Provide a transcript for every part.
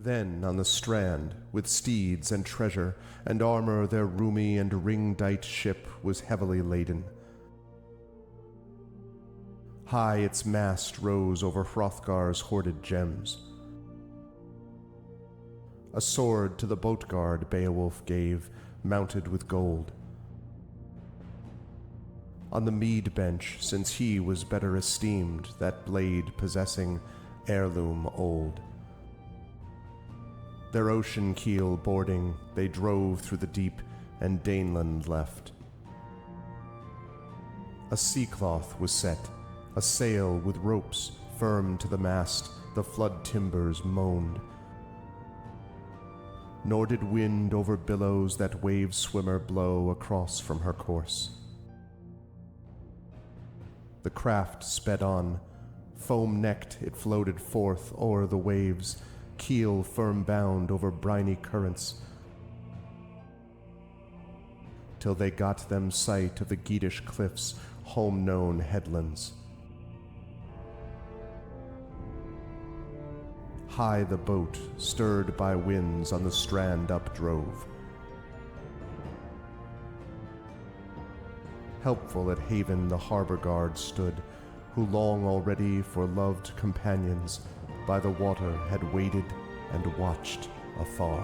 Then on the strand, with steeds and treasure, and armor their roomy and ring-dight ship was heavily laden. High its mast rose over Hrothgar's hoarded gems. A sword to the boat-guard Beowulf gave, mounted with gold. On the mead bench, since he was better esteemed, that blade possessing heirloom old. Their ocean keel boarding, they drove through the deep, and Daneland left. A sea-cloth was set, a sail with ropes firm to the mast, the flood timbers moaned. Nor did wind over billows that wave-swimmer blow across from her course. The craft sped on, foam-necked it floated forth o'er the waves, keel firm-bound over briny currents, till they got them sight of the Geatish cliffs' home-known headlands. High the boat, stirred by winds, on the strand updrove. Helpful at haven the harbour guard stood, who long already for loved companions by the water had waited and watched afar.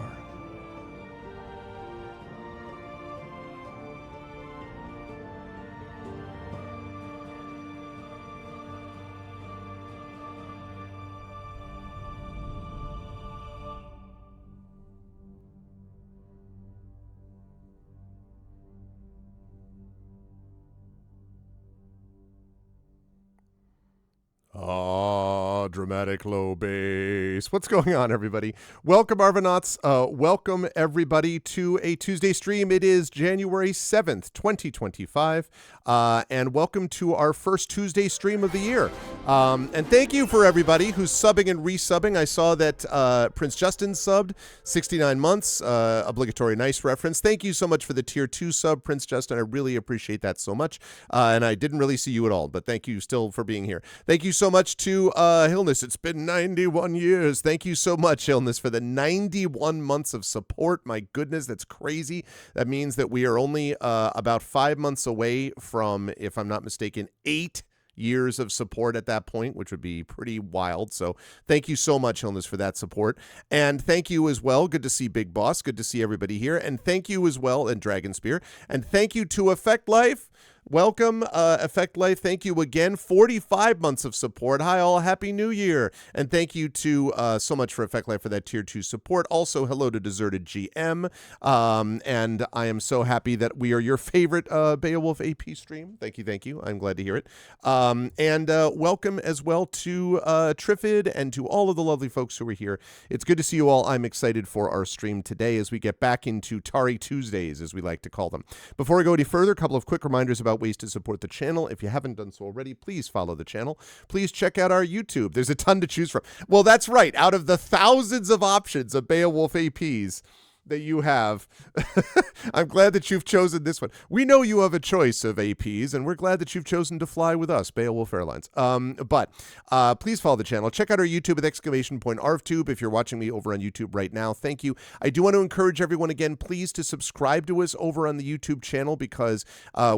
Dramatic low bass. What's going on, everybody? Welcome, Arvanauts. Welcome, everybody, to a Tuesday stream. It is January 7th, 2025, and welcome to our first Tuesday stream of the year. And thank you for everybody who's subbing and resubbing. I saw that Prince Justin subbed, 69 months, obligatory nice reference. Thank you so much for the Tier 2 sub, Prince Justin. I really appreciate that so much. And I didn't really see you at all, but thank you still for being here. Thank you so much to Hillness. It's been 91 years. Thank you so much, Hillness, for the 91 months of support. My goodness, that's crazy. That means that we are only about 5 months away from, if I'm not mistaken, 8 years of support at that point, which would be pretty wild. So thank you so much, Hillness, for that support. And thank you as well. Good to see Big Boss. Good to see everybody here. And thank you as well, and Dragon Spear. And thank you to Effect Life. Welcome, Effect Life. Thank you again. 45 months of support. Hi, all. Happy New Year. And thank you to so much for Effect Life for that Tier 2 support. Also, hello to Deserted GM. And I am so happy that we are your favorite Beowulf AP stream. Thank you, thank you. I'm glad to hear it. And welcome as well to Triffid and to all of the lovely folks who are here. It's good to see you all. I'm excited for our stream today as we get back into Tari Tuesdays, as we like to call them. Before we go any further, a couple of quick reminders about ways to support the channel. If you haven't done so already, please follow the channel. Please check out our YouTube. There's a ton to choose from. Well, that's right. Out of the thousands of options of Beowulf APs that you have, I'm glad that you've chosen this one. We know you have a choice of APs, and we're glad that you've chosen to fly with us, Beowulf Airlines. But please follow the channel. Check out our YouTube with !ArvTube if you're watching me over on YouTube right now. Thank you. I do want to encourage everyone again, please, to subscribe to us over on the YouTube channel, because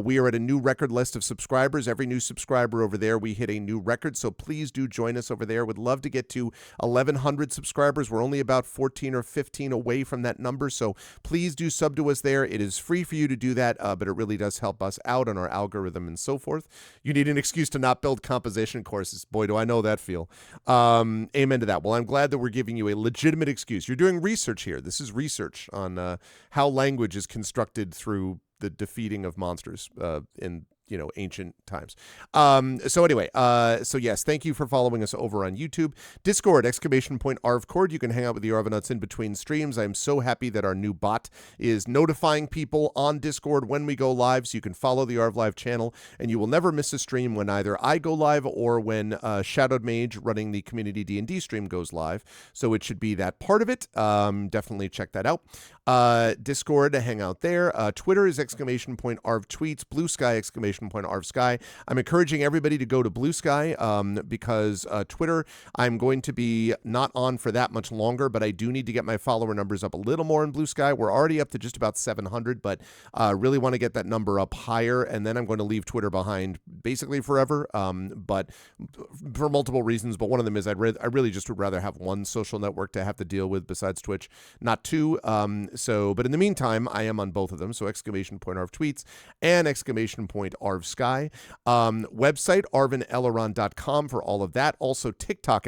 we are at a new record list of subscribers. Every new subscriber over there, we hit a new record, so please do join us over there. Would love to get to 1,100 subscribers. We're only about 14 or 15 away from that number, so please do sub to us there. It is free for you to do that, but it really does help us out on our algorithm and so forth. You need an excuse to not build composition courses. Boy, do I know that feel. Amen to that. Well, I'm glad that we're giving you a legitimate excuse. You're doing research here. This is research on how language is constructed through the defeating of monsters in ancient times. So anyway, so yes, thank you for following us over on YouTube. Discord, !ArvCord. You can hang out with the Arvanauts in between streams. I'm so happy that our new bot is notifying people on Discord when we go live, so you can follow the Arv Live channel, and you will never miss a stream when either I go live or when Shadowed Mage running the community D&D stream goes live. So it should be that part of it. Definitely check that out. Discord, hang out there. Twitter is !ArvTweets. Blue Sky, @_ArvSky. I'm encouraging everybody to go to Blue Sky because Twitter, I'm going to be not on for that much longer, but I do need to get my follower numbers up a little more in Blue Sky. We're already up to just about 700, but really want to get that number up higher, and then I'm going to leave Twitter behind basically forever, but for multiple reasons. But one of them is I really just would rather have one social network to have to deal with besides Twitch, not two. But in the meantime, I am on both of them. So !Arv Tweets and !Arv Sky. Website, arvineleron.com for all of that. Also TikTok,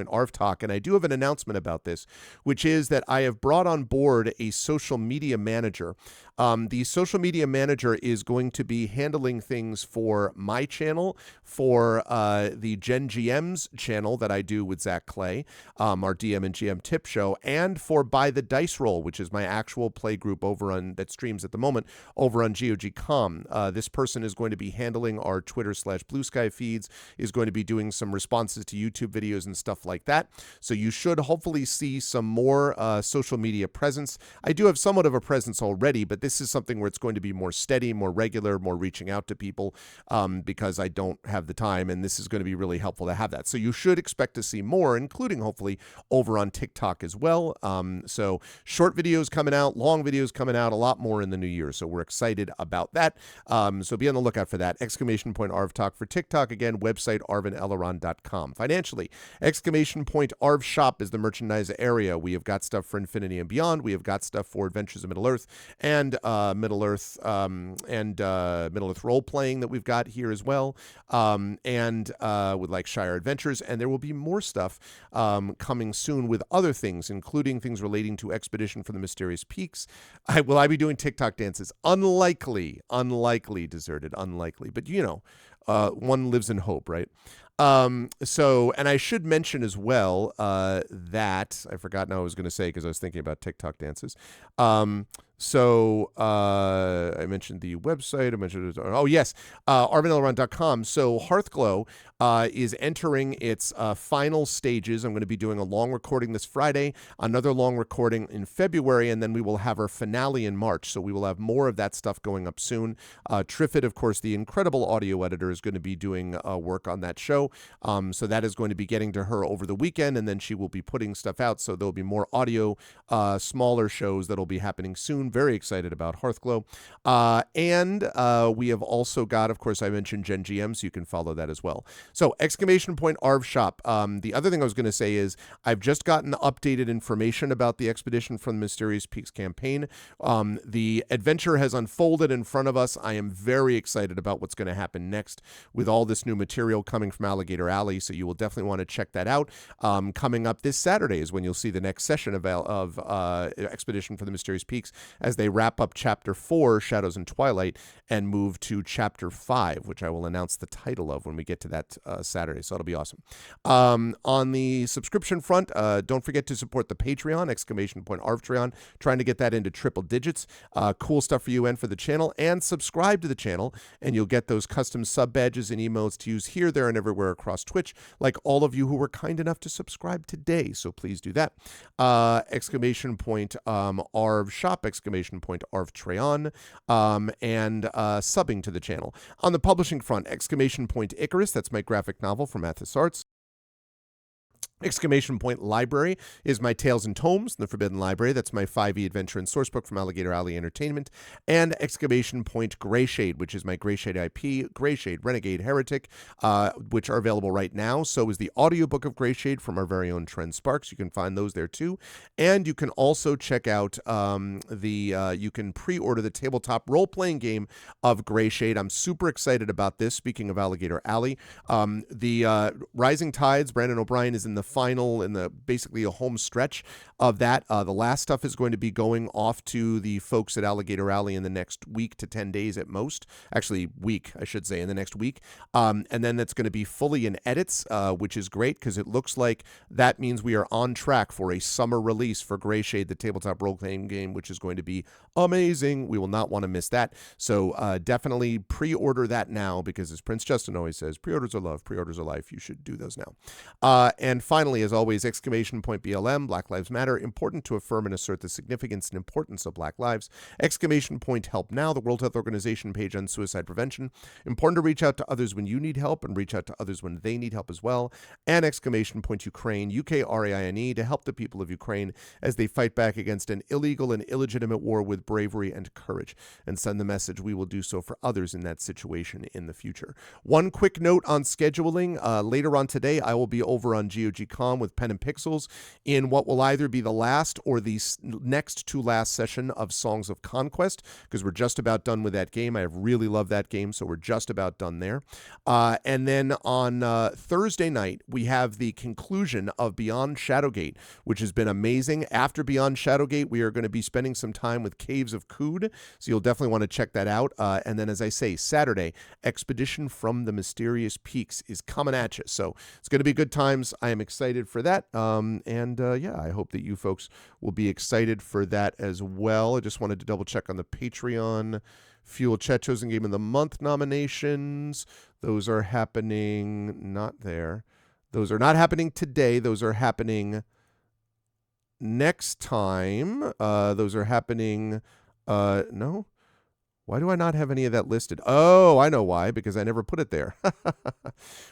!Arv Talk. And I do have an announcement about this, which is that I have brought on board a social media manager. The social media manager is going to be handling things for my channel, for the Gen GM's channel that I do with Zach Clay, our DM and GM tip show, and for By the Dice Roll, which is my actual play group that streams at the moment over on GOG.com. This person is going to be handling our Twitter/Blue Sky feeds, is going to be doing some responses to YouTube videos and stuff like that. So you should hopefully see some more social media presence. I do have somewhat of a presence already, but this is something where it's going to be more steady, more regular, more reaching out to people because I don't have the time, and this is going to be really helpful to have that. So you should expect to see more, including hopefully over on TikTok as well. So short videos coming out, long videos coming out, a lot more in the new year. So we're excited about that. So be on the lookout for that. !Arv Talk for TikTok. Again, website arvineleron.com. Financially, !Arv Shop is the merchandise area. We have got stuff for Infinity and Beyond. We have got stuff for Adventures of Middle-earth and Middle-earth Middle-earth role-playing that we've got here as well, with like Shire Adventures. And there will be more stuff coming soon with other things, including things relating to Expedition for the Mysterious Peaks. Will I be doing TikTok dances? Unlikely, Deserted, unlikely. But one lives in hope, right? And I should mention as well that I forgot now what I was going to say because I was thinking about TikTok dances. I mentioned the website. I mentioned, arvineleron.com. So Hearthglow is entering its final stages. I'm going to be doing a long recording this Friday, another long recording in February, and then we will have our finale in March. So we will have more of that stuff going up soon. Triffid, of course, the incredible audio editor, is going to be doing work on that show. So that is going to be getting to her over the weekend, and then she will be putting stuff out. So there'll be more audio, smaller shows that'll be happening soon. Very excited about Hearthglow. And we have also got, of course, I mentioned Gen GM, so you can follow that as well. So !Arv Shop. The other thing I was going to say is I've just gotten updated information about the Expedition from the Mysterious Peaks campaign. The adventure has unfolded in front of us. I am very excited about what's going to happen next with all this new material coming from Alligator Alley, so you will definitely want to check that out. Coming up this Saturday is when you'll see the next session of Expedition for the Mysterious Peaks as they wrap up Chapter 4, Shadows and Twilight, and move to Chapter 5, which I will announce the title of when we get to that Saturday, so that'll be awesome. On the subscription front, don't forget to support the Patreon, !Arvtreon, trying to get that into triple digits. Cool stuff for you and for the channel, and subscribe to the channel, and you'll get those custom sub badges and emotes to use here, there, and everywhere across Twitch, like all of you who were kind enough to subscribe today, so please do that. !Arv Shop, !Arvtreon, and subbing to the channel. On the publishing front, !Icarus, that's my graphic novel from Athos Arts. Library is my Tales and Tomes, The Forbidden Library. That's my 5e adventure and sourcebook from Alligator Alley Entertainment. And Greyshade, which is my Greyshade IP, Greyshade, Renegade, Heretic, which are available right now. So is the audiobook of Greyshade from our very own Trent Sparks. You can find those there too. And you can also check out you can pre-order the tabletop role-playing game of Greyshade. I'm super excited about this. Speaking of Alligator Alley, the Rising Tides, Brandon O'Brien is in the final, basically a home stretch of that. The last stuff is going to be going off to the folks at Alligator Alley in the next week to 10 days at most. Actually, week, I should say, in the next week. And then that's going to be fully in edits, which is great because it looks like that means we are on track for a summer release for Greyshade, the tabletop role-playing game, which is going to be amazing. We will not want to miss that. So definitely pre-order that now because, as Prince Justin always says, pre-orders are love, pre-orders are life. You should do those now. And finally, as always, exclamation point BLM, Black Lives Matter, important to affirm and assert the significance and importance of Black lives. Exclamation point Help Now, the World Health Organization page on suicide prevention. Important to reach out to others when you need help and reach out to others when they need help as well. And exclamation point Ukraine, UKRAINE, to help the people of Ukraine as they fight back against an illegal and illegitimate war with bravery and courage. And send the message we will do so for others in that situation in the future. One quick note on scheduling. Later on today, I will be over on GOGCon with Pen and Pixels in what will either be the last or the next to last session of Songs of Conquest, because we're just about done with that game. I have really loved that game, so we're just about done there. And then on Thursday night, we have the conclusion of Beyond Shadowgate, which has been amazing. After Beyond Shadowgate, we are going to be spending some time with Caves of Kood, so you'll definitely want to check that out. And then, as I say, Saturday, Expedition from the Mysterious Peaks is coming at you. So it's going to be good times. I am excited for that. Yeah, I hope that you folks will be excited for that as well. I just wanted to double check on the Patreon Fuel Chat Chosen Game of the Month nominations. Those are happening, not there. Those are not happening today. Those are happening next time. Those are happening, no? Why do I not have any of that listed? Oh, I know why, because I never put it there.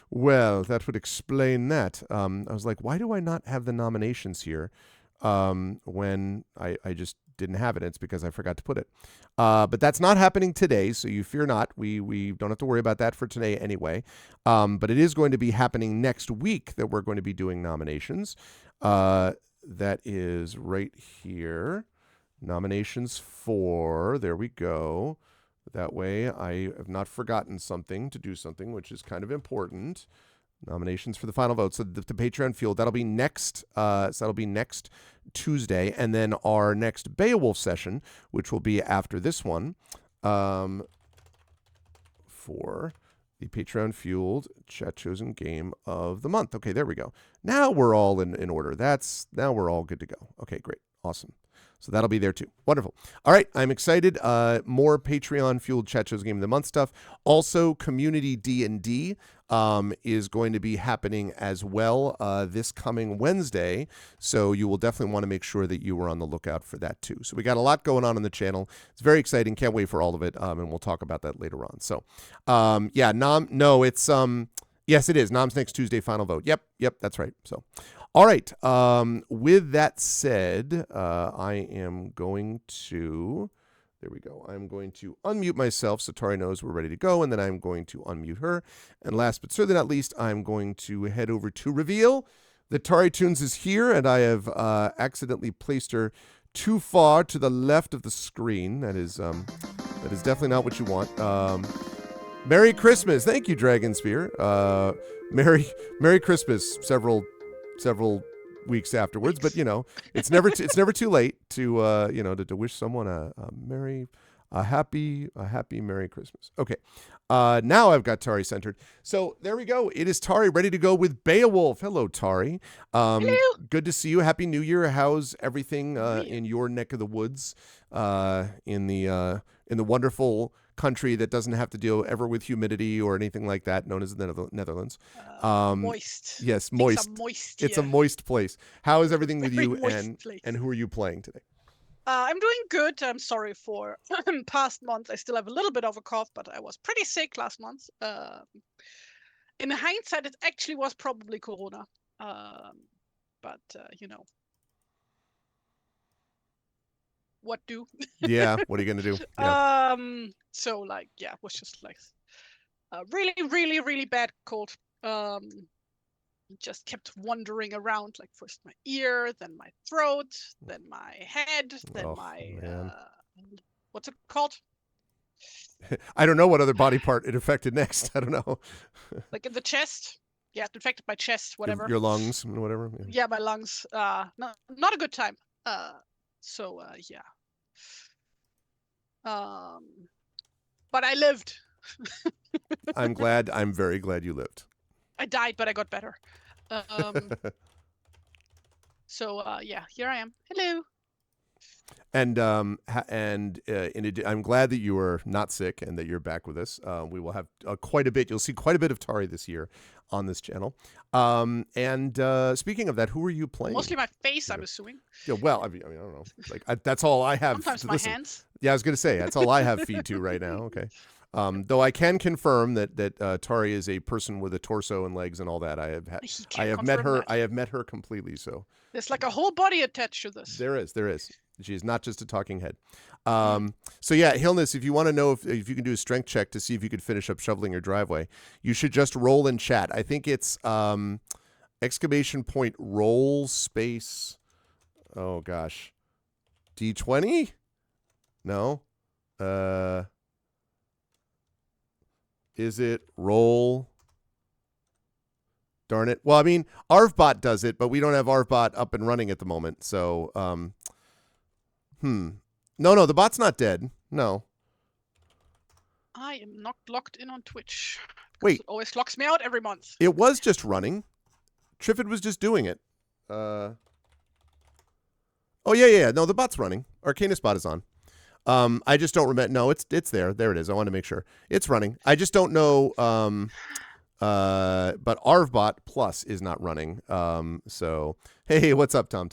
Well, that would explain that. I was like, why do I not have the nominations here when I just didn't have it? It's because I forgot to put it. But that's not happening today, so you fear not. We don't have to worry about that for today anyway. But it is going to be happening next week that we're going to be doing nominations. That is right here. Nominations for, there we go. That way I have not forgotten something to do something, which is kind of important. Nominations for the final vote. So the Patreon Fuel, that'll be next Tuesday. And then our next Beowulf session, which will be after this one, for the Patreon Fueled Chat Chosen Game of the Month. Okay, there we go. Now we're all in order. Now we're all good to go. Okay, great. Awesome. So that'll be there too. Wonderful. All right, I'm excited. More Patreon Fueled Chat Shows Game of the Month stuff. Also, Community D&D is going to be happening as well this coming Wednesday. So you will definitely want to make sure that you are on the lookout for that too. So we got a lot going on the channel. It's very exciting. Can't wait for all of it. And we'll talk about that later on. So yeah, yes, it is. Nom's next Tuesday final vote. Yep, that's right. So. All right. With that said, I am going to, there we go. I'm going to unmute myself so Tari knows we're ready to go, and then I'm going to unmute her. And last but certainly not least, I'm going to head over to reveal that TariToons is here, and I have accidentally placed her too far to the left of the screen. That is definitely not what you want. Merry Christmas. Thank you, Dragon Spear. Merry Christmas. Several weeks afterwards, but it's never too late to wish someone a happy Merry Christmas. Okay, now I've got Tari centered. So there we go. It is Tari ready to go with Beowulf. Hello, Tari. Hello. Good to see you. Happy New Year. How's everything in your neck of the woods? In the wonderful country that doesn't have to deal ever with humidity or anything like that, known as the Netherlands. Moist. Yes, moist. It's a moist place. How is everything with you, and who are you playing today? I'm doing good. I'm sorry for past month. I still have a little bit of a cough, but I was pretty sick last month. In hindsight, it actually was probably Corona. But what do? Yeah, what are you gonna do? Yeah. So it was just really, really, really bad cold. Just kept wandering around, first my ear, then my throat, then my head, then what's it called? I don't know what other body part it affected next. I don't know. In the chest. Yeah, it infected my chest, whatever. Your lungs, whatever. Yeah, my lungs. Not a good time. Yeah. But I lived. I'm very glad you lived. I died, but I got better. Yeah, here I am. Hello. And I'm glad that you are not sick and that you're back with us. We will have quite a bit. You'll see quite a bit of Tari this year on this channel. And speaking of that, who are you playing? Mostly my face, I'm assuming. Yeah, well, I mean, I don't know. Like that's all I have. Sometimes to my listen. hands. Yeah, I was gonna say that's all I have feed to right now. Okay. Though I can confirm that Tari is a person with a torso and legs and all that. I have met her. I have met her completely. So there's like a whole body attached to this. There is. She is not just a talking head. So yeah, Hilness, if you want to know if you can do a strength check to see if you could finish up shoveling your driveway, you should just roll in chat. I think it's exclamation point roll space. Oh gosh, D20? No. Is it roll? Darn it. Well, I mean, ArvBot does it, but we don't have ArvBot up and running at the moment. So, No, the bot's not dead. No. I am not logged in on Twitch. Wait. It always locks me out every month. It was just running. Triffid was just doing it. Oh, yeah. No, the bot's running. Arcanus bot is on. I just don't remember. No, it's there. There it is. I want to make sure. It's running. I just don't know. But ArvBot Plus is not running. So, hey, what's up, Tom?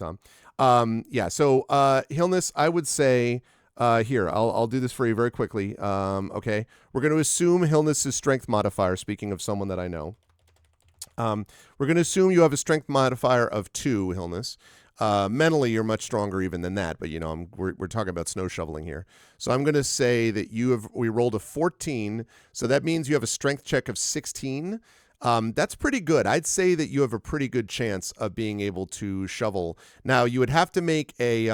Yeah, so, Hilness, I would say, here, I'll do this for you very quickly. Okay. We're going to assume Hilness' strength modifier, speaking of someone that I know. We're going to assume you have a strength modifier of 2, Hilness. Mentally, you're much stronger even than that, but we're talking about snow shoveling here. So I'm going to say that we rolled a 14, so that means you have a strength check of 16. That's pretty good. I'd say that you have a pretty good chance of being able to shovel. Now, you would have to make a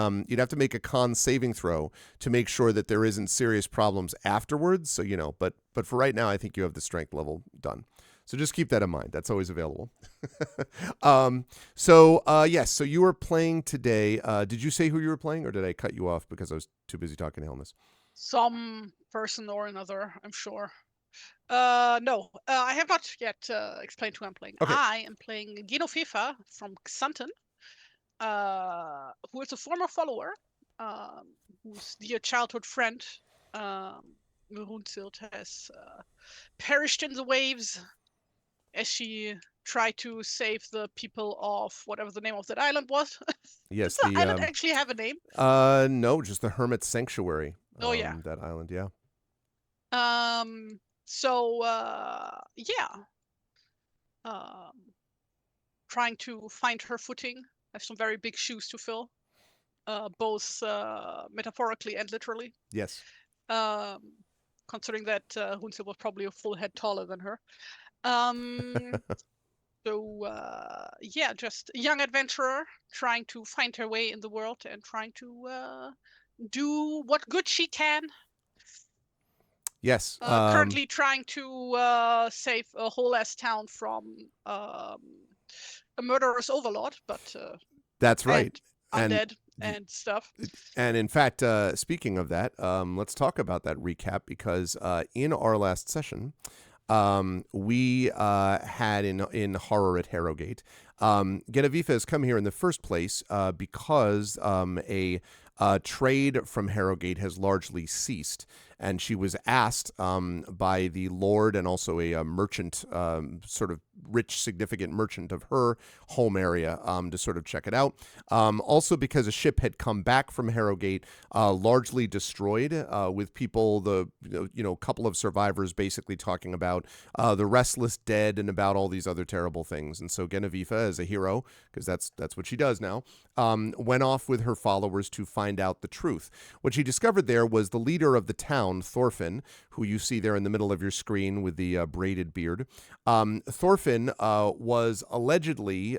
con saving throw to make sure that there isn't serious problems afterwards. So but for right now, I think you have the strength level done. So just keep that in mind. That's always available. Yes. So you were playing today. Did you say who you were playing, or did I cut you off because I was too busy talking to Hilness? Some person or another, I'm sure. No, I have not yet explained who I'm playing. Okay. I am playing Genevieve from Xanten, who is a former follower, whose dear childhood friend, Runsild, has perished in the waves as she tried to save the people of whatever the name of that island was. Yes, Does the island actually have a name? No, just the Hermit Sanctuary. Oh yeah, that island, yeah. Trying to find her footing. I have some very big shoes to fill, both metaphorically and literally. Yes. Considering that Hunzel was probably a full head taller than her. Just a young adventurer trying to find her way in the world and trying to do what good she can. Yes. Currently trying to save a whole ass town from a murderous overlord, but that's right. Undead and stuff. And in fact, speaking of that, let's talk about that recap, because in our last session, we had in horror at Herrogate, Genevieve has come here in the first place because a trade from Herrogate has largely ceased, and she was asked by the Lord and also a merchant, sort of rich, significant merchant of her home area, to sort of check it out. Also because a ship had come back from Herrogate, largely destroyed, with people, couple of survivors basically talking about the restless dead and about all these other terrible things. And so Genevieve, as a hero, because that's what she does now, went off with her followers to find out the truth. What she discovered there was the leader of the town, Thorfinn, who you see there in the middle of your screen with the braided beard. Thorfinn was allegedly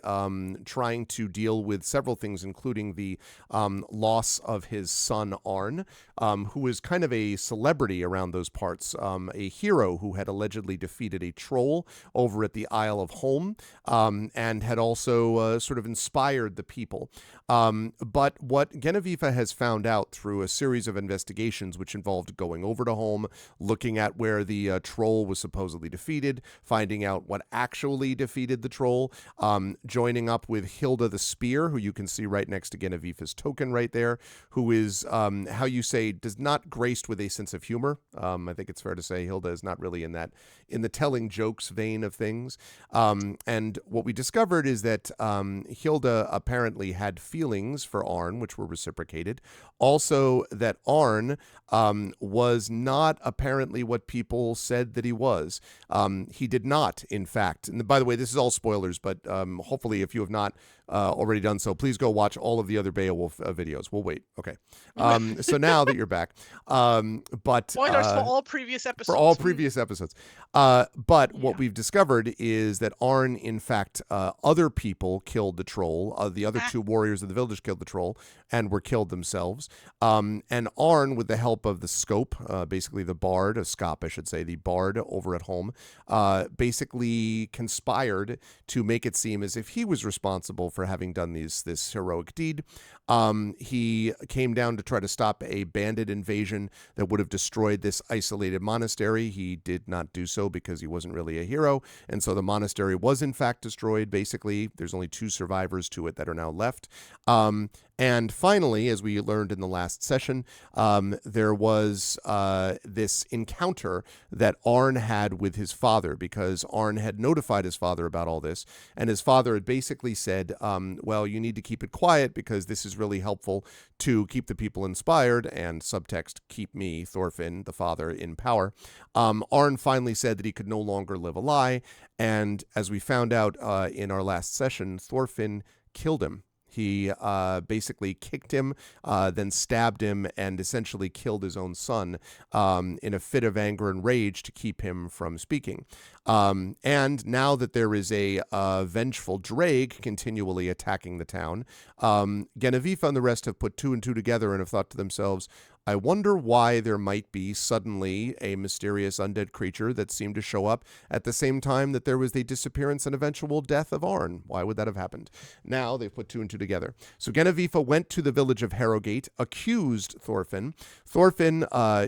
trying to deal with several things, including the loss of his son Arn, who was kind of a celebrity around those parts, a hero who had allegedly defeated a troll over at the Isle of Holm, and had also sort of inspired the people. But what Genevieve has found out through a series of investigations, which involved going going over to Holm, looking at where the troll was supposedly defeated, finding out what actually defeated the troll, joining up with Hilda the Spear, who you can see right next to Genevieve's token right there, who is, how you say, does not graced with a sense of humor. I think it's fair to say Hilda is not really in the telling jokes vein of things. And what we discovered is that Hilda apparently had feelings for Arn, which were reciprocated. Also, that Arn was not apparently what people said that he was. He did not, in fact. And by the way, this is all spoilers, but hopefully if you have not already done so, please go watch all of the other Beowulf videos. We'll wait. Okay. So now that you're back, but spoilers for all previous episodes. For all previous episodes. But what we've discovered is that Arn, in fact, other people killed the troll. The other two warriors of the village killed the troll and were killed themselves. And Arn, with the help of the Scope, basically the bard, Scop, I should say, the bard over at home, basically conspired to make it seem as if he was responsible for having done this heroic deed. He came down to try to stop a bandit invasion that would have destroyed this isolated monastery. He did not do so because he wasn't really a hero. And so the monastery was in fact destroyed. Basically, there's only 2 survivors to it that are now left. And finally, as we learned in the last session, there was this encounter that Arn had with his father, because Arn had notified his father about all this. And his father had basically said, well, you need to keep it quiet because this is really helpful to keep the people inspired, and subtext, keep me, Thorfinn, the father, in power. Arn finally said that he could no longer live a lie. And as we found out in our last session, Thorfinn killed him. He basically kicked him, then stabbed him, and essentially killed his own son in a fit of anger and rage to keep him from speaking. And now that there is a vengeful Drake continually attacking the town, Genevieve and the rest have put 2 and 2 together and have thought to themselves, I wonder why there might be suddenly a mysterious undead creature that seemed to show up at the same time that there was the disappearance and eventual death of Arn. Why would that have happened? Now they've put 2 and 2 together. So Genevieve went to the village of Herrogate, accused Thorfinn. Thorfinn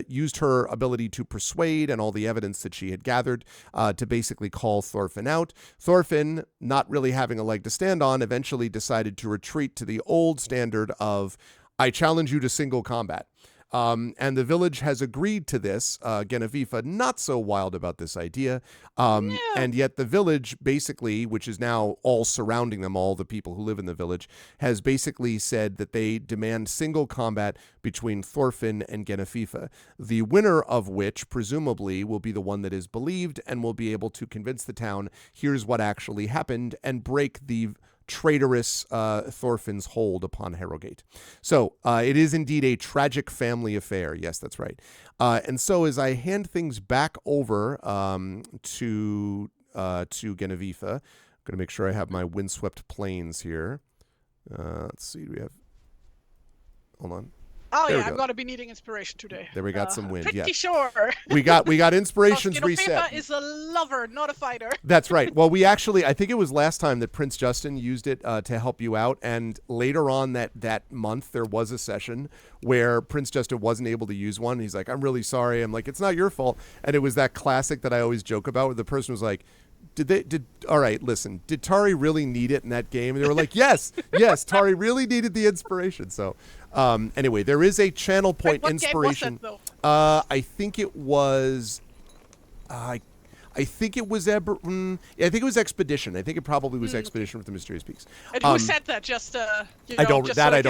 used her ability to persuade and all the evidence that she had gathered to basically call Thorfinn out. Thorfinn, not really having a leg to stand on, eventually decided to retreat to the old standard of, I challenge you to single combat. And the village has agreed to this. Genevieve not so wild about this idea. And yet the village basically, which is now all surrounding them, all the people who live in the village, has basically said that they demand single combat between Thorfinn and Genevieve. The winner of which, presumably, will be the one that is believed and will be able to convince the town, here's what actually happened, and break the traitorous Thorfinn's hold upon Herrogate. So it is indeed a tragic family affair. Yes, that's right. And so as I hand things back over to Genevieve, I'm going to make sure I have my windswept plains here. Let's see. Do we have... Hold on. Oh yeah, I'm gonna be needing inspiration today. There we got some wind. Pretty sure. We got inspirations reset. Genevieve is a lover, not a fighter. That's right. Well, we actually, I think it was last time that Prince Justin used it to help you out, and later on that month there was a session where Prince Justin wasn't able to use one. He's like, "I'm really sorry." I'm like, "It's not your fault." And it was that classic that I always joke about, where the person was like, all right, listen, did Tari really need it in that game? And they were like, yes, Tari really needed the inspiration. So anyway, there is a channel point inspiration. What game was that, though? I think it was, I think it was Expedition. I think it probably was Expedition with the Mysterious Peaks. And who said that? Just I don't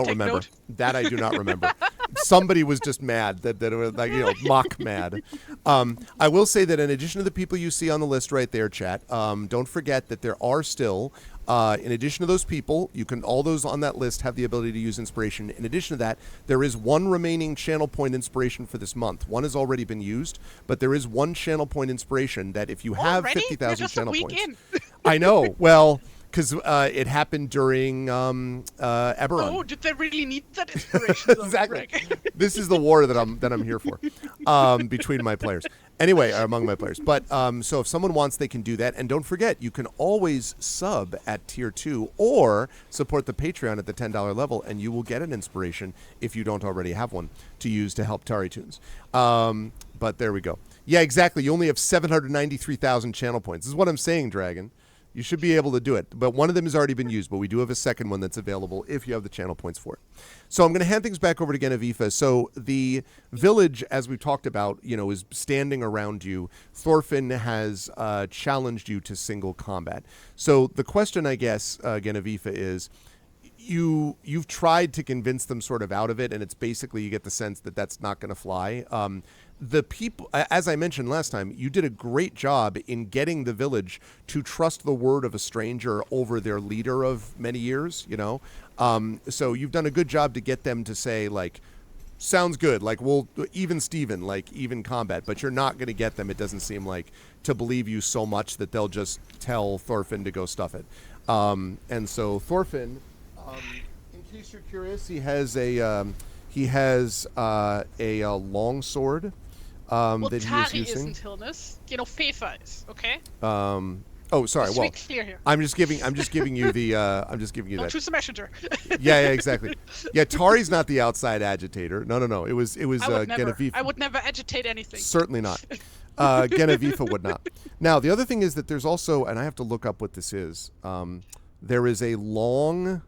remember. Note? That I do not remember. Somebody was just mad that it was like, mock mad. I will say that in addition to the people you see on the list right there, chat, don't forget that there are still, in addition to those people, all those on that list have the ability to use inspiration. In addition to that, there is one remaining channel point inspiration for this month. One has already been used, but there is one channel point inspiration that if you have 50,000 channel points. I know. Well, because it happened during Eberron. Oh, did they really need that inspiration? Exactly. This is the war that I'm here for between my players. Anyway, among my players. But so if someone wants, they can do that. And don't forget, you can always sub at tier 2 or support the Patreon at the $10 level, and you will get an inspiration if you don't already have one to use to help TariToons. But there we go. Yeah, exactly. You only have 793,000 channel points. This is what I'm saying, Dragon. You should be able to do it. But one of them has already been used, but we do have a second one that's available if you have the channel points for it. So I'm going to hand things back over to Genevieve. So the village, as we've talked about, is standing around you. Thorfinn has challenged you to single combat. So the question, I guess, Genevieve, is you've tried to convince them sort of out of it, and it's basically you get the sense that that's not going to fly. The people, as I mentioned last time, you did a great job in getting the village to trust the word of a stranger over their leader of many years, So you've done a good job to get them to say, like, sounds good, like, we'll, even Steven, like, even combat, but you're not going to get them, it doesn't seem like, to believe you so much that they'll just tell Thorfinn to go stuff it. And so Thorfinn, in case you're curious, he has a long sword. That Tari he is using. isn't Hilnis. Fefa is, okay? Oh, sorry. Let's well, be clear here. I'm just giving you the. Don't choose the messenger. yeah, exactly. Yeah, Tari's not the outside agitator. No. It was Genevieve. I would never agitate anything. Certainly not. Genevieve would not. Now, the other thing is that there's also, and I have to look up what this is. There is a long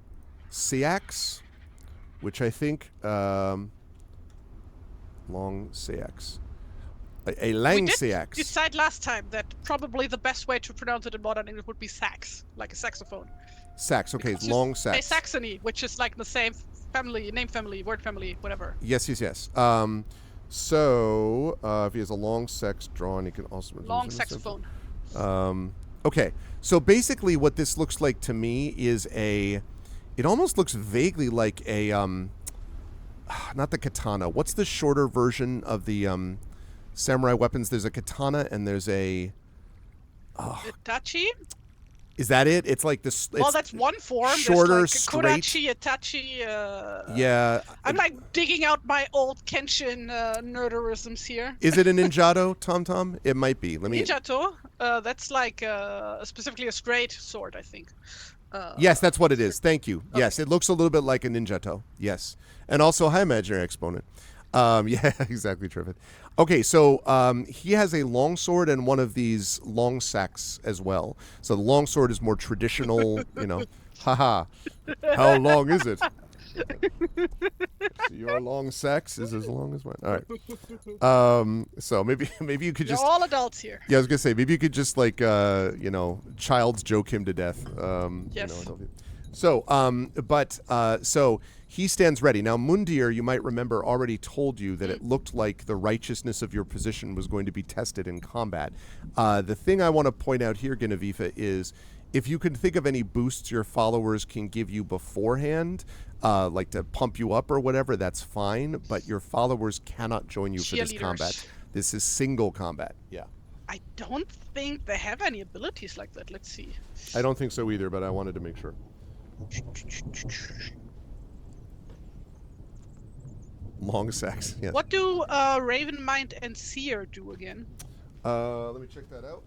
seax, which I think long seax. A lang seax. We did decide last time that probably the best way to pronounce it in modern English would be sax, like a saxophone. Sax, okay, it's long sax. A Saxony, which is like the same family, name family, word family, whatever. Yes. So, if he has a long sex drawn, he can also... Long saxophone. Okay, so basically what this looks like to me is it almost looks vaguely like a, not the katana. What's the shorter version of the, samurai weapons? There's a katana and there's a... Itachi? Is that it? It's like this... Well, that's one form. Shorter, like straight... Kodachi, Itachi... yeah. I'm like digging out my old Kenshin nerderisms here. Is it a ninjato, Tom? It might be. Ninjato? That's like specifically a straight sword, I think. Yes, that's what it is. Thank you. Okay. Yes, it looks a little bit like a ninjato. Yes. And also, hi, imaginary exponent. Yeah, exactly, Trivet. Okay, so he has a long sword and one of these long sacks as well. So the long sword is more traditional, haha. How long is it? So your long sex is as long as mine. All right. So maybe you could just... You're all adults here. Yeah, I was going to say, maybe you could just, like, child's joke him to death. Yes. So he stands ready. Now, Mundir, you might remember, already told you that it looked like the righteousness of your position was going to be tested in combat. The thing I want to point out here, Genevieve, is if you can think of any boosts your followers can give you beforehand, like to pump you up or whatever, that's fine, but your followers cannot join you for this combat. This is single combat. Yeah. I don't think they have any abilities like that. Let's see. I don't think so either, but I wanted to make sure. Long sex. Yeah. What do Ravenmind and Seer do again? Let me check that out.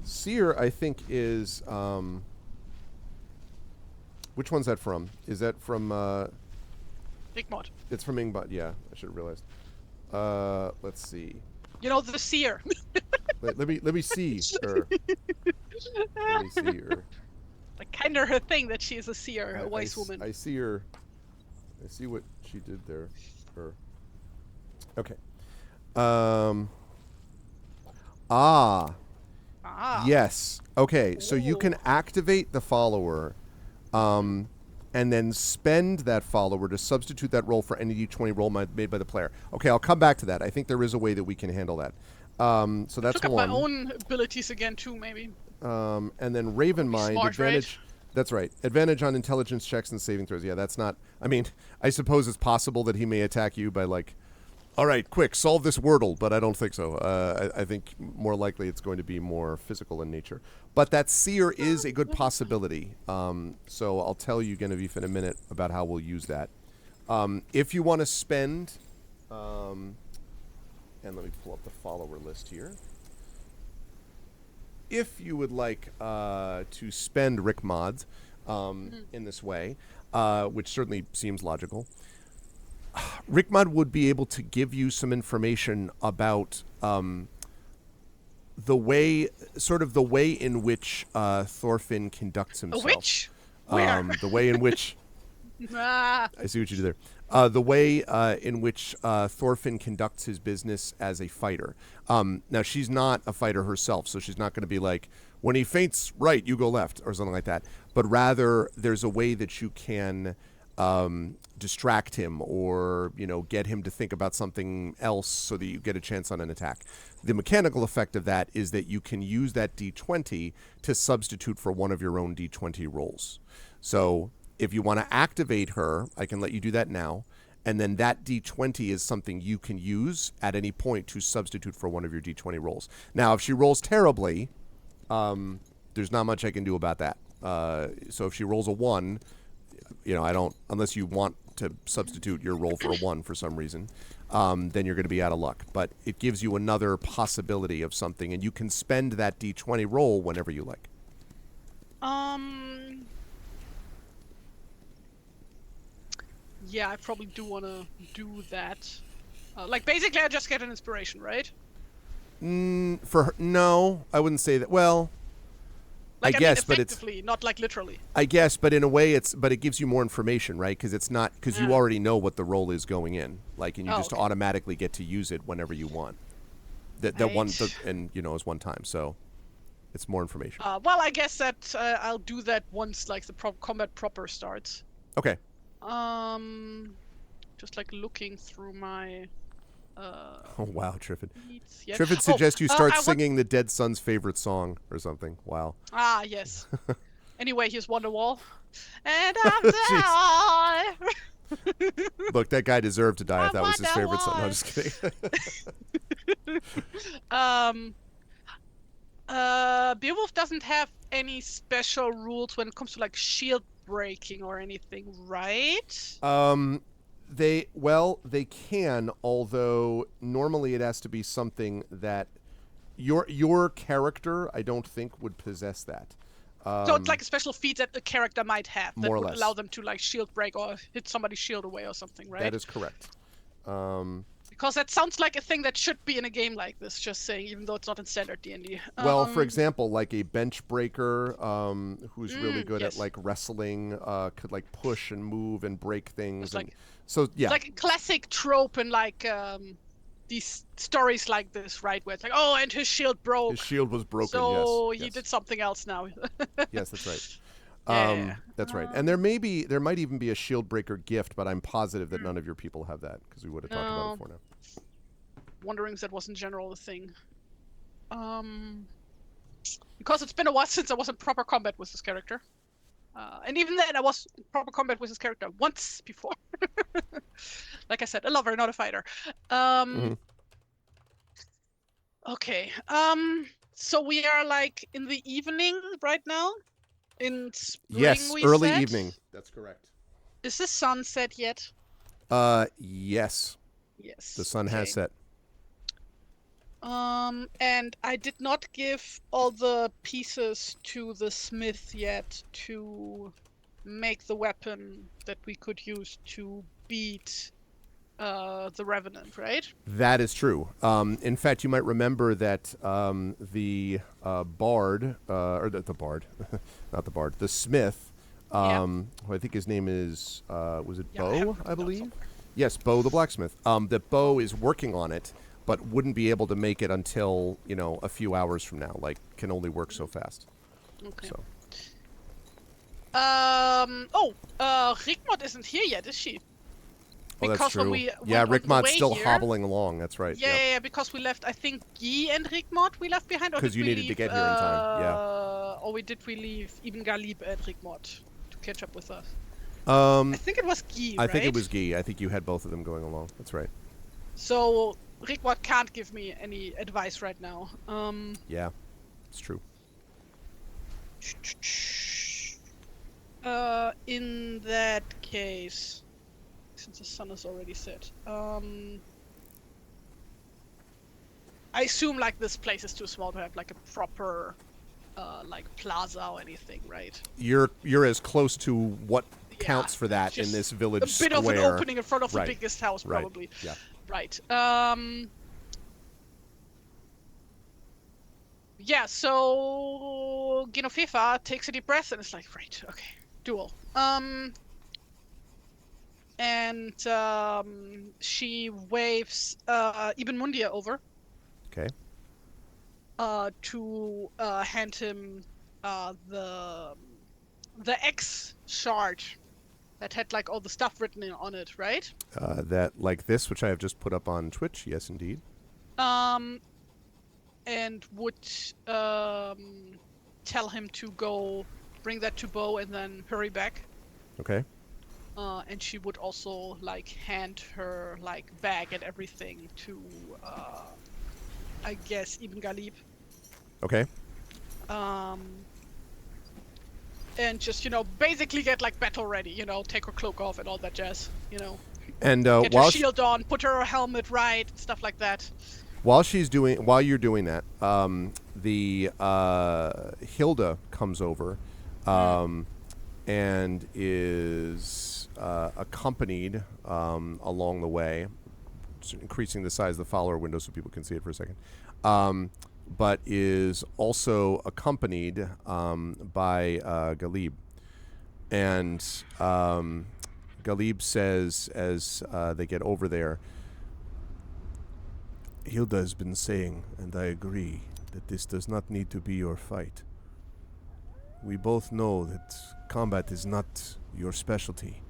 Seer, I think, is which one's that from? Is that from Igmod. It's from Ingbot, yeah. I should have realized. Let's see. The Seer. let me see her. Let me see her. Like kind of her thing that she is a seer, a wise woman. I see her. I see what she did there. Her. Okay. Yes. Okay. So you can activate the follower, and then spend that follower to substitute that roll for any D20 roll made by the player. Okay, I'll come back to that. I think there is a way that we can handle that. So that's took up one. my own abilities again too, maybe. And then Ravenmind advantage. Right? That's right. Advantage on intelligence checks and saving throws. Yeah, that's not... I mean, I suppose it's possible that he may attack you by like, all right, quick, solve this Wordle, but I don't think so. I think more likely it's going to be more physical in nature. But that Seer is a good possibility. So I'll tell you, Genevieve, in a minute about how we'll use that. If you want to spend And let me pull up the follower list here. If you would like to spend Rick mods in this way, which certainly seems logical, Rickmod would be able to give you some information about the way in which Thorfinn conducts himself. Which? Where? The way in which... I see what you did there. The way in which Thorfinn conducts his business as a fighter. Now, she's not a fighter herself, so she's not going to be like, when he feints right, you go left, or something like that. But rather, there's a way that you can distract him or, get him to think about something else so that you get a chance on an attack. The mechanical effect of that is that you can use that D20 to substitute for one of your own D20 rolls. So if you want to activate her, I can let you do that now. And then that D20 is something you can use at any point to substitute for one of your D20 rolls. Now, if she rolls terribly, there's not much I can do about that. So if she rolls a 1, I don't, unless you want to substitute your roll for a 1 for some reason, then you're going to be out of luck. But it gives you another possibility of something, and you can spend that D20 roll whenever you like. Yeah, I probably do want to do that. Basically, I just get an inspiration, right? For her, no, I wouldn't say that. Well, I guess, but it's not literally. I guess, but in a way, it gives you more information, right? Because you already know what the role is going in, and you just automatically get to use it whenever you want. That one, is one time, so it's more information. Well, I guess that I'll do that once, the combat proper starts. Okay. Just looking through my. Oh wow, Triffid. Yeah. Triffid suggests you start singing the dead son's favorite song or something. Wow. Ah, yes. Anyway, here's Wonderwall. And I die. Look, that guy deserved to die if that was his favorite song. No, I'm just kidding. Beowulf doesn't have any special rules when it comes to shield breaking or anything, right? They can, although normally it has to be something that your character, I don't think, would possess that. So it's a special feat that the character might have that would less. allow them to shield break or hit somebody's shield away or something, right? That is correct. Because that sounds like a thing that should be in a game like this, just saying, even though it's not in standard D&D. Well, for example, a bench breaker who's really good at wrestling could push and move and break things. So yeah, it's a classic trope in these stories like this, right? Where it's and his shield broke. His shield was broken. So yes. he did something else now. Yes, that's right. Yeah. That's right. And there might even be a shield breaker gift, but I'm positive that none of your people have that because we would have talked about it before now. Wondering if that was in general a thing. Because it's been a while since I was in proper combat with this character. And even then, I was in proper combat with this character once before. Like I said, a lover, not a fighter. Okay. So we are in the evening right now. In spring, yes, early evening. That's correct. Is the sun set yet? Yes. Yes. The sun has set. And I did not give all the pieces to the smith yet to make the weapon that we could use to beat the Revenant, right? That is true. In fact, you might remember that the bard, or the bard, not the bard, the smith, who I think his name is, was it Bo, I believe? Yes, Bo the blacksmith. That Bo is working on it, but wouldn't be able to make it until, a few hours from now. Can only work so fast. Okay. So. Rigmod isn't here yet, is she? Oh, because that's true. When we Rigmod's still here, hobbling along. That's right. Yeah, because we left, I think, Guy and Rigmod we left behind. Because you needed to get here in time, yeah. Or did we leave even Galib and Rigmod to catch up with us? I think it was Guy, I think it was Guy. I think you had both of them going along. That's right. So Rigmod can't give me any advice right now. Yeah, it's true. In that case, since the sun is already set, I assume like this place is too small to have like a proper like plaza or anything, right? You're as close to what Yeah, counts for that in just this a village bit square. of an opening in front of the Right. biggest house, Right. probably. Yeah. Right. Yeah. So Genovefa takes a deep breath and is like, right, okay, duel. And she waves Ibn Mundir over. Okay. To hand him the X shard that had like all the stuff written on it, right? That like this, which I have just put up on Twitch. Yes, indeed. And would tell him to go bring that to Bo and then hurry back. Okay. And she would also like hand her like bag and everything to I guess Ibn Ghalib. Okay. And just, basically get like battle ready, take her cloak off and all that jazz, And get her shield on, put her helmet right, stuff like that. While you're doing that, the Hilda comes over, and is accompanied along the way, increasing the size of the follower window so people can see it for a second. But is also accompanied by Ghalib. And Ghalib says, as they get over there, Hilda has been saying, and I agree, that this does not need to be your fight. We both know that combat is not your specialty.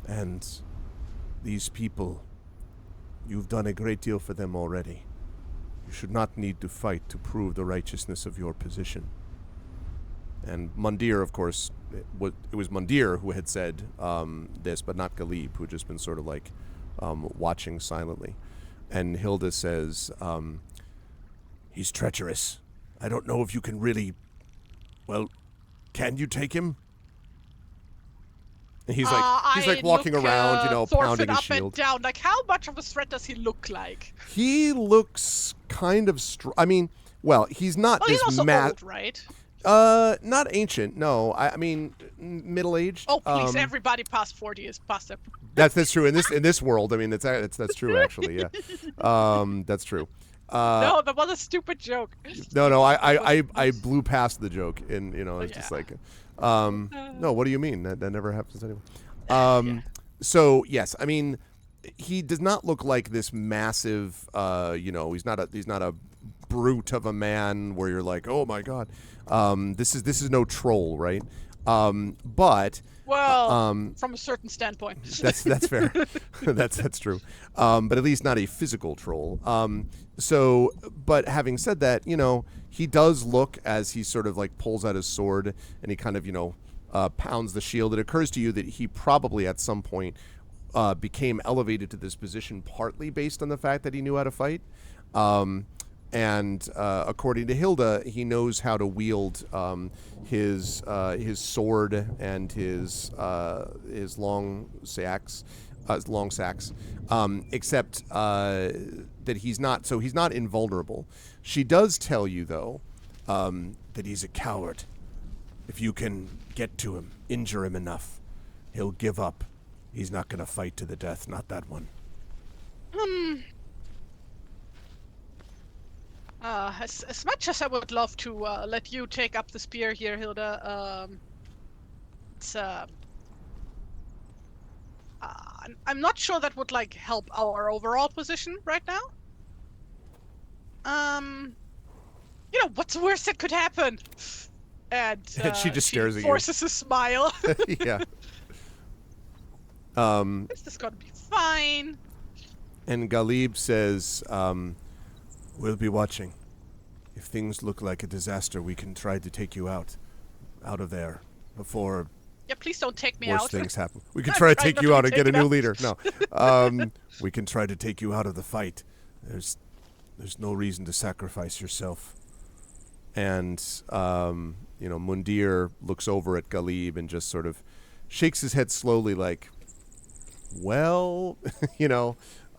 And these people, you've done a great deal for them already. You should not need to fight to prove the righteousness of your position. And Mundir, of course, it was Mundir who had said this, but not Ghalib, who had just been sort of like watching silently. And Hilda says, he's treacherous. I don't know if you can really... Well, can you take him? And he's like walking around, pounding his shield. Up and down. Like, how much of a threat does he look like? He looks kind of... he's not this he's also old, right? Not ancient. No, I mean middle-aged. Oh, please! Everybody past 40 is past their. That's true in this world. I mean, that's true actually. Yeah, that's true. No, that was a stupid joke. No, I blew past the joke, and it's just like, no. What do you mean? That never happens anyway. So yes, I mean, he does not look like this massive. He's not a brute of a man where you're like, oh my god. This is no troll, right? But from a certain standpoint, that's fair. that's true. But at least not a physical troll. But having said that, he does look, as he sort of like pulls out his sword and he kind of pounds the shield. It occurs to you that he probably at some point became elevated to this position partly based on the fact that he knew how to fight. And according to Hilda, he knows how to wield his sword and his long sacks, except that he's not invulnerable. She does tell you though that he's a coward. If you can get to him, injure him enough, he'll give up. He's not going to fight to the death. Not that one. As much as I would love to let you take up the spear here, Hilda, I'm not sure that would like help our overall position right now. What's the worst that could happen? And she just stares at you. Forces a smile. Yeah. This is gonna be fine. And Ghalib says, we'll be watching. If things look like a disaster, we can try to take you out of there before. Yeah, please don't take me worse out. things happen. We can try to take you out and get a new leader. No, we can try to take you out of the fight. There's no reason to sacrifice yourself. And Mundir looks over at Ghalib and just sort of shakes his head slowly, like, well,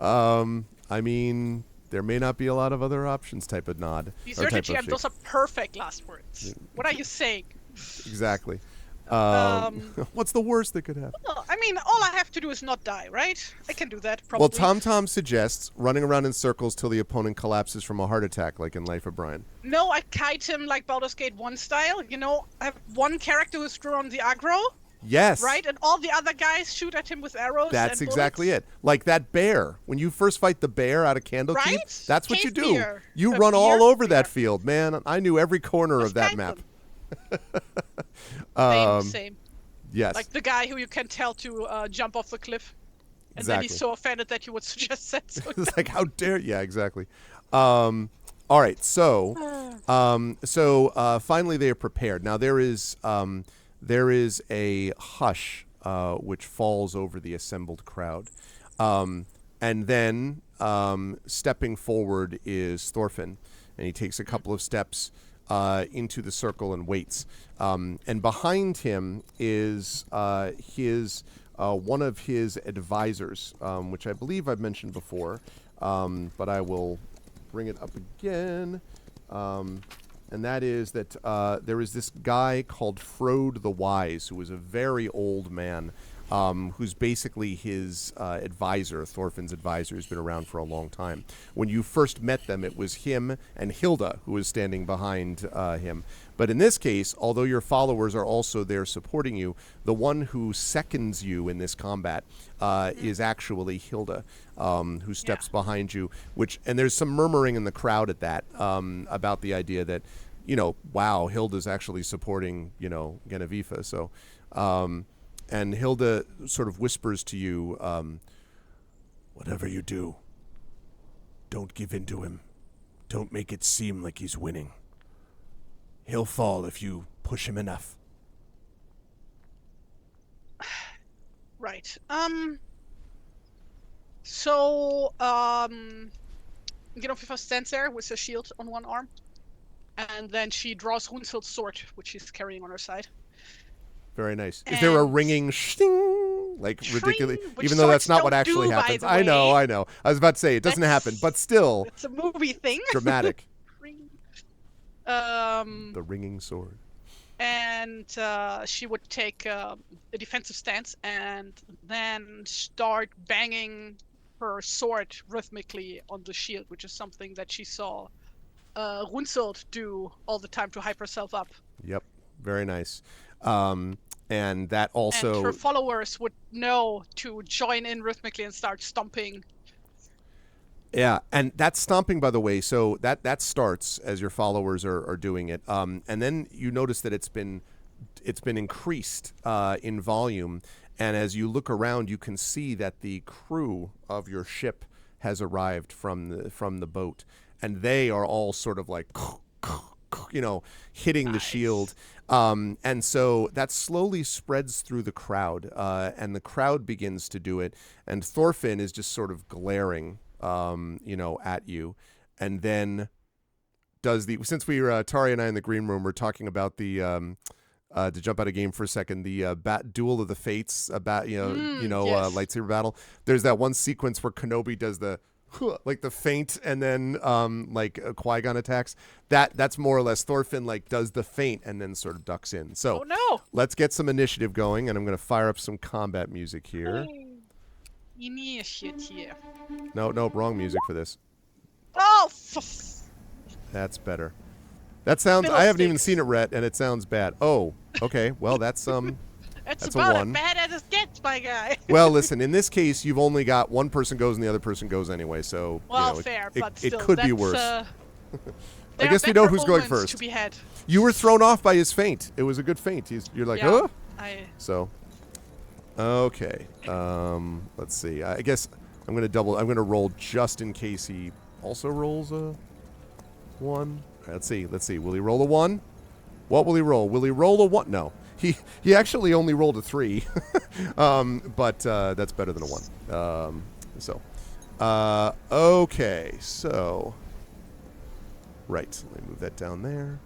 I mean, there may not be a lot of other options type of nod. Deserted you, and those are perfect last words. What are you saying? Exactly. What's the worst that could happen? Well, I mean, all I have to do is not die, right? I can do that, probably. Well, Tom suggests running around in circles till the opponent collapses from a heart attack, like in Life of Brian. No, I kite him like Baldur's Gate 1 style. You know, I have one character who's drawn the aggro. Yes. Right? And all the other guys shoot at him with arrows. That's and exactly it. Like that bear. When you first fight the bear out of Candlekeep, that's what you do. Beer. You run all over that field, man. I knew every corner of that map. Same. Yes. Like the guy who you can tell to jump off the cliff. And then he's so offended that you would suggest that. So it's like, how dare... Yeah, exactly. All right, so finally they are prepared. Now there is a hush which falls over the assembled crowd. And then stepping forward is Thorfinn, and he takes a couple of steps into the circle and waits. And behind him is one of his advisors, which I believe I've mentioned before, but I will bring it up again. And that is that there is this guy called Frode the Wise, who is a very old man, who's basically his advisor, Thorfinn's advisor, who's been around for a long time. When you first met them, it was him and Hilda who was standing behind him. But in this case, although your followers are also there supporting you, the one who seconds you in this combat is actually Hilda, who steps behind you. And there's some murmuring in the crowd at that about the idea that, wow, Hilda's actually supporting, Genevieve. So, and Hilda sort of whispers to you, whatever you do, don't give in to him. Don't make it seem like he's winning. He'll fall if you push him enough. Right. So, Genevieve stands there with a shield on one arm. And then she draws Runhild's sword, which she's carrying on her side. Very nice. Is there a ringing shing, like ridiculous? Even though that's not what actually happens. I know. I was about to say it doesn't happen, but still. It's a movie thing. Dramatic. The ringing sword. And she would take a defensive stance and then start banging her sword rhythmically on the shield, which is something that she saw Runhild do all the time to hype herself up. Yep. Very nice. And that also... And her followers would know to join in rhythmically and start stomping. Yeah, and that's stomping, by the way, so that starts as your followers are doing it. And then you notice that it's been increased in volume, and as you look around, you can see that the crew of your ship has arrived from the boat, and they are all sort of like... hitting the shield. And so that slowly spreads through the crowd, and the crowd begins to do it. And Thorfinn is just sort of glaring, at you. And then since we were, Tari and I in the green room, we're talking about the, to jump out of game for a second, the Duel of the Fates, lightsaber battle. There's that one sequence where Kenobi does the like the feint, and then Qui-Gon attacks. That's more or less Thorfinn does the feint and then sort of ducks in. So let's get some initiative going, and I'm going to fire up some combat music here. Initiative. No, wrong music for this. Oh, that's better. That sounds. I haven't even seen it yet, and it sounds bad. Oh, okay. Well, that's That's about as bad as it gets, my guy. Well, listen, in this case, you've only got one person goes and the other person goes anyway, so fair, but it still, could be worse. I guess we know who's going first. To be had. You were thrown off by his feint. It was a good feint. You're like, oh. So, okay. Let's see. I guess I'm gonna roll just in case he also rolls a 1. Let's see. Will he roll a 1? What will he roll? Will he roll a 1? No. He actually only rolled a 3, but that's better than a 1. Okay, so right, let me move that down there.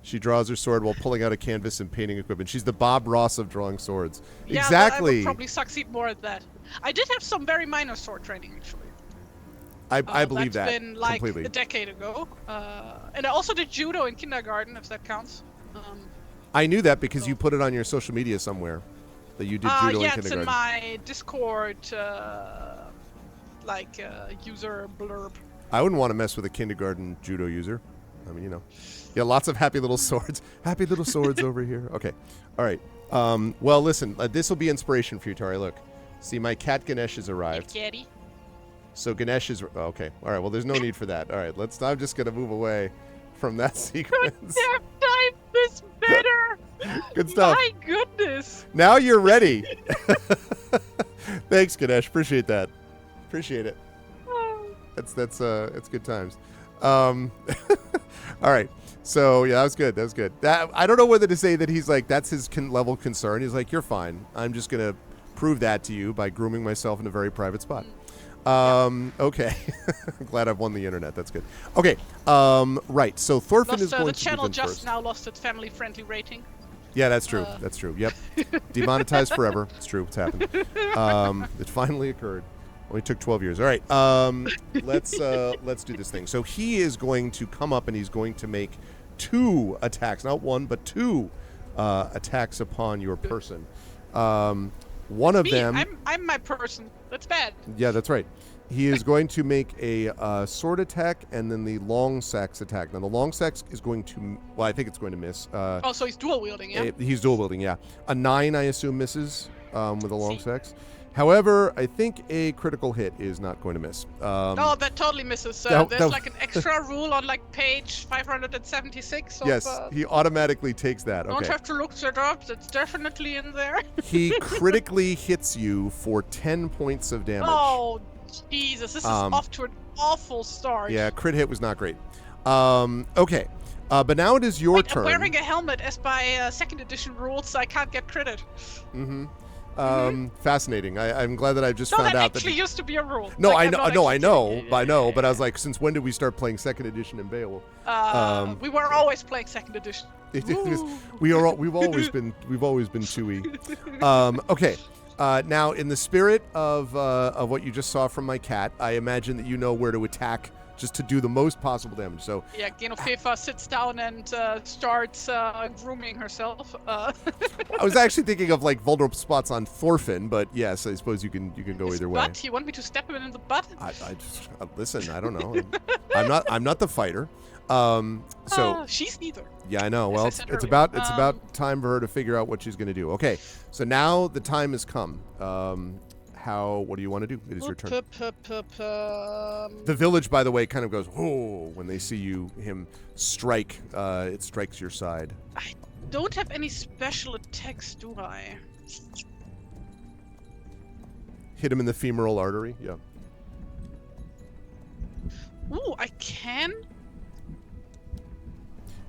She draws her sword while pulling out a canvas and painting equipment. She's the Bob Ross of drawing swords. Yeah, exactly. I would probably succeed more at that. I did have some very minor sword training, actually. I believe that's that been like completely. a decade ago. And I also did judo in kindergarten, if that counts. I knew that because you put it on your social media somewhere that you did judo in Yeah, kindergarten. it's in my Discord, user blurb. I wouldn't want to mess with a kindergarten judo user. I mean, yeah, lots of happy little swords. Happy little swords over here. Okay. All right. Well, listen, this will be inspiration for you, Tari. Look. See, my cat Ganesh has arrived. Kitty. So Ganesh is... Okay. All right. Well, there's no need for that. All right. I'm just going to move away from that sequence. Couldn't have timed this better. Good stuff. My goodness. Now you're ready. Thanks, Ganesh. Appreciate that. Appreciate it. That's good times. All right. So yeah, that was good. That was good. I don't know whether to say that he's like that's his level of concern. He's like, you're fine. I'm just gonna prove that to you by grooming myself in a very private spot. Okay. I'm glad I've won the internet. That's good. Okay. Right. So Thorfinn is going the to channel begin just first. now lost its family-friendly rating. Yeah, that's true. That's true. Yep. Demonetized forever. It's true. It's happened. It finally occurred. Only took 12 years. All right. Let's do this thing. So he is going to come up and he's going to make 2 attacks, not 1, but 2 attacks upon your person. One of them. I'm my person. That's bad. Yeah, that's right. He is going to make a sword attack and then the long sax attack. Now the long sax is going to. Well, I think it's going to miss. So he's dual wielding, yeah. He's dual wielding, yeah. A 9, I assume, misses with a long sax. However, I think a critical hit is not going to miss. That totally misses. There's like an extra rule on like page 576. Yes, he automatically takes that. Okay. Don't have to look that up. That's definitely in there. He critically hits you for 10 points of damage. Oh, Jesus. This is off to an awful start. Yeah, crit hit was not great. Okay. But now it is your turn. I'm wearing a helmet as by 2nd edition rules, so I can't get critted. Mm-hmm. Fascinating. I'm glad that I just found out that actually used to be a rule. No, I know. But I was like, since when did we start playing 2nd edition in Beowulf? We were always playing 2nd edition. We've always been 2E. Okay. Now, in the spirit of what you just saw from my cat, I imagine that you know where to attack just to do the most possible damage. So yeah, Genoveva sits down and starts grooming herself. I was actually thinking of like vulnerable spots on Thorfinn, but yes, I suppose you can go either way. Butt? You want me to step him in the butt? I just listen. I don't know. I'm not the fighter. She's neither. Yeah, I know. Well, it's about time for her to figure out what she's going to do. Okay, so now the time has come. What do you want to do? It is your turn. The village, by the way, kind of goes, oh, when they see him strike. It strikes your side. I don't have any special attacks, do I? Hit him in the femoral artery. Yeah. Ooh, I can.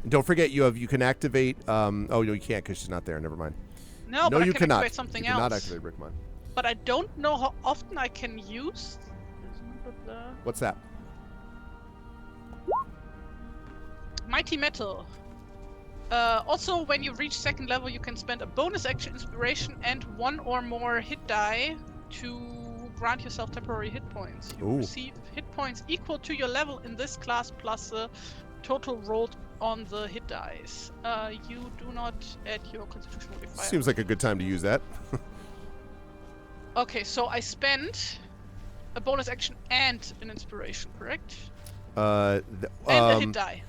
And don't forget, you can activate. Oh no, you can't because she's not there. Never mind. No, but you I can cannot. activate something you else. cannot activate Rickmon. But I don't know how often I can use. What's that? Mighty Metal. Also, when you reach 2nd level, you can spend a bonus action inspiration and 1 or more hit die to grant yourself temporary hit points. You receive hit points equal to your level in this class plus the total rolled on the hit dice. You do not add your constitution modifier. Seems like a good time to use that. Okay, so I spend a bonus action and an inspiration, correct? And a hit die.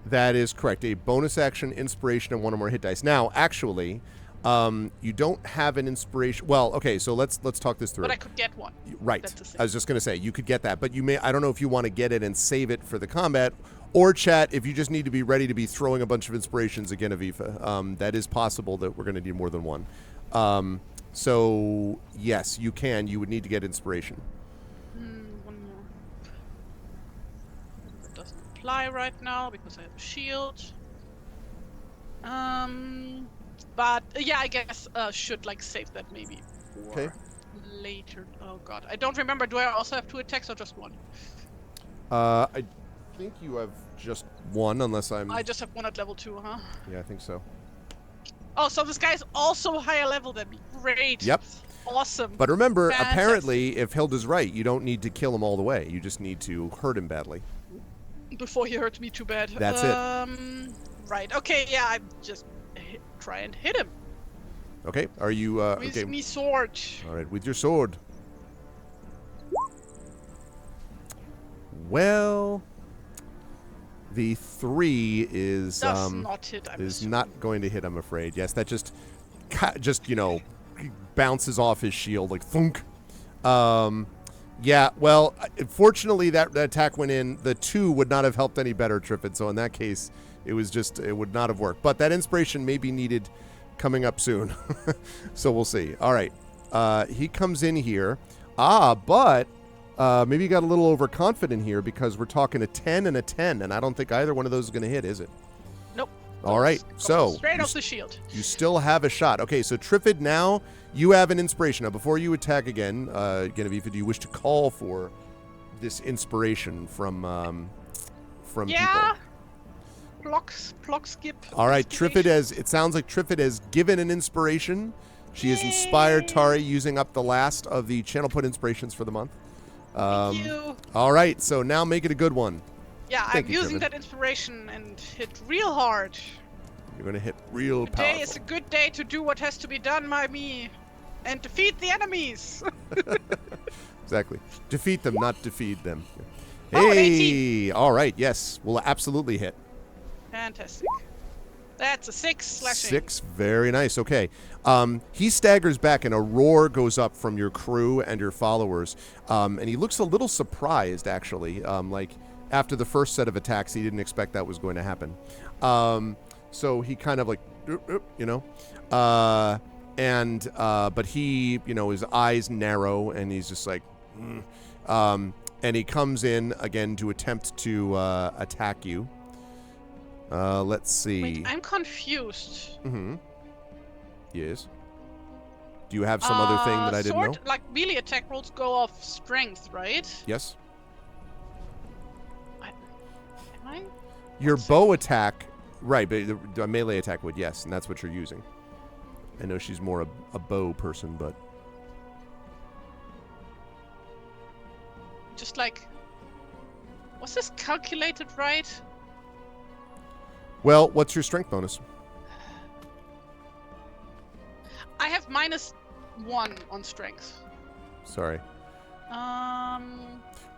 That is correct. A bonus action, inspiration, and 1 or more hit dice. Now, actually, you don't have an inspiration. Well, okay, so let's talk this through. But I could get one. Right. I was just going to say, you could get that, but you may. I don't know if you want to get it and save it for the combat, or chat if you just need to be ready to be throwing a bunch of inspirations again, Avifa. That is possible that we're going to need more than one. So, yes, you can. You would need to get inspiration. One more. That doesn't apply right now because I have a shield. But, yeah, I guess should, save that maybe for later. Oh, God. I don't remember. Do I also have 2 attacks or just 1? I think you have just 1, unless I'm... I just have 1 at level 2, huh? Yeah, I think so. Oh, so this guy is also higher level than me. Great. Yep. Awesome. But remember, Fantastic. apparently, if Hilda's right, you don't need to kill him all the way. You just need to hurt him badly. Before he hurts me too bad. That's it. Right. Okay. Yeah. I just try and hit him. Okay. Are you With okay? me sword. All right, with your sword. Well, the 3 is Does not hit. is not going to hit. I'm afraid. Yes, that just bounces off his shield like thunk. Yeah. Well, fortunately that attack went in. The 2 would not have helped any better, Triffid. So in that case, it would not have worked. But that inspiration may be needed coming up soon. So we'll see. All right. He comes in here. But maybe you got a little overconfident here because we're talking a 10 and a 10, and I don't think either one of those is going to hit, is it? Nope. All right. So straight off the shield. You still have a shot. Okay, so Triffid, now you have an inspiration. Now, before you attack again, Genevieve, do you wish to call for this inspiration from Yeah. people? Block skip. All right, it sounds like Triffid has given an inspiration. She has inspired Tari using up the last of the channel put inspirations for the month. Thank you. All right, so now make it a good one. Yeah, Thank I'm you, using Triffid. that inspiration and hit real hard. You're going to hit real Today powerful. is a good day to do what has to be done by me and defeat the enemies. Exactly. Defeat them, not defeat them. Oh, Hey! All right, yes. We'll absolutely hit. Fantastic. That's a 6 slashing. 6, very nice. Okay. He staggers back and a roar goes up from your crew and your followers. And he looks a little surprised, actually. Like, after the first set of attacks, he didn't expect that was going to happen. So he kind of like, but he, his eyes narrow and he's just like, and he comes in again to attempt to attack you. Let's see. Wait, I'm confused. Mm-hmm. Yes. Do you have some other thing that I didn't know? Like melee attack rolls go off strength, right? Yes. Am I? Your bow attack, right, but the melee attack would, yes, and that's what you're using. I know she's more a bow person, but... Just like... Was this calculated right? Well, what's your strength bonus? I have -1 on strength. Sorry.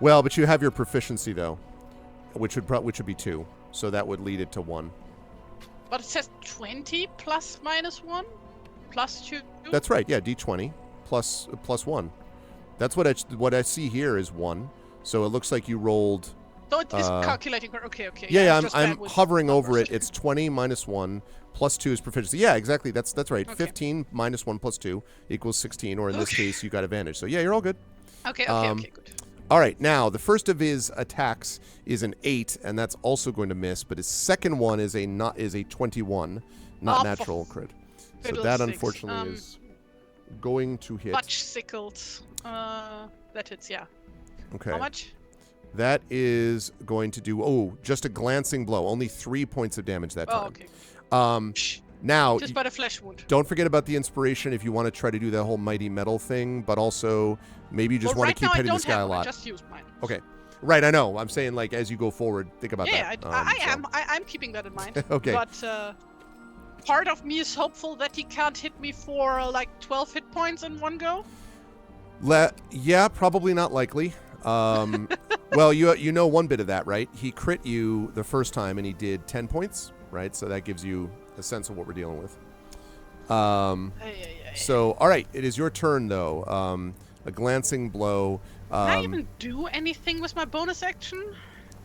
Well, but you have your proficiency, though, which would be 2, so that would lead it to 1. But it says 20 plus -1? Plus 2? That's right, yeah, d20 plus 1. That's what I see here is 1, so it looks like you rolled... So it is calculating. Okay. Yeah, I'm hovering over it. It's 20 minus 1 plus 2 is proficiency. Yeah, exactly. That's right. Okay. 15 minus 1 plus 2 equals 16, or in this case, you got advantage. So yeah, you're all good. Okay, good. All right, now the first of his attacks is an 8, and that's also going to miss. But his second one is a 21, not natural crit. So that unfortunately is going to hit. Much sickled. That hits. Yeah. Okay. How much? That is going to do, just a glancing blow. Only 3 points of damage that time. Okay. Now, just but a flesh wound. Don't forget about the inspiration if you want to try to do that whole mighty metal thing, but also maybe you just want to keep hitting this guy a lot. I just used mine. Okay. Right, I know. I'm saying, like, as you go forward, think about that. Yeah, I'm keeping that in mind. Okay. But part of me is hopeful that he can't hit me for, like, 12 hit points in one go. Yeah, probably not likely. Well, you know one bit of that, right? He crit you the first time and he did 10 points, right? So that gives you a sense of what we're dealing with. So, all right, it is your turn, though. A glancing blow. Can I even do anything with my bonus action?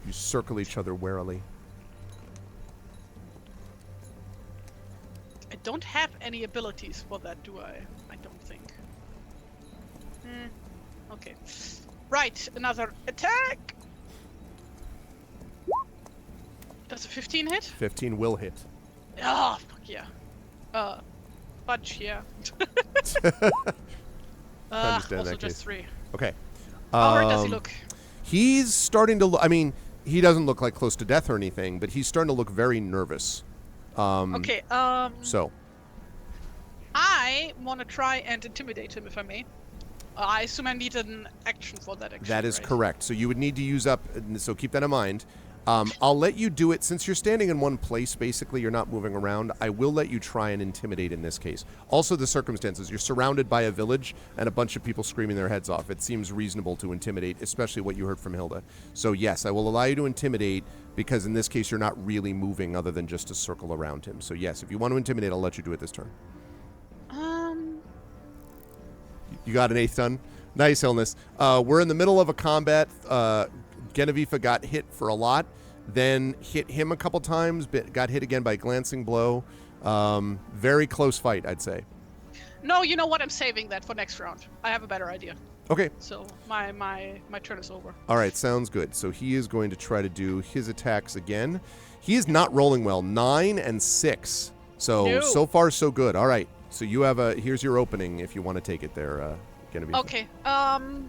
You circle each other warily. I don't have any abilities for that, do I? I don't think. Okay. Right, another attack. Does a 15 hit? 15 will hit. Oh, fuck yeah. Fudge, yeah. Also just 3. Okay. How hurt does he look? He's starting to look, I mean, he doesn't look like close to death or anything, but he's starting to look very nervous. Okay, So. I I want to try and intimidate him, if I may. I assume I need an action for that action. That is right? correct. So you would need to use up, so keep that in mind. I'll let you do it. Since you're standing in one place, basically, you're not moving around, I will let you try and intimidate in this case. Also, the circumstances. You're surrounded by a village and a bunch of people screaming their heads off. It seems reasonable to intimidate, especially what you heard from Hilda. So, yes, I will allow you to intimidate because in this case, you're not really moving other than just a circle around him. So, yes, if you want to intimidate, I'll let you do it this turn. You got an 8th done? Nice, Illness. We're in the middle of a combat. Genevieve got hit for a lot, then hit him a couple times, but got hit again by a glancing blow. Very close fight, I'd say. No, you know what? I'm saving that for next round. I have a better idea. Okay. So my turn is over. All right, sounds good. So he is going to try to do his attacks again. He is not rolling well. 9 and 6. So far so good. All right. So you have here's your opening if you want to take it there, Genevieve. Okay.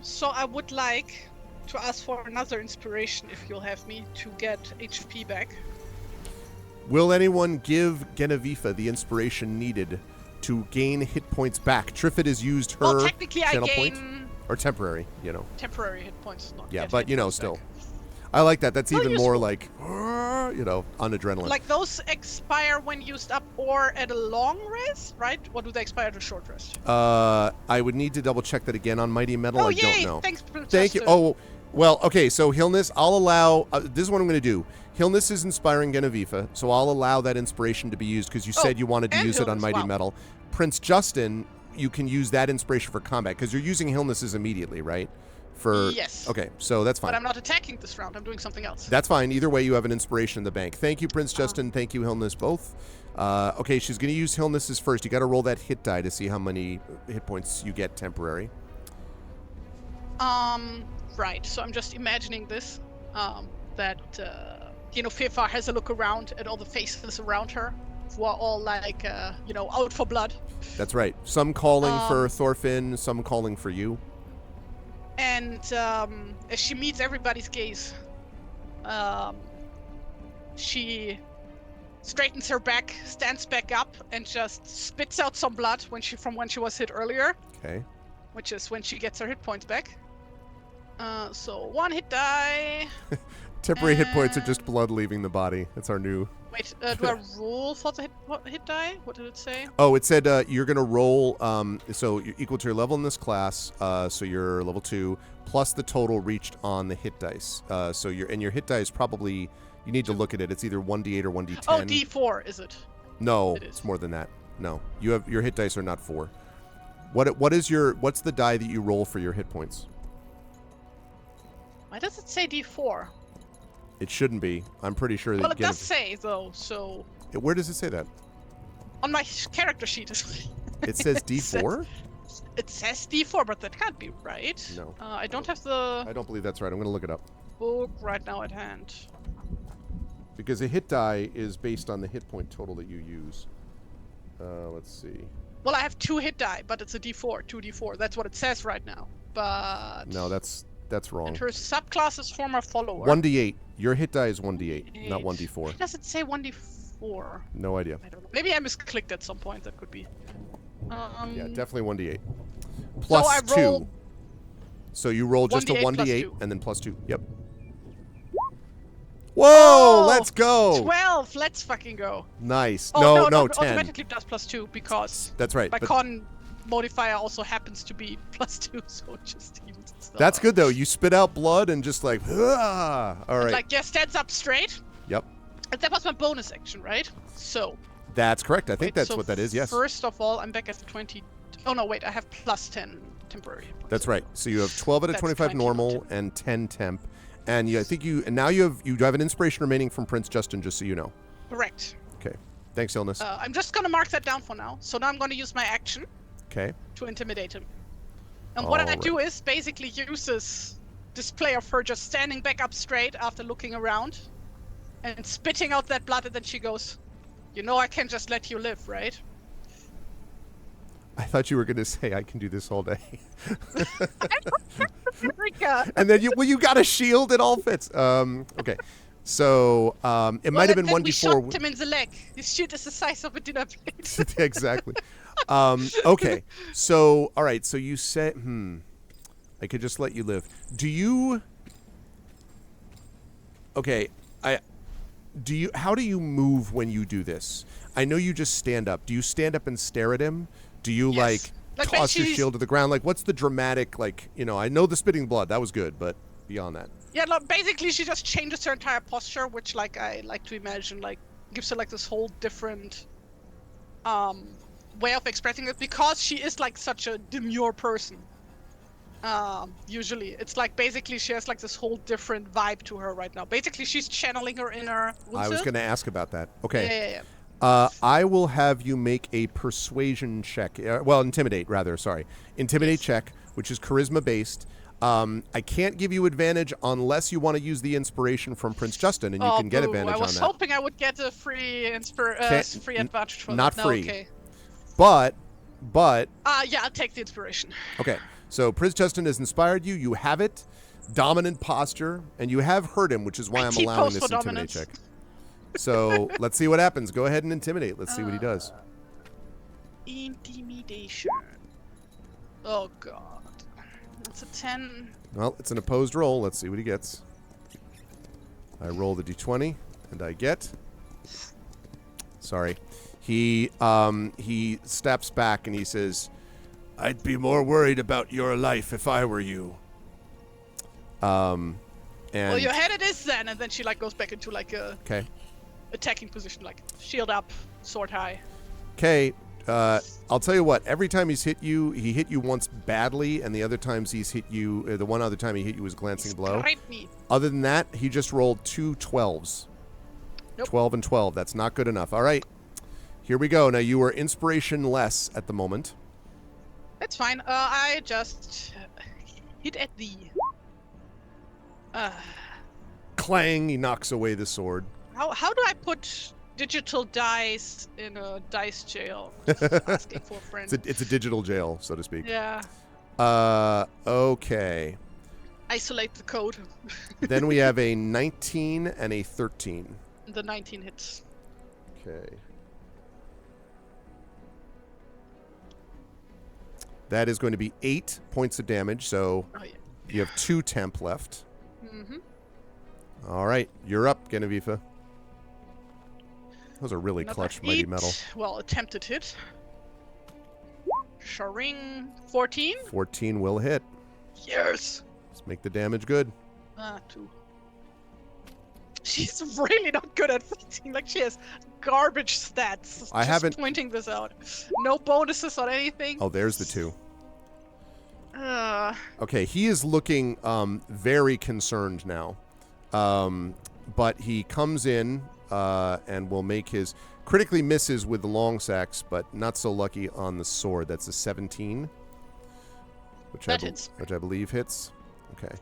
So I would like to ask for another inspiration, if you'll have me, to get HP back. Will anyone give Genevieve the inspiration needed to gain hit points back? Triffid has used her well, technically channel I gain point. Or temporary, temporary hit points. Not yeah, get but hit points still. back. I like that. That's even useful. more like, on adrenaline. Like those expire when used up or at a long rest, right? Or do they expire at a short rest? I would need to double check that again on Mighty Metal. I don't know. Thanks, Thank you. Oh, well, okay. So Hilness, I'll allow. This is what I'm going to do. Hilness is inspiring Genevieve, so I'll allow that inspiration to be used because you said you wanted to use it on Mighty Metal. Prince Justin, you can use that inspiration for combat because you're using Hilnesses immediately, right? Yes. Okay, so that's fine. But I'm not attacking this round. I'm doing something else. That's fine. Either way, you have an inspiration in the bank. Thank you, Prince Justin. Thank you, Hilness, both. Okay, she's going to use Hilnesses first. You got to roll that hit die to see how many hit points you get temporary. Right. So I'm just imagining this. That Fearfar has a look around at all the faces around her, who are all like, out for blood. That's right. Some calling for Thorfinn, some calling for you. And as she meets everybody's gaze, she straightens her back, stands back up, and just spits out some blood from when she was hit earlier. Okay. Which is when she gets her hit points back. So 1 hit die. Temporary hit points are just blood leaving the body. That's our new... Wait, do I roll for the hit die? What did it say? Oh, it said you're going to roll, so you're equal to your level in this class, so you're level 2, plus the total reached on the hit dice. So your hit dice probably, you need to look at it. It's either 1d8 or 1d10. Oh, d4, is it? No, it's more than that. No, your hit dice are not 4. What's the die that you roll for your hit points? Why does it say d4? It shouldn't be. I'm pretty sure that. Well, it does say though. So. Where does it say that? On my character sheet. It says D4. It says D4, but that can't be right. No. I don't have the. I don't believe that's right. I'm going to look it up. Book right now at hand. Because a hit die is based on the hit point total that you use. Let's see. Well, I have 2 hit die, but it's a D4, 2d4. That's what it says right now. But. No, that's wrong. And her subclass is former follower. 1d8. Your hit die is 1d8, not 1d4. Why does it say 1d4? No idea. I don't know. Maybe I misclicked at some point. That could be. Yeah, definitely 1d8. Plus 2. So you roll just a 1d8 and then plus 2. Yep. Whoa! Let's go! 12! Let's fucking go. Nice. Oh, no, 10. Automatically does plus 2 because that's right. My con modifier also happens to be plus 2, so it just evens stuff. That's good though. You spit out blood and just like, all right. Like, stands up straight. Yep. And that was my bonus action, right? So. That's correct. I think that's what that is. Yes. First of all, I'm back at 20. Oh no, wait. I have plus 10 temporary. That's right. So you have 12 out of 25 normal and 10 temp, and now you have an inspiration remaining from Prince Justin, just so you know. Correct. Okay. Thanks, Illness. I'm just gonna mark that down for now. So now I'm gonna use my action. Okay. To intimidate him. And what I do is basically use this display of her just standing back up straight after looking around and spitting out that blood, and then she goes, I can just let you live, right? I thought you were going to say, I can do this all day. America. And then you got a shield, it all fits. Okay. So it might have been 1d4. We shot him in the leg. His shield is the size of a dinner plate. Exactly. Okay. So, all right. So you say, I could just let you live. Do you? Okay. How do you move when you do this? I know you just stand up. Do you stand up and stare at him? Do you Yes. Like toss your basically, shield to the ground? Like, what's the dramatic, I know the spitting blood, that was good, but beyond that. yeah, no, basically she just changes her entire posture, which like I like to imagine like gives her like this whole different way of expressing it, because she is like such a demure person. Usually it's like basically she has like this whole different vibe to her right now. Basically she's channeling her inner I was Wunse. going to ask about that. Okay. Yeah. I will have you make a persuasion check. Intimidate, rather. Sorry. Intimidate Yes. check, which is charisma based. I can't give you advantage unless you want to use the inspiration from Prince Justin, and you can get advantage on that. I was hoping I would get a free free advantage for not that. free. No, okay. But. Yeah, I'll take the inspiration. Okay. So Prince Justin has inspired you. You have it. Dominant posture, and you have hurt him, which is why I'm allowing this intimidate check. So let's see what happens. Go ahead and intimidate. Let's see what he does. Intimidation. Oh god. That's a 10. Well, it's an opposed roll. Let's see what he gets. I roll the d20, and I get. Sorry. He steps back and he says, "I'd be more worried about your life if I were you." And well, your head it is then, and then she like goes back into like a attacking position, like shield up, sword high. Okay. I'll tell you what. Every time he hit you once badly, and the other times he's hit you, the one other time he hit you was glancing blow. Me. Other than that, he just rolled 2 12s. Nope. 12 and 12. That's not good enough. All right. Here we go. Now, you are inspiration-less at the moment. That's fine. I just hit at the... Clang! He knocks away the sword. How do I put digital dice in a dice jail? Just asking for a friend. It's a digital jail, so to speak. Yeah. Okay. Isolate the code. Then we have a 19 and a 13. The 19 hits. Okay. That is going to be 8 points of damage, so you have 2 temp left. Mm-hmm. All right, you're up, Genevieve. That was a really clutch mighty metal. Well, attempted hit. Sharing 14. 14 will hit. Yes. Let's make the damage good. 2. She's really not good at fighting. Like, she has garbage stats. I haven't pointing this out. No bonuses on anything. Oh, there's the 2. Okay, he is looking very concerned now. But he comes in and will make his... Critically misses with the long sacks, but not so lucky on the sword. That's a 17. Which I believe hits. Okay.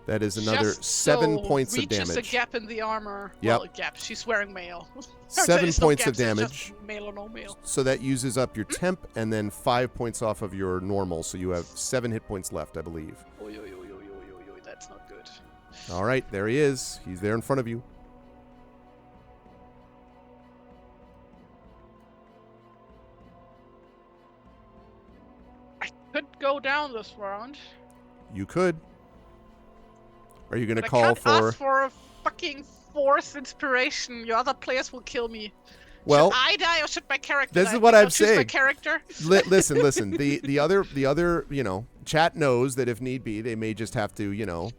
That is another 7 points of damage. Reaches a gap in the armor. Yep. Well, a gap. She's wearing mail. 7 points of damage. Mail or no mail. So that uses up your temp and then 5 points off of your normal. So you have 7 hit points left, I believe. Oy, that's not good. All right, there he is. He's there in front of you. I could go down this round. You could. Are you going to I call can't for... ask for a fucking fourth inspiration. Your other players will kill me. Well, should I die or should my character this die? is what I'm saying. saying. My character. Listen. The other, chat knows that if need be, they may just have to,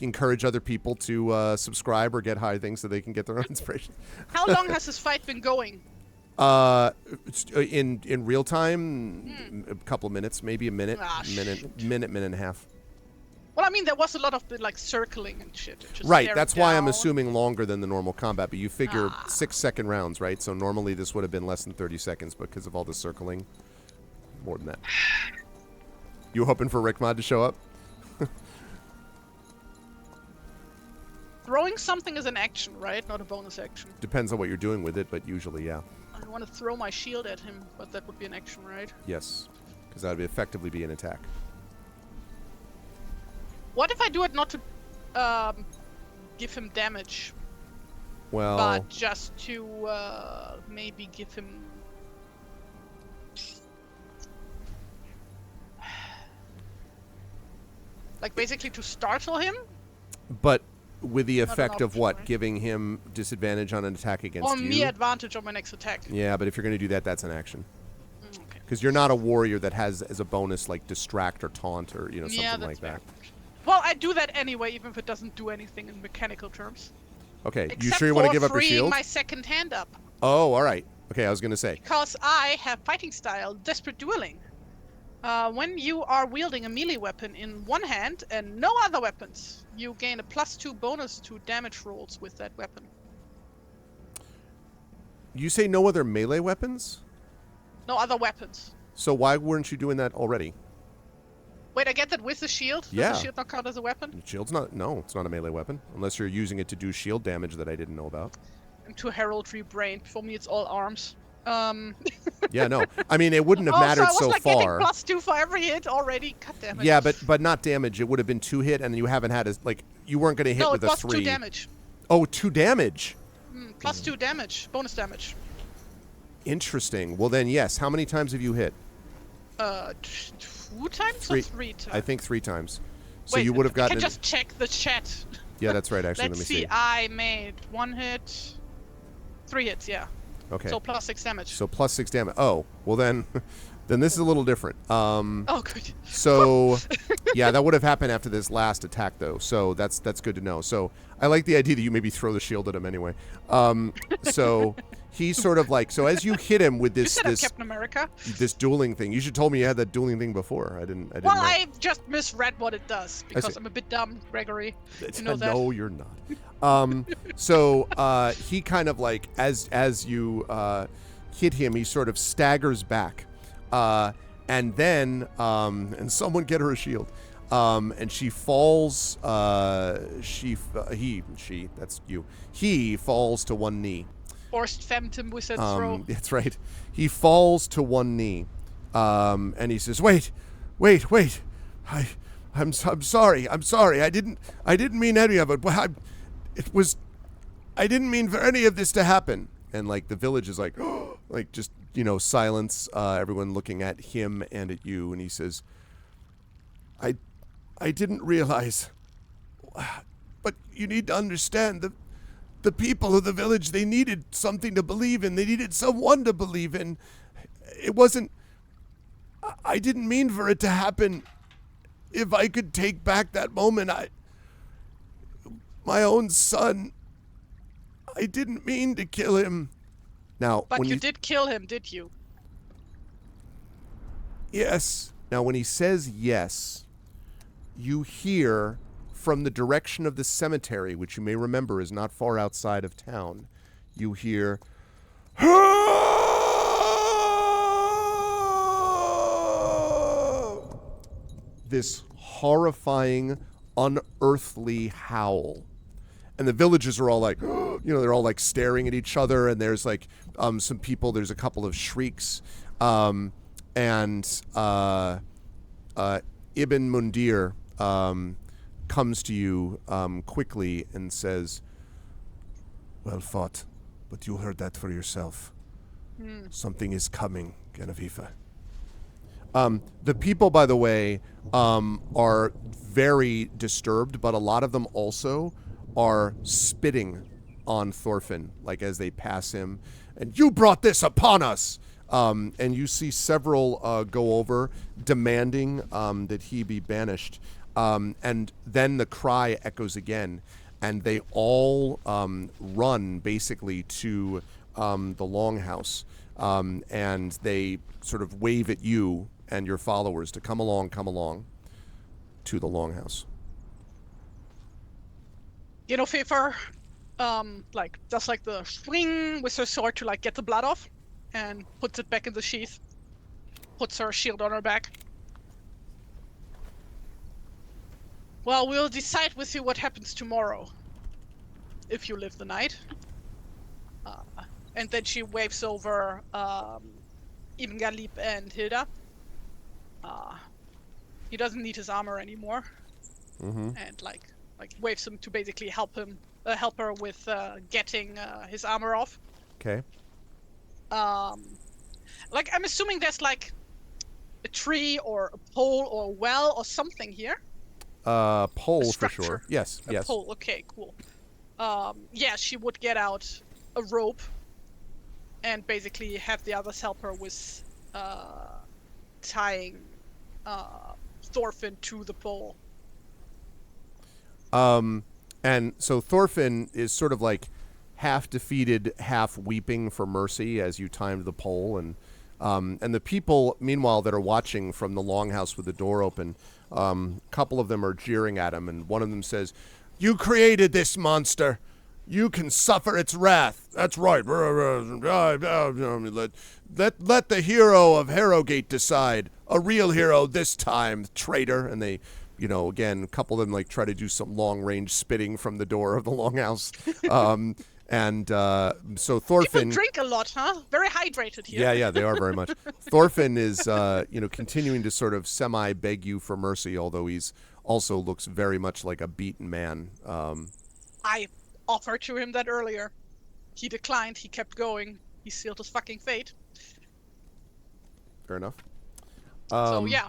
encourage other people to subscribe or get high things so they can get their own inspiration. How long has this fight been going? In real time, a couple of minutes, maybe a minute, minute and a half. Well, I mean, there was a lot of circling and shit. Just right, that's why I'm assuming longer than the normal combat, but you figure 6-second rounds, right? So normally this would have been less than 30 seconds because of all the circling. More than that. You hoping for Rickmod to show up? Throwing something is an action, right? Not a bonus action. Depends on what you're doing with it, but usually, yeah. I want to throw my shield at him, but that would be an action, right? Yes, because that would effectively be an attack. What if I do it not to give him damage? Well... But just to maybe give him... Like basically to startle him. But with the effect of option, what? right? Giving him disadvantage on an attack against Or you? me advantage on my next attack. Yeah, but if you're going to do that, that's an action. Okay. Because you're not a warrior that has as a bonus like distract or taunt or something like that. Well, I do that anyway, even if it doesn't do anything in mechanical terms. Okay, Except you sure you want to give up your freeing shield? my second hand up. Oh, all right. Okay, I was going to say. Because I have fighting style, desperate dueling. When you are wielding a melee weapon in one hand and no other weapons, you gain a +2 bonus to damage rolls with that weapon. You say no other melee weapons? No other weapons. So why weren't you doing that already? Wait, I get that with the shield? Yeah. Does the shield not count as a weapon? Shield's not... No, it's not a melee weapon. Unless you're using it to do shield damage that I didn't know about. I'm too heraldry brained. For me, it's all arms. Yeah, no. I mean, it wouldn't have mattered so like far. Getting +2 for every hit already. God damn it. Yeah, but not damage. It would have been 2 hit, and you haven't had you weren't going to hit with a 3. No, it was 2 damage. Oh, 2 damage. +2 damage. Bonus damage. Interesting. Well, then, yes. How many times have you hit? 2 times or 3 times? I think 3 times. So Wait, you would have gotten... I can just check the chat. Yeah, that's right, actually. Let's Let me see. I made 1 hit, 3 hits, yeah. Okay. So +6 damage. So +6 damage. Oh, well then, then this is a little different. Oh, good. So, yeah, that would have happened after this last attack, though. So that's good to know. So I like the idea that you maybe throw the shield at him anyway. So he's sort of like, so as you hit him with this Captain America. This dueling thing. You should told me you had that dueling thing before. I didn't. Well, know. I just misread what it does because I'm a bit dumb, Gregory. You know that? No, you're not. So he kind of like as you hit him, he sort of staggers back, and then and someone get her a shield, and she falls. That's you. He falls to one knee. Forced phantom with that throw. That's right. He falls to one knee, and he says, "Wait, I'm sorry. I didn't mean any of it. I didn't mean for any of this to happen." And like the village is like, like just silence. Everyone looking at him and at you, and he says, I didn't realize, but you need to understand the people of the village, they needed something to believe in. They needed someone to believe in. It wasn't... I didn't mean for it to happen. If I could take back that moment, my own son, I didn't mean to kill him. Now, but you did kill him, did you? Yes. Now, when he says yes, you hear... from the direction of the cemetery, which you may remember is not far outside of town, you hear this horrifying, unearthly howl. And the villagers are all like, they're all like staring at each other, and there's like some people, there's a couple of shrieks, and Ibn Mundir comes to you quickly and says, "Well fought, but you heard that for yourself. Something is coming, Genevieve." The people, by the way, are very disturbed, but a lot of them also are spitting on Thorfinn, like as they pass him. And you brought this upon us! And you see several go over, demanding that he be banished. And then the cry echoes again, and they all run basically to the longhouse, and they sort of wave at you and your followers to come along to the longhouse. Fever, does like the swing with her sword to like get the blood off, and puts it back in the sheath, puts her shield on her back. Well, we'll decide with you what happens tomorrow, if you live the night. And then she waves over Ibn Galib and Hilda. He doesn't need his armor anymore, and like waves him to basically help her with getting his armor off. Okay. I'm assuming there's like a tree or a pole or a well or something here. Pole for structure. sure. Yes, yes. Pole. Okay, cool. Yeah, she would get out a rope and basically have the others help her with tying Thorfinn to the pole. And so Thorfinn is sort of like half defeated, half weeping for mercy as you timed the pole, and the people, meanwhile, that are watching from the longhouse with the door open, a couple of them are jeering at him, and one of them says, "You created this monster. You can suffer its wrath." That's right. Let the hero of Herrogate decide. A real hero this time, traitor. And they, again, a couple of them like try to do some long-range spitting from the door of the longhouse. So Thorfinn... People drink a lot, huh? Very hydrated here. Yeah, they are very much. Thorfinn is, continuing to sort of semi-beg you for mercy, although he's also looks very much like a beaten man. I offered to him that earlier. He declined. He kept going. He sealed his fucking fate. Fair enough. Yeah,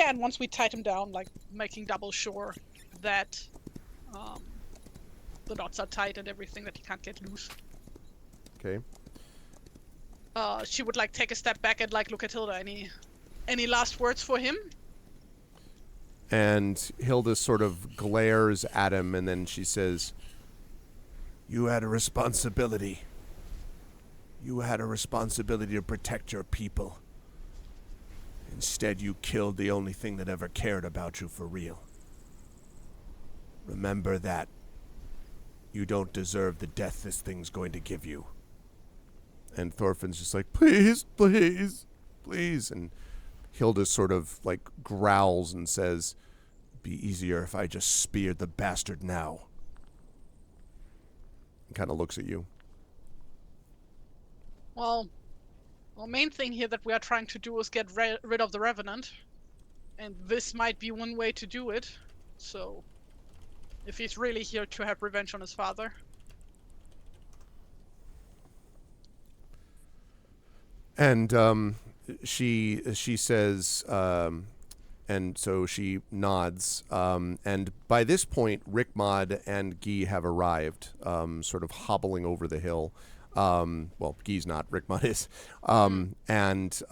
and once we tied him down, like making double sure that the knots are tight and everything, that he can't get loose. Okay. She would like take a step back and like look at Hilda. Any last words for him? And Hilda sort of glares at him, and then she says, "You had a responsibility. You had a responsibility to protect your people. Instead, you killed the only thing that ever cared about you for real. Remember that. You don't deserve the death this thing's going to give you." And Thorfinn's just like, "Please, please, please." And Hilda sort of like growls and says, "Be easier if I just speared the bastard now." And kind of looks at you. Well, the main thing here that we are trying to do is get rid of the Revenant. And this might be one way to do it. So, if he's really here to have revenge on his father. And she says, and so she nods. And by this point, Rickmod and Guy have arrived, sort of hobbling over the hill. Well, Guy's not, Rickmod is. And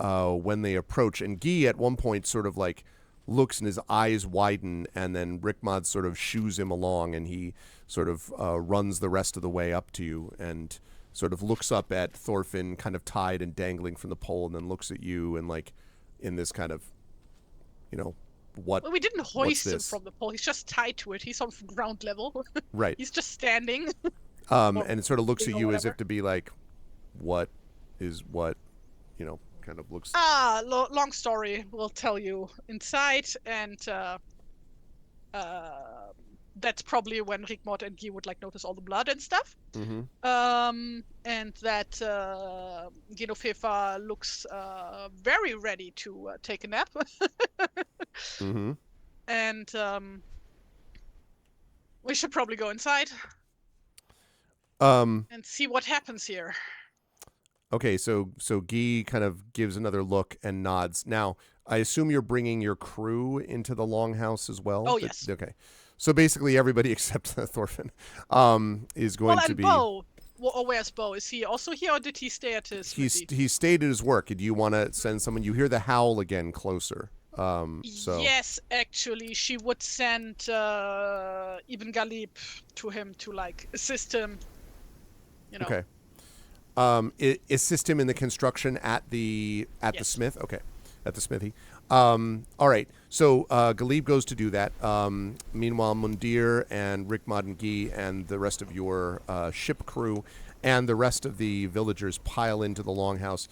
when they approach, and Guy at one point sort of like looks and his eyes widen, and then Rickmod sort of shoos him along, and he sort of runs the rest of the way up to you and sort of looks up at Thorfinn kind of tied and dangling from the pole, and then looks at you and like in this kind of, what? Well, we didn't hoist him from the pole. He's just tied to it. He's on ground level. Right. He's just standing. And it sort of looks at you as if to be like, what is what, kind of looks... long story. We'll tell you inside, and that's probably when Rickmod and Guy would like notice all the blood and stuff. Mm-hmm. And that Genofefa looks very ready to take a nap. Mm-hmm. And we should probably go inside and see what happens here. Okay, so Guy kind of gives another look and nods. Now, I assume you're bringing your crew into the longhouse as well? Oh, yes. Okay. So basically everybody except Thorfinn is going to be... Bo. Well, where's Bo? Is he also here, or did he stay at his... He stayed at his work. Do you want to send someone? You hear the howl again closer. So Yes, actually, she would send Ibn Galib to him to, like, assist him, Okay. Assist him in the construction at the smith? Okay. At the smithy. All right. So Galib goes to do that. Meanwhile, Mundir and Rickmod and Guy and the rest of your ship crew and the rest of the villagers pile into the longhouse.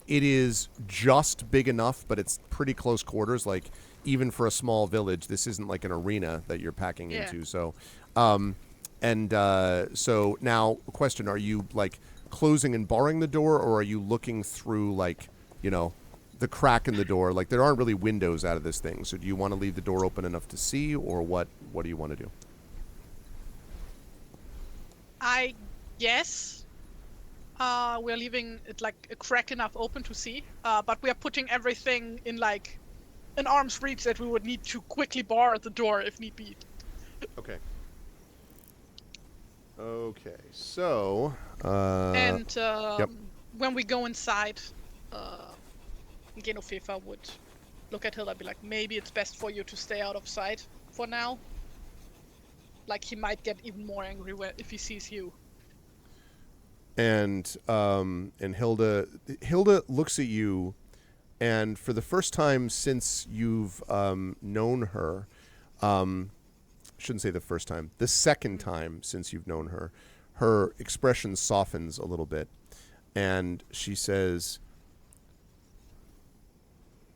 It is just big enough, but it's pretty close quarters. Like, even for a small village, this isn't like an arena that you're packing into. So, so now, question, are you, like, closing and barring the door, or are you looking through, like, the crack in the door? Like, there aren't really windows out of this thing, so do you want to leave the door open enough to see, or what do you want to do? I guess We're leaving it like a crack enough open to see. But we are putting everything in like an arm's reach that we would need to quickly bar the door if need be. Okay. Okay. So. And Yep. when we go inside, Genofefa would look at Hilda and be like, maybe it's best for you to stay out of sight for now. Like, he might get even more angry if he sees you. And Hilda looks at you, and for the first time since you've known her, shouldn't say the first time, the second time since you've known her, her expression softens a little bit, and she says,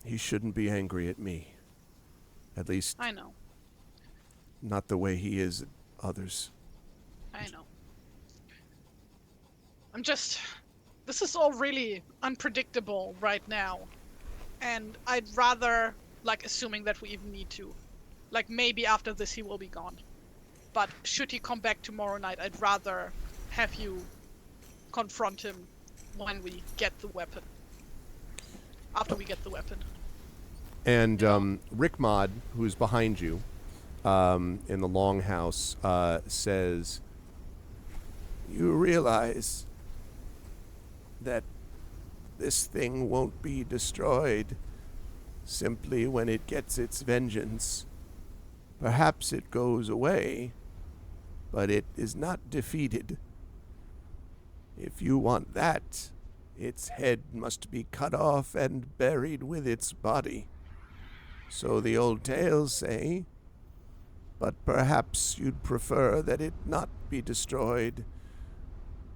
"He shouldn't be angry at me. At least, I know. not the way he is at others." I know. This is all really unpredictable right now. And I'd rather, like, assuming that we even need to. Like, maybe after this he will be gone. But should he come back tomorrow night, I'd rather have you confront him when we get the weapon. After we get the weapon. And Rickmod, who's behind you in the longhouse, says, "You realize that this thing won't be destroyed simply when it gets its vengeance. Perhaps it goes away, but it is not defeated. If you want that, its head must be cut off and buried with its body. So the old tales say, but perhaps you'd prefer that it not be destroyed.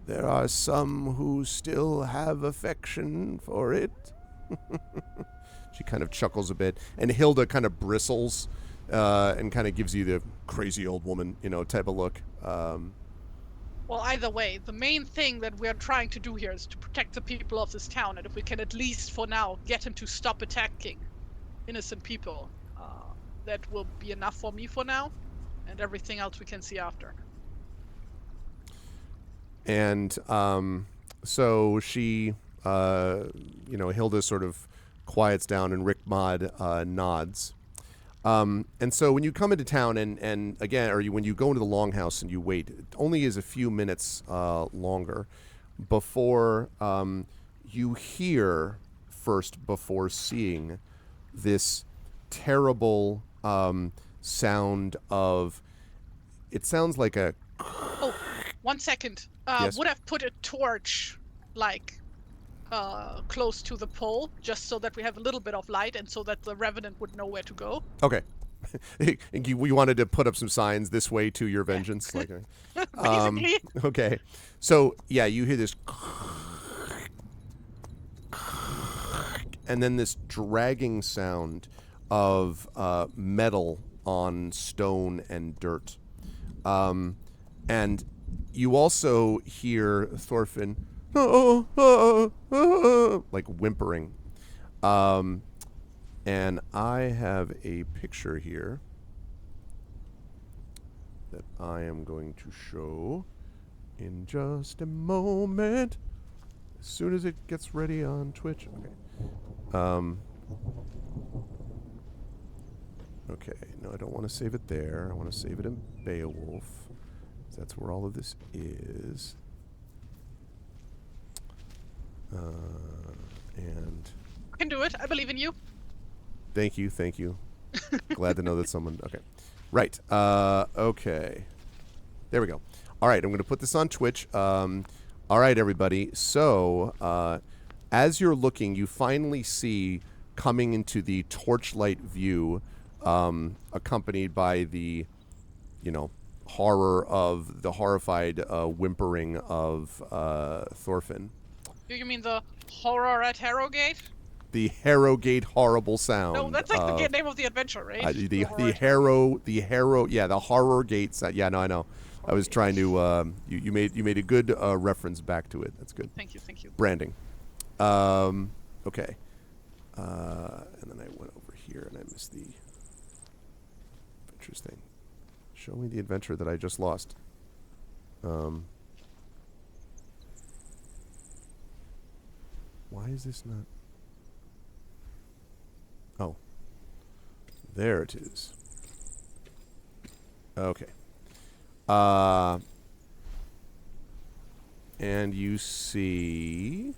There are some who still have affection for it." She kind of chuckles a bit, and Hilda kind of bristles and kind of gives you the crazy old woman, type of look. Well, either way, the main thing that we're trying to do here is to protect the people of this town, and if we can at least for now get him to stop attacking innocent people, that will be enough for me for now, and everything else we can see after. And so she, Hilda sort of quiets down, and Rickmod nods. And so when you come into town, and again, when you go into the longhouse and you wait, it only is a few minutes longer before you hear first, before seeing, this terrible sound of, it sounds like a... Oh, 1 second. Yes. Would have put a torch, like, close to the pole, just so that we have a little bit of light, and so that the Revenant would know where to go. Okay. We wanted to put up some signs, "This way to your vengeance." Like, basically. Okay. So, yeah, you hear this, and then this dragging sound of metal on stone and dirt. And you also hear Thorfinn, like whimpering. And I have a picture here that I am going to show in just a moment, as soon as it gets ready on Twitch. Okay. Okay, no, I don't want to save it there. I want to save it in Beowulf. That's where all of this is. And I can do it. I believe in you. Thank you. Glad to know that someone... Okay. Right. Okay. There we go. All right, I'm going to put this on Twitch. All right, everybody. So, as you're looking, you finally see, coming into the torchlight view, accompanied by the, horror of the horrified whimpering of Thorfinn. You mean the horror at Herrogate? The Herrogate horrible sound. No, that's like the name of the adventure, right? The horror gate sound. Yeah, no, I know. I was trying to. You made a good reference back to it. That's good. Thank you. Branding. Okay. And then I went over here and I missed the adventures thing. Show me the adventure that I just lost. Why is this not? Oh. There it is. Okay. And you see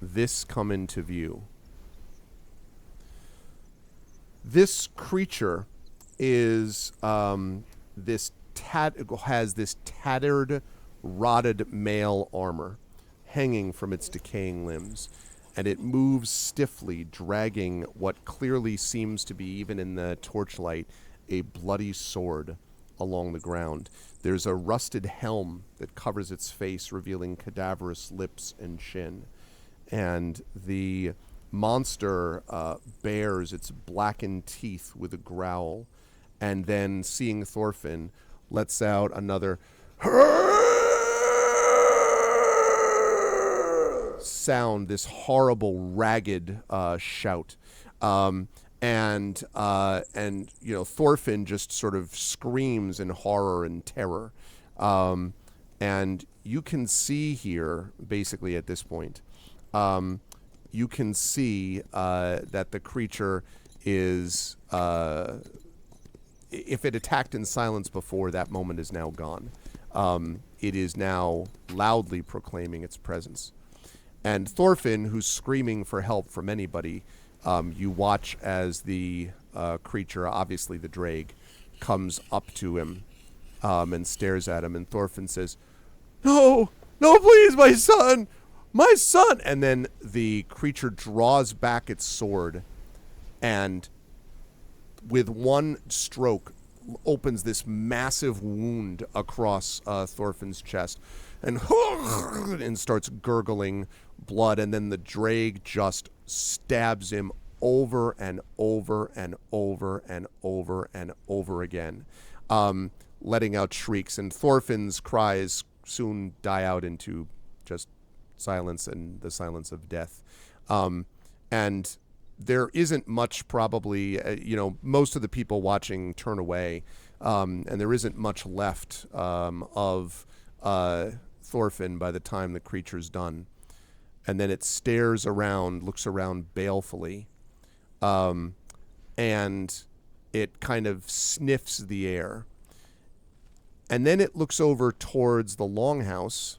this come into view. This creature is has this tattered, rotted male armor hanging from its decaying limbs, and it moves stiffly, dragging what clearly seems to be, even in the torchlight, a bloody sword along the ground. There's a rusted helm that covers its face, revealing cadaverous lips and chin. And the monster bares its blackened teeth with a growl, and then, seeing Thorfinn, lets out another sound, this horrible, ragged shout. And Thorfinn just sort of screams in horror and terror. And you can see here, basically at this point, you can see that the creature is, if it attacked in silence before, that moment is now gone. It is now loudly proclaiming its presence. And Thorfinn, who's screaming for help from anybody, you watch as the creature, obviously the drake, comes up to him and stares at him. And Thorfinn says, "No, no, please, my son! My son!" And then the creature draws back its sword and, with one stroke, opens this massive wound across Thorfinn's chest and starts gurgling blood. And then the drake just stabs him over and over and over and over and over again, letting out shrieks. And Thorfinn's cries soon die out into just silence and the silence of death. And there isn't much, probably, most of the people watching turn away, and there isn't much left of Thorfinn by the time the creature's done. And then it stares around, looks around balefully, and it kind of sniffs the air. And then it looks over towards the longhouse,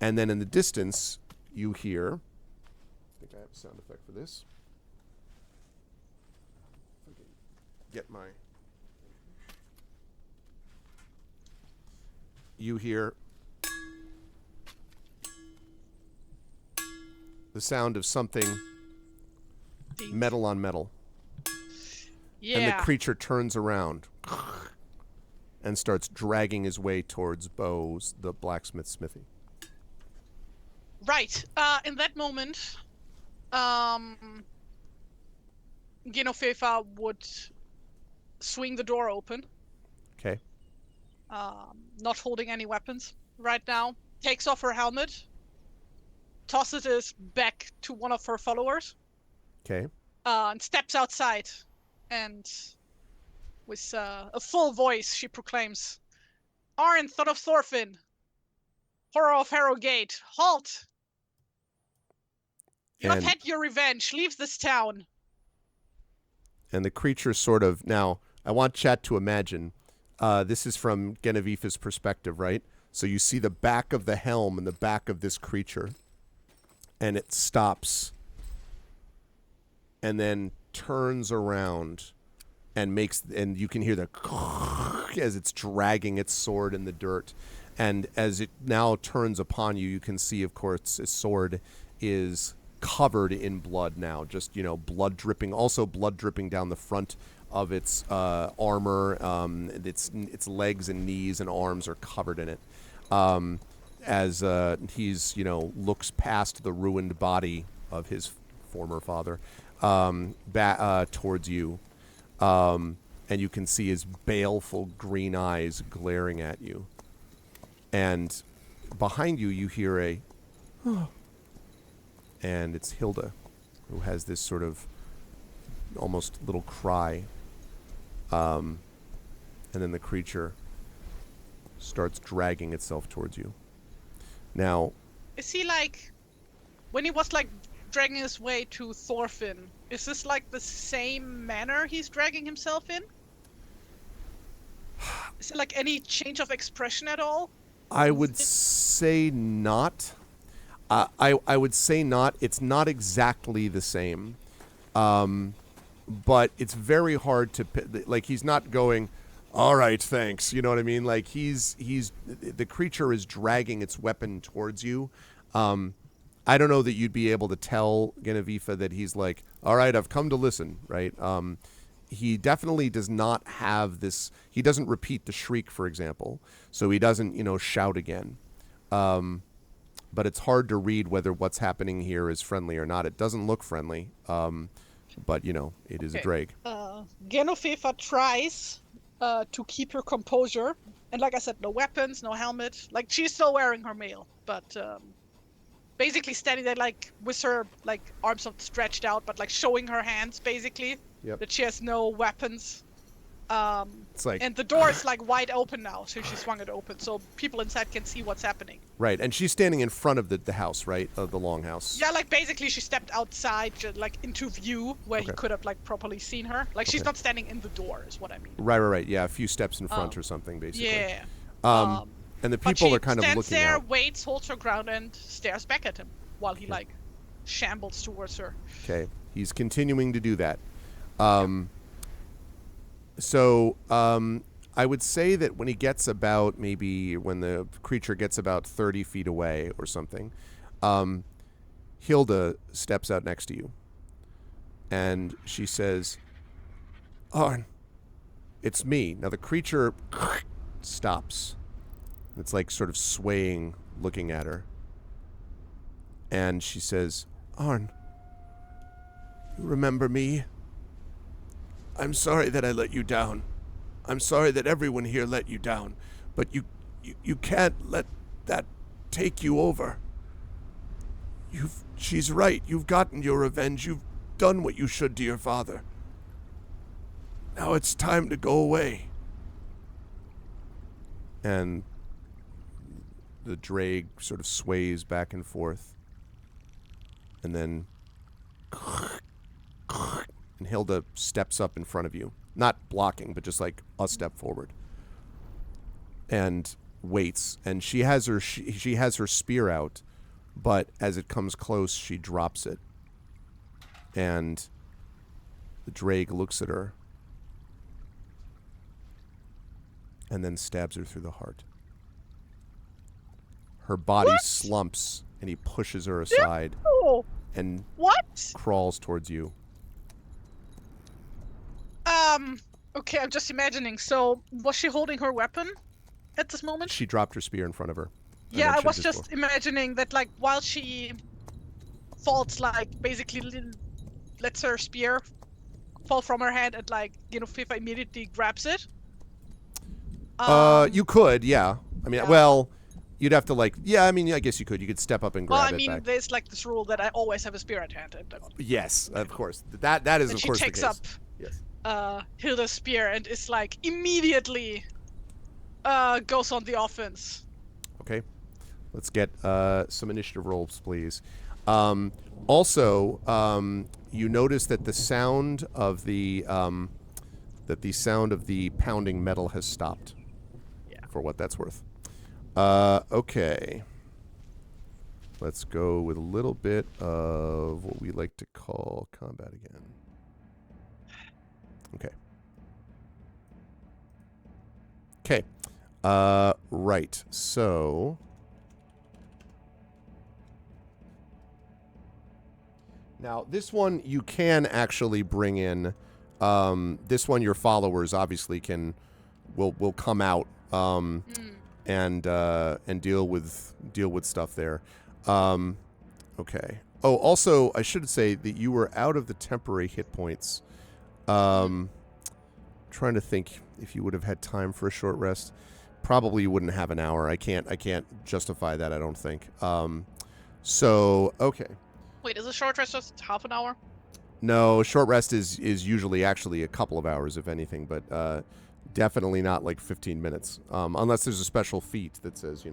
and then in the distance, you hear... I think I have a sound effect for this. Get my... You hear the sound of something metal on metal. Yeah. And the creature turns around and starts dragging his way towards Bo's, the blacksmith's smithy. Right. In that moment, Genoveva would swing the door open. Okay. Not holding any weapons right now. Takes off her helmet. Tosses it back to one of her followers. Okay. And steps outside. And with a full voice, she proclaims, "Arn, son of Thorfinn, horror of Herrogate, halt! You have had your revenge. Leave this town." And the creature sort of... Now, I want chat to imagine, this is from Genovefa's perspective, right? So you see the back of the helm and the back of this creature, and it stops, and then turns around and you can hear the as it's dragging its sword in the dirt. And as it now turns upon you, you can see, of course, its sword is covered in blood now, just, blood dripping, also blood dripping down the front of its armor. Its legs and knees and arms are covered in it. As he's, looks past the ruined body of his former father towards you. And you can see his baleful green eyes glaring at you. And behind you, you hear a... And it's Hilda, who has this sort of almost little cry. And then the creature starts dragging itself towards you. Now, is he like, when he was like dragging his way to Thorfinn, is this like the same manner he's dragging himself in? Is there like any change of expression at all? I would say not. I would say not. It's not exactly the same. But it's very hard to like. He's not going, all right, thanks. You know what I mean? Like he's the creature is dragging its weapon towards you. I don't know that you'd be able to tell Genevieve that he's like, all right, I've come to listen, right? He definitely does not have this. He doesn't repeat the shriek, for example, so he doesn't, shout again. But it's hard to read whether what's happening here is friendly or not. It doesn't look friendly. But it is a drake. Genevieve tries to keep her composure, and like I said, no weapons, no helmet. Like she's still wearing her mail, but basically standing there like with her like arms stretched out, but like showing her hands basically. Yep. That she has no weapons. It's like, and the door is like wide open now, so she swung it open, so people inside can see what's happening. Right, and she's standing in front of the house, right, of the longhouse. Yeah, like basically she stepped outside, like into view, where he could have like properly seen her. Like she's not standing in the door, is what I mean. Right. Yeah, a few steps in front or something, basically. Yeah. And the people are kind of looking stands there, out. waits, holds her ground, and stares back at him while he like shambles towards her. Okay, he's continuing to do that. So I would say that when he gets about when the creature gets about 30 feet away or something, Hilda steps out next to you. And she says, Arn, it's me. Now the creature stops. It's like sort of swaying, looking at her. And she says, Arn, you remember me? I'm sorry that I let you down. I'm sorry that everyone here let you down. But you can't let that take you over. She's right. You've gotten your revenge. You've done what you should to your father. Now it's time to go away. And the drake sort of sways back and forth. And then and Hilda steps up in front of you. Not blocking, but just like a step forward. And waits. And she has her spear out, but as it comes close, she drops it. And the drake looks at her and then stabs her through the heart. Her body slumps, and he pushes her aside and crawls towards you. Okay, I'm just imagining. So, was she holding her weapon at this moment? She dropped her spear in front of her. Yeah, I was just imagining that, like, while she falls, like, basically lets her spear fall from her hand, and, like, Fifa immediately grabs it. You could, yeah. I mean, well, you'd have to, like, I guess you could. You could step up and grab it. Well, I mean, there's, like, this rule that I always have a spear at hand. Yes, of course. That is, of course, the case. She takes up Hilda's spear and is, like, immediately goes on the offense. Okay. Let's get some initiative rolls, please. Also, you notice that the sound of the pounding metal has stopped. Yeah. For what that's worth. Okay. Let's go with a little bit of what we like to call combat again. Okay. Right. So now this one you can actually bring in. This one your followers obviously will come out and deal with stuff there. Okay. Oh, also I should say that you were out of the temporary hit points. Trying to think if you would have had time for a short rest. Probably you wouldn't have an hour. I can't justify that, I don't think. So okay. Wait, is a short rest just half an hour? No, short rest is usually actually a couple of hours, if anything, but definitely not like 15 minutes, unless there's a special feat that says,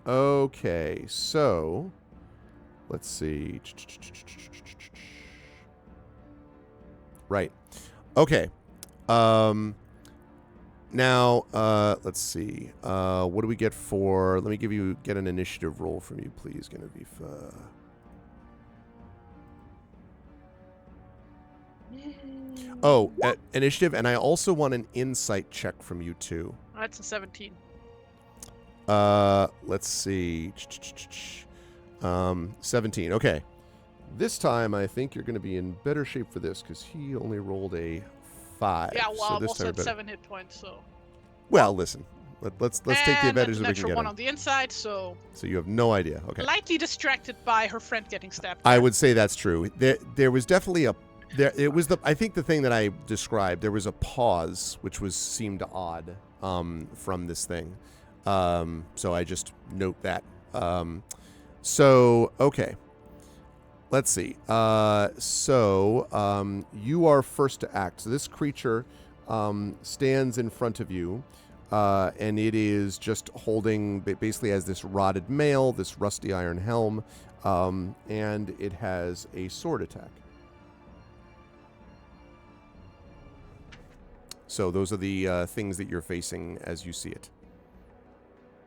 Okay, so let's see. Right. Okay. Now, let's see. What do we get for... Let me get an initiative roll from you, please, Genevieve. Initiative, and I also want an insight check from you, too. That's a 17. Let's see. 17. Okay. This time, I think you're going to be in better shape for this, because he only rolled a 5. Yeah, well, so I'm this also time at better. 7 hit points, so... Well, listen. Let's take the advantage that we can natural get. 1 on the inside, so... So you have no idea. Okay. Lightly distracted by her friend getting stabbed. I would say that's true. There was definitely I think the thing that I described, there was a pause, which seemed odd from this thing. So I just note that. Okay. Let's see. You are first to act. So this creature stands in front of you, and it is just holding, basically as this rotted mail, this rusty iron helm, and it has a sword attack. So those are the things that you're facing as you see it.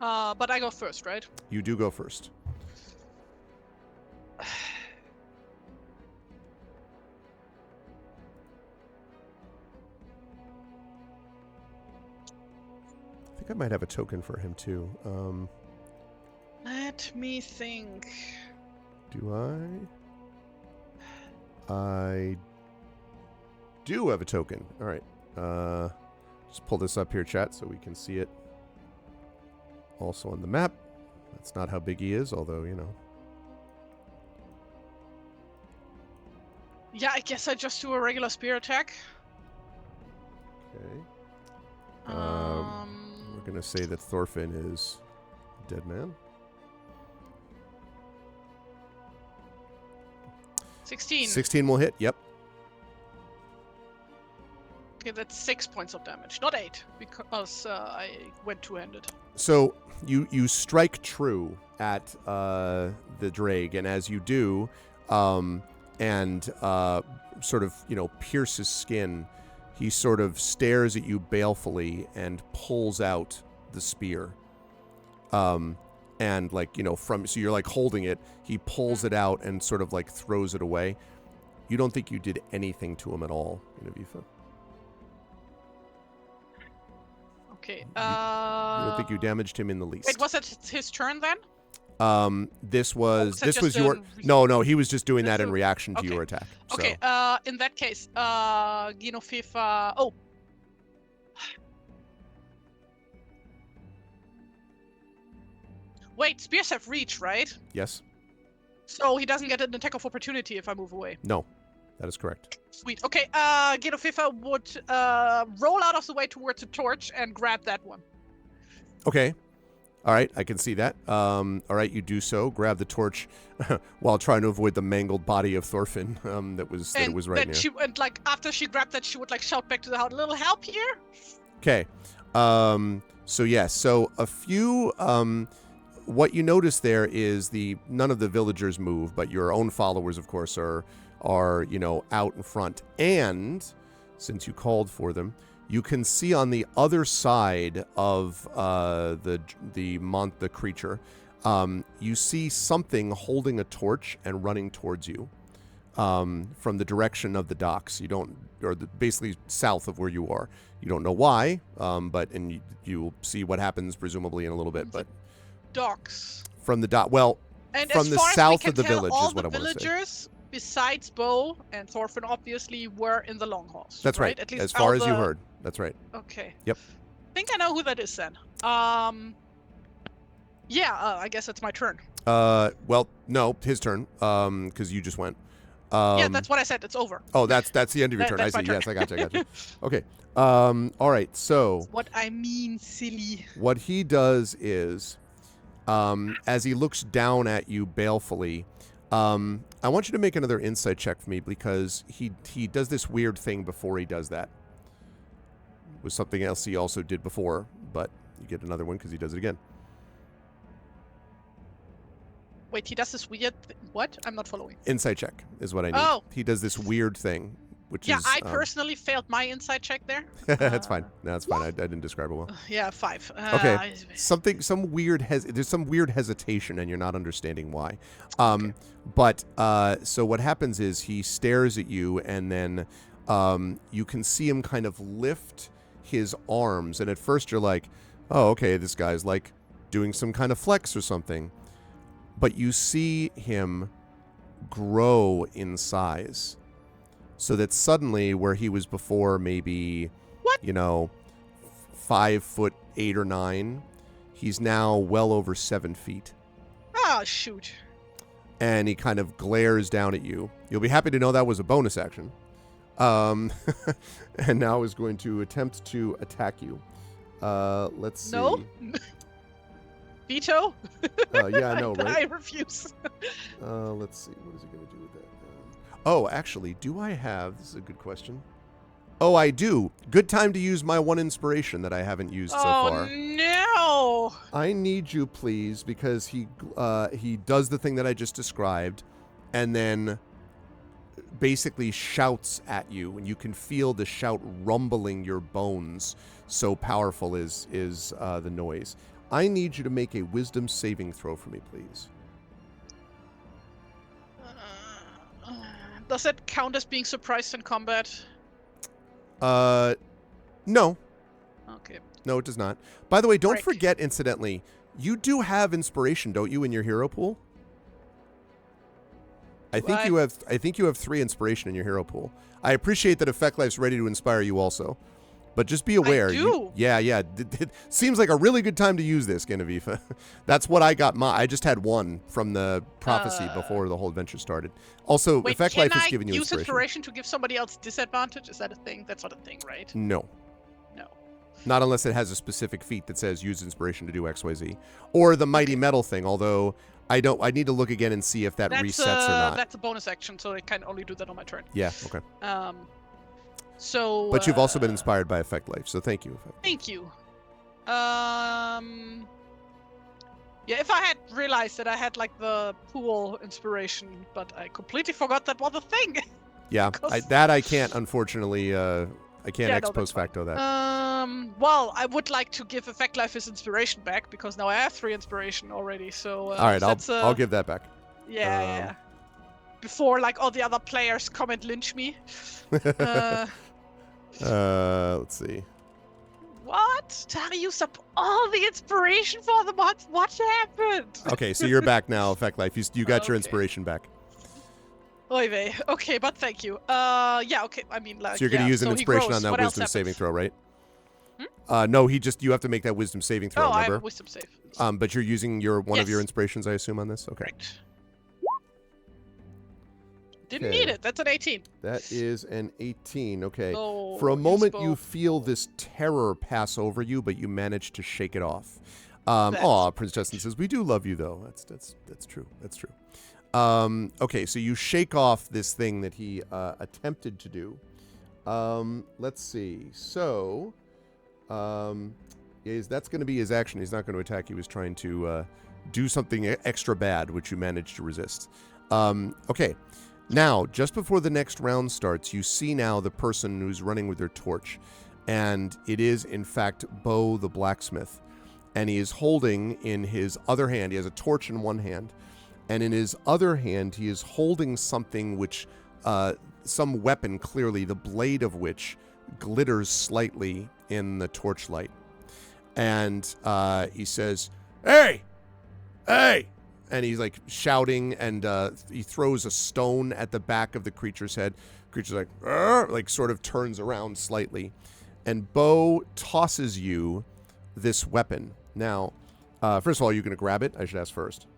But I go first, right? You do go first. I think I might have a token for him too. Let me think. Do I? I do have a token. All right. Just pull this up here, chat, so we can see it. Also on the map. That's not how big he is, although, you know. Yeah, I guess I just do a regular spear attack. Okay. We're going to say that Thorfinn is a dead man. 16. 16 will hit, yep. Okay, that's 6 points of damage, not 8, because I went two-handed. So you strike true at the Drake, and as you do, and sort of, you know, pierce his skin, he sort of stares at you balefully and pulls out the spear. And like, you know, so you're like holding it, he pulls it out and sort of like throws it away. You don't think you did anything to him at all, Genevieve? Okay. You don't think you damaged him in the least. Wait, was it his turn then? This was your... No, he was just doing that in reaction to your attack. So. Okay, in that case, Genofifa... Oh. Wait, spears have reach, right? Yes. So he doesn't get an attack of opportunity if I move away. No, that is correct. Sweet. Okay, Genofifa would roll out of the way towards a torch and grab that one. Okay. All right, I can see that. All right, you do so. Grab the torch while trying to avoid the mangled body of Thorfinn that was right near. And like after she grabbed that, she would like shout back to the house, "Little help here!" Okay. So a few. What you notice there is none of the villagers move, but your own followers, of course, are out in front. And since you called for them, you can see on the other side of the creature, you see something holding a torch and running towards you from the direction of the docks. Basically south of where you are. You don't know why, but you'll see what happens presumably in a little bit. But docks from the dock. Well, and from the south of the village is what I want to say. All the villagers, besides Bo and Thorfinn, obviously, were in the Longhorse. That's right. At least as far as you heard. That's right. Okay. Yep. I think I know who that is then. Yeah, I guess it's my turn. Well, no, his turn. Because you just went. Yeah, that's what I said. It's over. Oh, that's the end of your turn. I see. Yes, I got you. Okay. All right. So. What I mean, silly. What he does is, as he looks down at you balefully, I want you to make another insight check for me because he does this weird thing before he does that. It was something else he also did before, but you get another one because he does it again. Wait, he does this weird... What? I'm not following. Insight check is what I need. Oh. He does this weird thing, which is... I personally failed my insight check there. That's fine. No, that's fine. I didn't describe it well. Yeah, 5. Okay. Some weird... There's some weird hesitation, and you're not understanding why. Okay. But, so what happens is he stares at you, and then you can see him kind of lift his arms, and at first you're like, oh, okay, this guy's like doing some kind of flex or something. But you see him grow in size, so that suddenly where he was before maybe, 5'8" or 9, he's now well over 7 feet. Oh, shoot. And he kind of glares down at you. You'll be happy to know that was a bonus action. And now is going to attempt to attack you. Let's see. No? Veto? Yeah, I know, right? I refuse. Let's see. What is he going to do with that? Oh, actually, do I have... This is a good question. Oh, I do. Good time to use my 1 inspiration that I haven't used so far. Oh, no! I need you, please, because he does the thing that I just described, and then basically shouts at you, and you can feel the shout rumbling your bones. So powerful is the noise. I need you to make a wisdom saving throw for me, please. Does that count as being surprised in combat? No. Okay. No, it does not. By the way, don't Frick. forget, incidentally, you do have inspiration, don't you, in your hero pool? I think you have 3 inspiration in your hero pool. I appreciate that Effect Life's ready to inspire you also. But just be aware. I do. Yeah. It seems like a really good time to use this, Genevieve. That's what I got. I just had 1 from the prophecy before the whole adventure started. Also, Wait, Effect Life is giving you can I use inspiration. inspiration to give somebody else disadvantage? Is that a thing? That's not a thing, right? No. No. Not unless it has a specific feat that says use inspiration to do XYZ. Or the Mighty Metal thing, although I need to look again and see if that resets or not. That's a bonus action, so I can only do that on my turn. Yeah, okay. So. But you've also been inspired by Effect Life, so thank you. Thank you. Yeah, if I had realized that I had like the pool inspiration, but I completely forgot that was a thing. Yeah, I can't, unfortunately. I can't ex post facto that. Well, I would like to give Effect Life his inspiration back because now I have 3 inspiration already. So. All right, I'll give that back. Yeah. Before like all the other players come and lynch me. Let's see. What? Tari used up all the inspiration for the month. What happened? Okay, so you're back now, Effect Life. You got your inspiration back. Oy vey. Okay, but thank you. Yeah, okay. I mean, like. So you're going to use an inspiration on that wisdom saving throw, right? No, you have to make that wisdom saving throw, remember? I have a wisdom save. But you're using one of your inspirations, I assume, on this? Okay. Correct. Didn't need it. That's an 18. That is an 18. Okay. Oh, for a moment, you feel this terror pass over you, but you manage to shake it off. Prince Justin says, "We do love you, though." That's true. That's true. Okay, so you shake off this thing that he attempted to do. Let's see. So, that's going to be his action. He's not going to attack. He was trying to do something extra bad, which you managed to resist. Okay. Now, just before the next round starts, you see now the person who's running with their torch. And it is, in fact, Bo the blacksmith. And he is holding in his other hand, he has a torch in one hand. And in his other hand, he is holding something which, some weapon, clearly, the blade of which glitters slightly in the torchlight. And he says, "Hey! Hey!" And he's like shouting, and he throws a stone at the back of the creature's head. The creature's like sort of turns around slightly. And Bo tosses you this weapon. Now, first of all, are you going to grab it? I should ask first.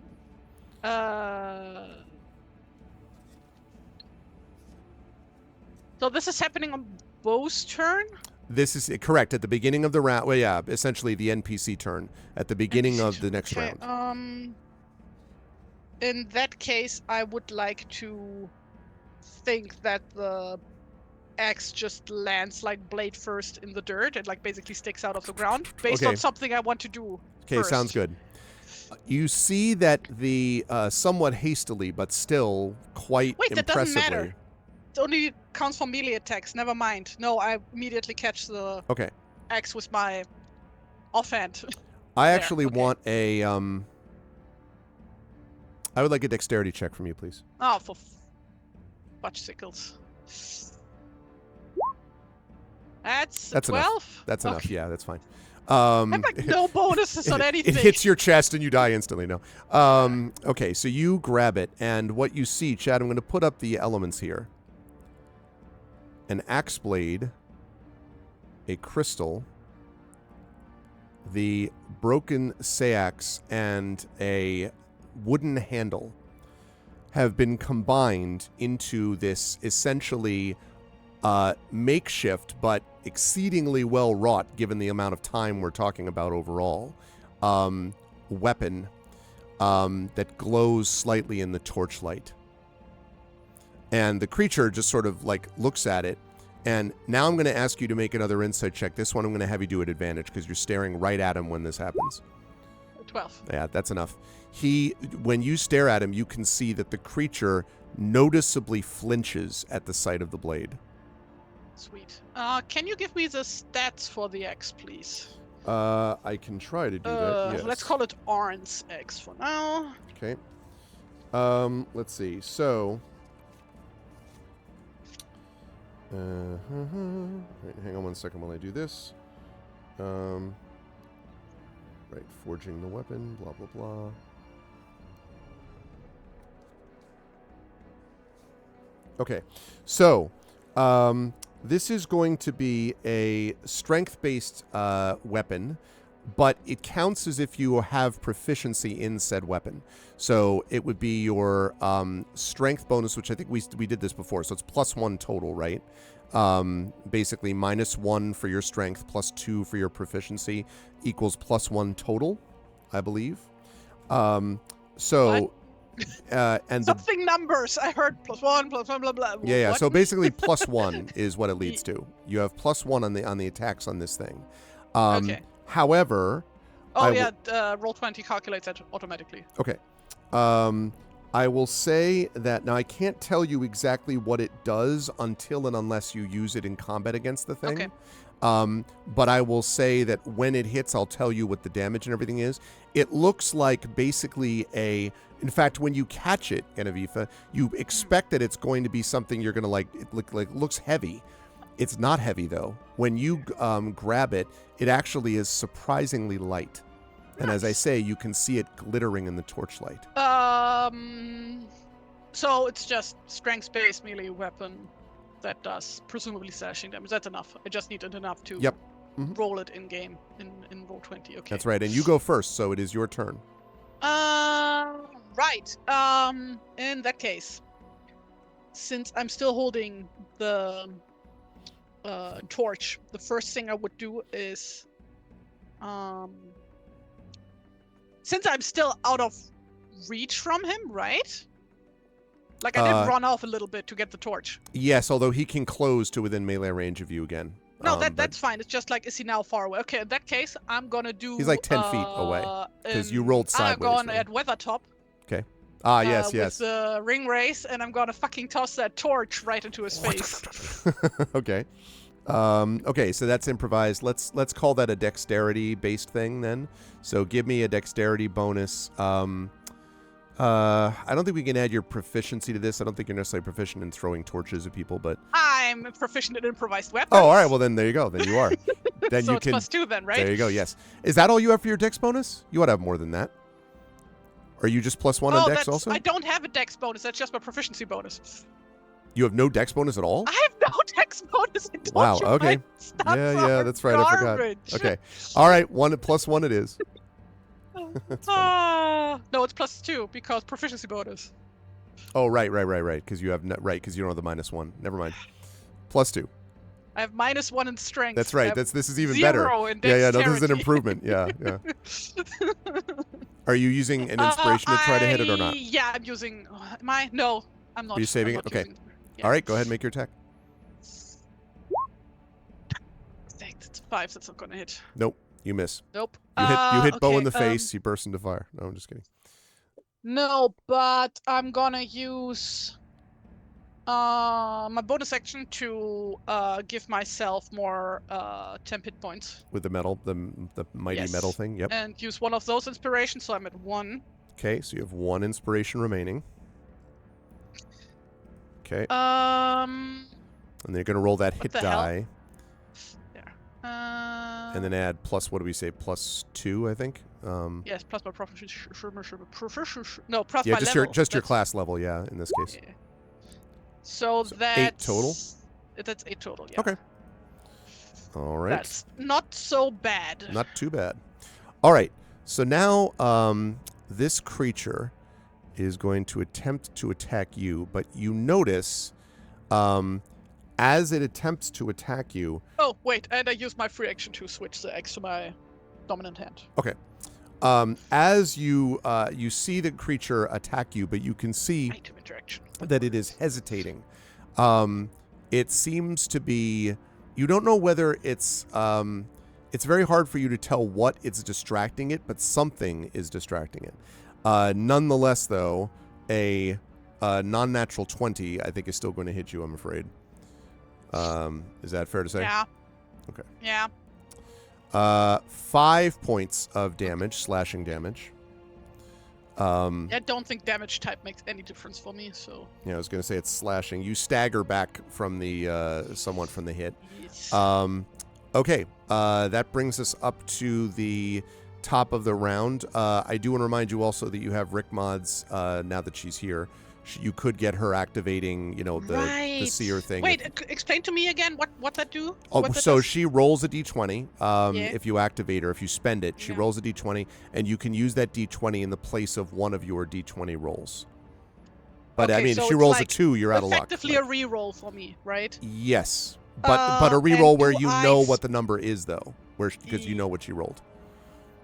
So this is happening on Bo's turn? This is correct. At the beginning of the round. Well, yeah, essentially the NPC turn. At the beginning of the next round. In that case, I would like to think that the axe just lands like blade first in the dirt and like basically sticks out of the ground based on something I want to do. Okay, first. sounds good. You see that the somewhat hastily, but still quite Wait, that doesn't impressively. matter. It only counts for melee attacks. Never mind. No, I immediately catch the Okay. axe with my offhand. I There, actually okay. want a I would like a dexterity check from you, please. Oh, for fudge sickles. That's 12? Enough. That's enough. Okay. Yeah, that's fine. I have like no bonuses on anything. It hits your chest and you die instantly. No. Okay, so you grab it, and what you see, Chad, I'm going to put up the elements here. An axe blade, a crystal, the broken seax, and a wooden handle have been combined into this essentially makeshift but exceedingly well wrought, given the amount of time we're talking about overall, weapon that glows slightly in the torchlight. And the creature just sort of like looks at it. And now I'm going to ask you to make another insight check. This one I'm going to have you do at advantage because you're staring right at him when this happens. 12. Yeah, that's enough. When you stare at him, you can see that the creature noticeably flinches at the sight of the blade. Sweet. Can you give me the stats for the X, please? I can try to do that, yes. Let's call it Arn's X for now. Okay. Let's see. So... Right, hang on one second while I do this. Right, forging the weapon, blah, blah, blah. Okay, so this is going to be a strength-based weapon, but it counts as if you have proficiency in said weapon. So it would be your strength bonus, which I think we did this before, so it's +1 total, right? Basically -1 for your strength, +2 for your proficiency equals +1 total, I believe. So... and something numbers. I heard +1, +1, blah blah. Yeah. What? So basically, +1 is what it leads to. You have +1 on the attacks on this thing. Okay. However, roll 20 calculates that automatically. Okay. I will say that now I can't tell you exactly what it does until and unless you use it in combat against the thing. Okay. But I will say that when it hits, I'll tell you what the damage and everything is. It looks like basically in fact, when you catch it, Genevieve, you expect that it's going to be something you're going to like. It looks heavy. It's not heavy though. When you grab it, it actually is surprisingly light. And as I say, you can see it glittering in the torchlight. So it's just strength-based melee weapon that does presumably slashing damage. That's enough. I just needed enough to roll it in game in roll 20. Okay. That's right. And you go first, so it is your turn. Right. In that case, since I'm still holding the torch, the first thing I would do is since I'm still out of reach from him, right? Like I did run off a little bit to get the torch. Yes, although he can close to within melee range of you again. No, that's fine. It's just like, is he now far away? Okay, in that case, I'm gonna do... He's like 10 feet away, because you rolled sideways. I'm going at Weathertop. Okay. Yes. With the ring race, and I'm gonna fucking toss that torch right into his face. Okay. Okay, so that's improvised. Let's call that a dexterity-based thing then. So give me a dexterity bonus. I don't think we can add your proficiency to this. I don't think you're necessarily proficient in throwing torches at people, but... I'm proficient in improvised weapons. Oh, all right. Well, then there you go. Then you are. Then so you it's can... +2 then, right? There you go, yes. Is that all you have for your dex bonus? You ought to have more than that. Are you just +1 on dex also? I don't have a dex bonus. That's just my proficiency bonus. You have no dex bonus at all? I have no dex bonus. I told wow, you okay. Yeah, that's right. Garbage. I forgot. Okay. All right, +1 it is. No, it's +2 because proficiency bonus. Oh, right. Because you have because you don't have the -1. Never mind. +2. I have -1 in strength. That's right. This is even 0 better. in dexterity. No, this is an improvement. Yeah. Are you using an inspiration to try to hit it or not? Yeah, I'm using. No, I'm not. Are you saving it? Okay. All right, go ahead and make your attack. It's 5. That's not gonna hit. Nope. You miss. Nope. You hit Bo in the okay, face. He bursts into fire. No, I'm just kidding. No, but I'm gonna use my bonus action to give myself more temp hit points. With the metal, the mighty metal thing. Yep. And use one of those inspirations, so I'm at 1. Okay, so you have 1 inspiration remaining. Okay. And then you're gonna roll that hit die. There. And then add plus, what do we say? +2, I think. Yes, plus my proficiency. No, plus yeah, my just level. Just your class level. Yeah, in this case. Yeah. So that's 8 total. That's 8 total. Yeah. Okay. All right. That's not so bad. Not too bad. All right. So now this creature is going to attempt to attack you, but you notice as it attempts to attack you... Oh, wait, and I use my free action to switch the X to my dominant hand. Okay. As you see the creature attack you, but you can see Item interaction. that it is hesitating. It seems to be... You don't know whether it's very hard for you to tell what it's distracting it, but something is distracting it. Nonetheless, though, a non-natural 20, I think, is still going to hit you, I'm afraid. Is that fair to say? Yeah. Okay. Yeah. 5 points of damage, slashing damage. I don't think damage type makes any difference for me, so... Yeah, I was going to say it's slashing. You stagger back from the somewhat from the hit. Yes. Okay, that brings us up to the top of the round. I do want to remind you also that you have Rick mods now that she's here. You could get her activating, the seer thing. Wait, explain to me again what that do? Oh, what that so does? she rolls a d20. Yeah. If you activate her, if you spend it, she rolls a d20, and you can use that d20 in the place of one of your d20 rolls. But okay, I mean, so if she it's rolls like a 2, you're out of luck. Effectively a reroll for me, right? Yes, but a reroll where you know what the number is, though, because you know what she rolled.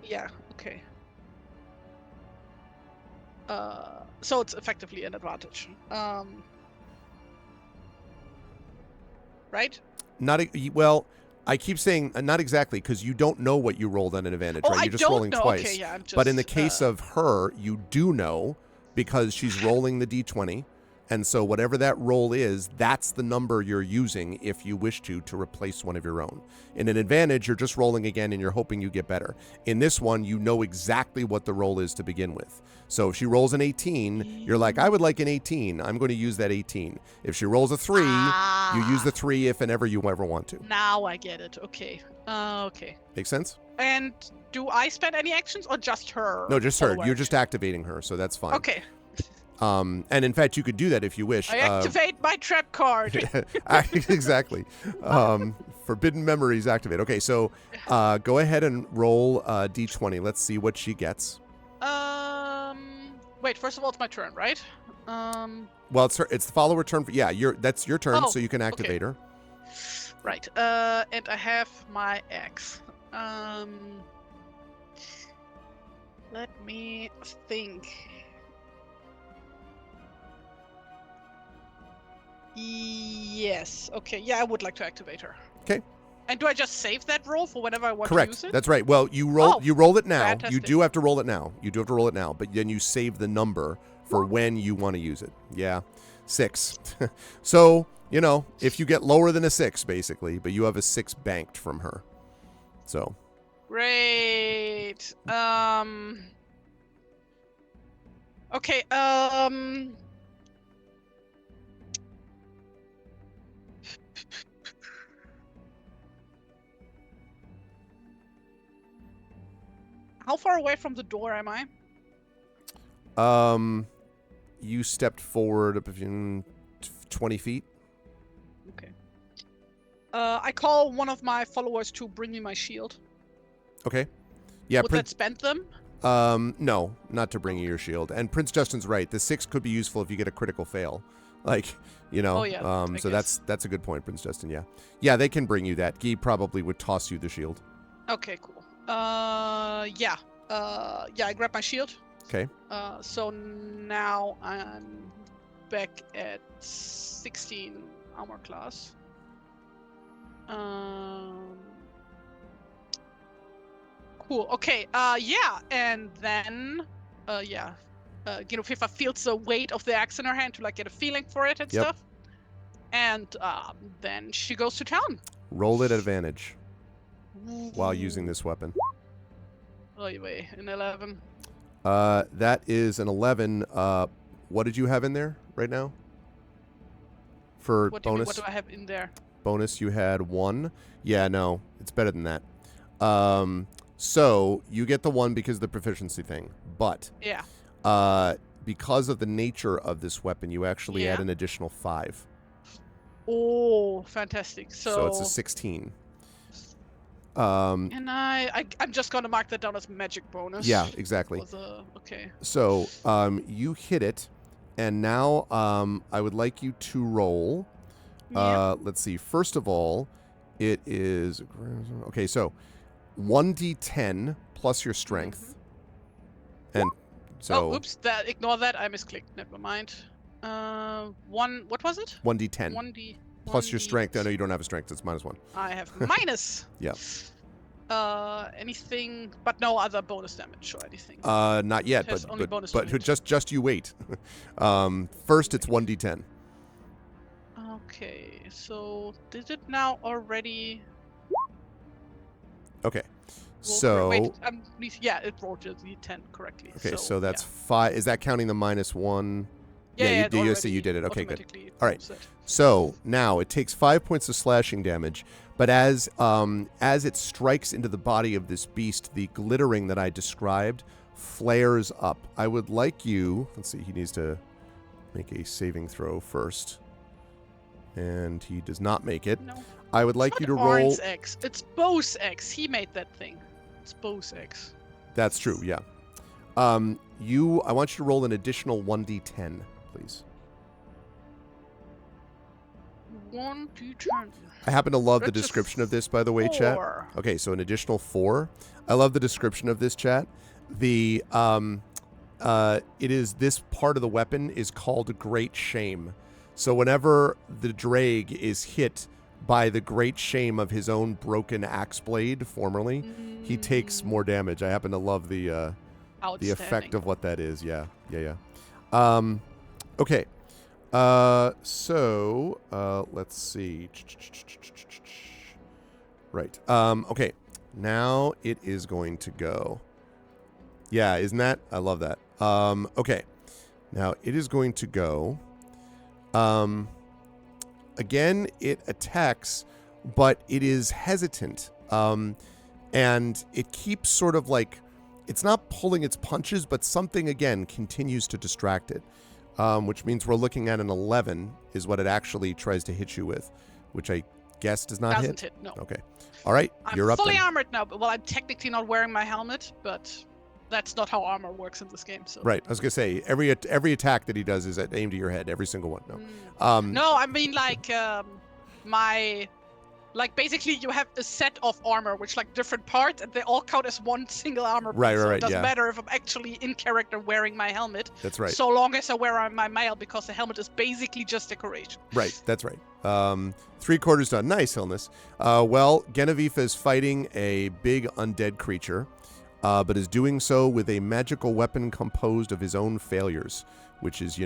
Yeah. Okay. So it's effectively an advantage. Right? Well, I keep saying not exactly, because you don't know what you rolled on an advantage, right? You're just rolling twice. Okay, yeah, I'm just, but in the case of her, you do know, because she's rolling the d20, and so whatever that roll is, that's the number you're using if you wish to replace one of your own. In an advantage, you're just rolling again and you're hoping you get better. In this one, you know exactly what the roll is to begin with. So if she rolls an 18, you're like, I would like an 18. I'm going to use that 18. If she rolls a 3, you use the 3 if and ever you ever want to. Now I get it. Okay. Okay. Make sense? And do I spend any actions or just her? No, just her. You're just activating her, so that's fine. Okay. And in fact, you could do that if you wish. I activate my trap card. Exactly. Forbidden memories activate. Okay, so go ahead and roll d20. Let's see what she gets. Wait. First of all, it's my turn, right? Well, it's the follower turn. That's your turn, so you can activate her. Right. And I have my axe. Let me think. Yes. Okay. Yeah, I would like to activate her. Okay. And do I just save that roll for whenever I want Correct. to use it? That's right. Well, you roll it now. Fantastic. You do have to roll it now. But then you save the number for when you want to use it. Yeah. 6. So, if you get lower than a 6, basically, but you have a 6 banked from her. So. Great. Okay. How far away from the door am I? You stepped forward up 20 feet. Okay. I call one of my followers to bring me my shield. Okay. Yeah. Would that spend them? No, not to bring you your shield. And Prince Justin's right. The 6 could be useful if you get a critical fail. Oh, yeah, so that's a good point, Prince Justin. Yeah. Yeah, they can bring you that. Guy probably would toss you the shield. Okay, cool. Yeah. I grab my shield. Okay. So now I'm back at 16 armor class. Cool. Okay. Yeah. And then, Fifa feels the weight of the axe in her hand to like get a feeling for it and Yep. stuff. And then she goes to town. Roll it at advantage while using this weapon. Oh, wait, an 11. That is an 11. What did you have in there right now? For What bonus? do I have in there? Bonus, you had 1. Yeah, no, it's better than that. So you get the 1 because of the proficiency thing, but Yeah. because of the nature of this weapon, you actually add an additional 5. Oh, fantastic! So it's a 16. And I'm just gonna mark that down as magic bonus. Yeah, exactly. Okay. So you hit it, and now I would like you to roll. Let's see. First of all, it is okay. So 1d10 plus your strength, and so. Oops! Ignore that. I misclicked. Never mind. One. What was it? 1d10. 1d. Plus your strength. I know you don't have a strength. It's -1. I have minus. Yeah. Anything, but no other bonus damage or anything. Not yet, but just you wait. First, it's 1d10. Okay, so did it now already? Okay, so wait, yeah, it rolled the d10 correctly. Okay, so that's 5. Is that counting the -1? Yeah, you say you did it. Okay, good. All right. So now it takes 5 points of slashing damage, but as it strikes into the body of this beast, the glittering that I described flares up. I would like you. Let's see. He needs to make a saving throw first, and he does not make it. No. I would like you to roll. Arn's X. It's Bo's X. He made that thing. It's Bo's X. That's true. Yeah. I want you to roll an additional 1d10, please. 1d10. I happen to love the description of this, by the way, chat. 4. Okay, so an additional 4. I love the description of this, chat. It is this part of the weapon is called Great Shame. So whenever the Drake is hit by the great shame of his own broken axe blade formerly, he takes more damage. I happen to love the effect of what that is. Yeah. Okay. So let's see. Right. Okay. Now it is going to go. Yeah, isn't that? I love that. Okay. Now it is going to go. Again, it attacks, but it is hesitant. And it keeps sort of like, it's not pulling its punches, but something, again, continues to distract it. Which means we're looking at an 11 is what it actually tries to hit you with, which I guess does not Doesn't hit. No. Okay. All right. You're up. I'm fully then. armored now. Well, I'm technically not wearing my helmet, but that's not how armor works in this game. So. Right. I was gonna say every attack that he does is aimed at your head. Every single one. No. No, I mean basically you have a set of armor which like different parts and they all count as one single armor piece. Right. So Right. it doesn't matter if I'm actually in character wearing my helmet. That's right. So long as I wear my mail, because the helmet is basically just decoration. Right. That's right. 3/4 done. Nice, Hilness. Well, Genevieve is fighting a big undead creature, but is doing so with a magical weapon composed of his own failures, which is, I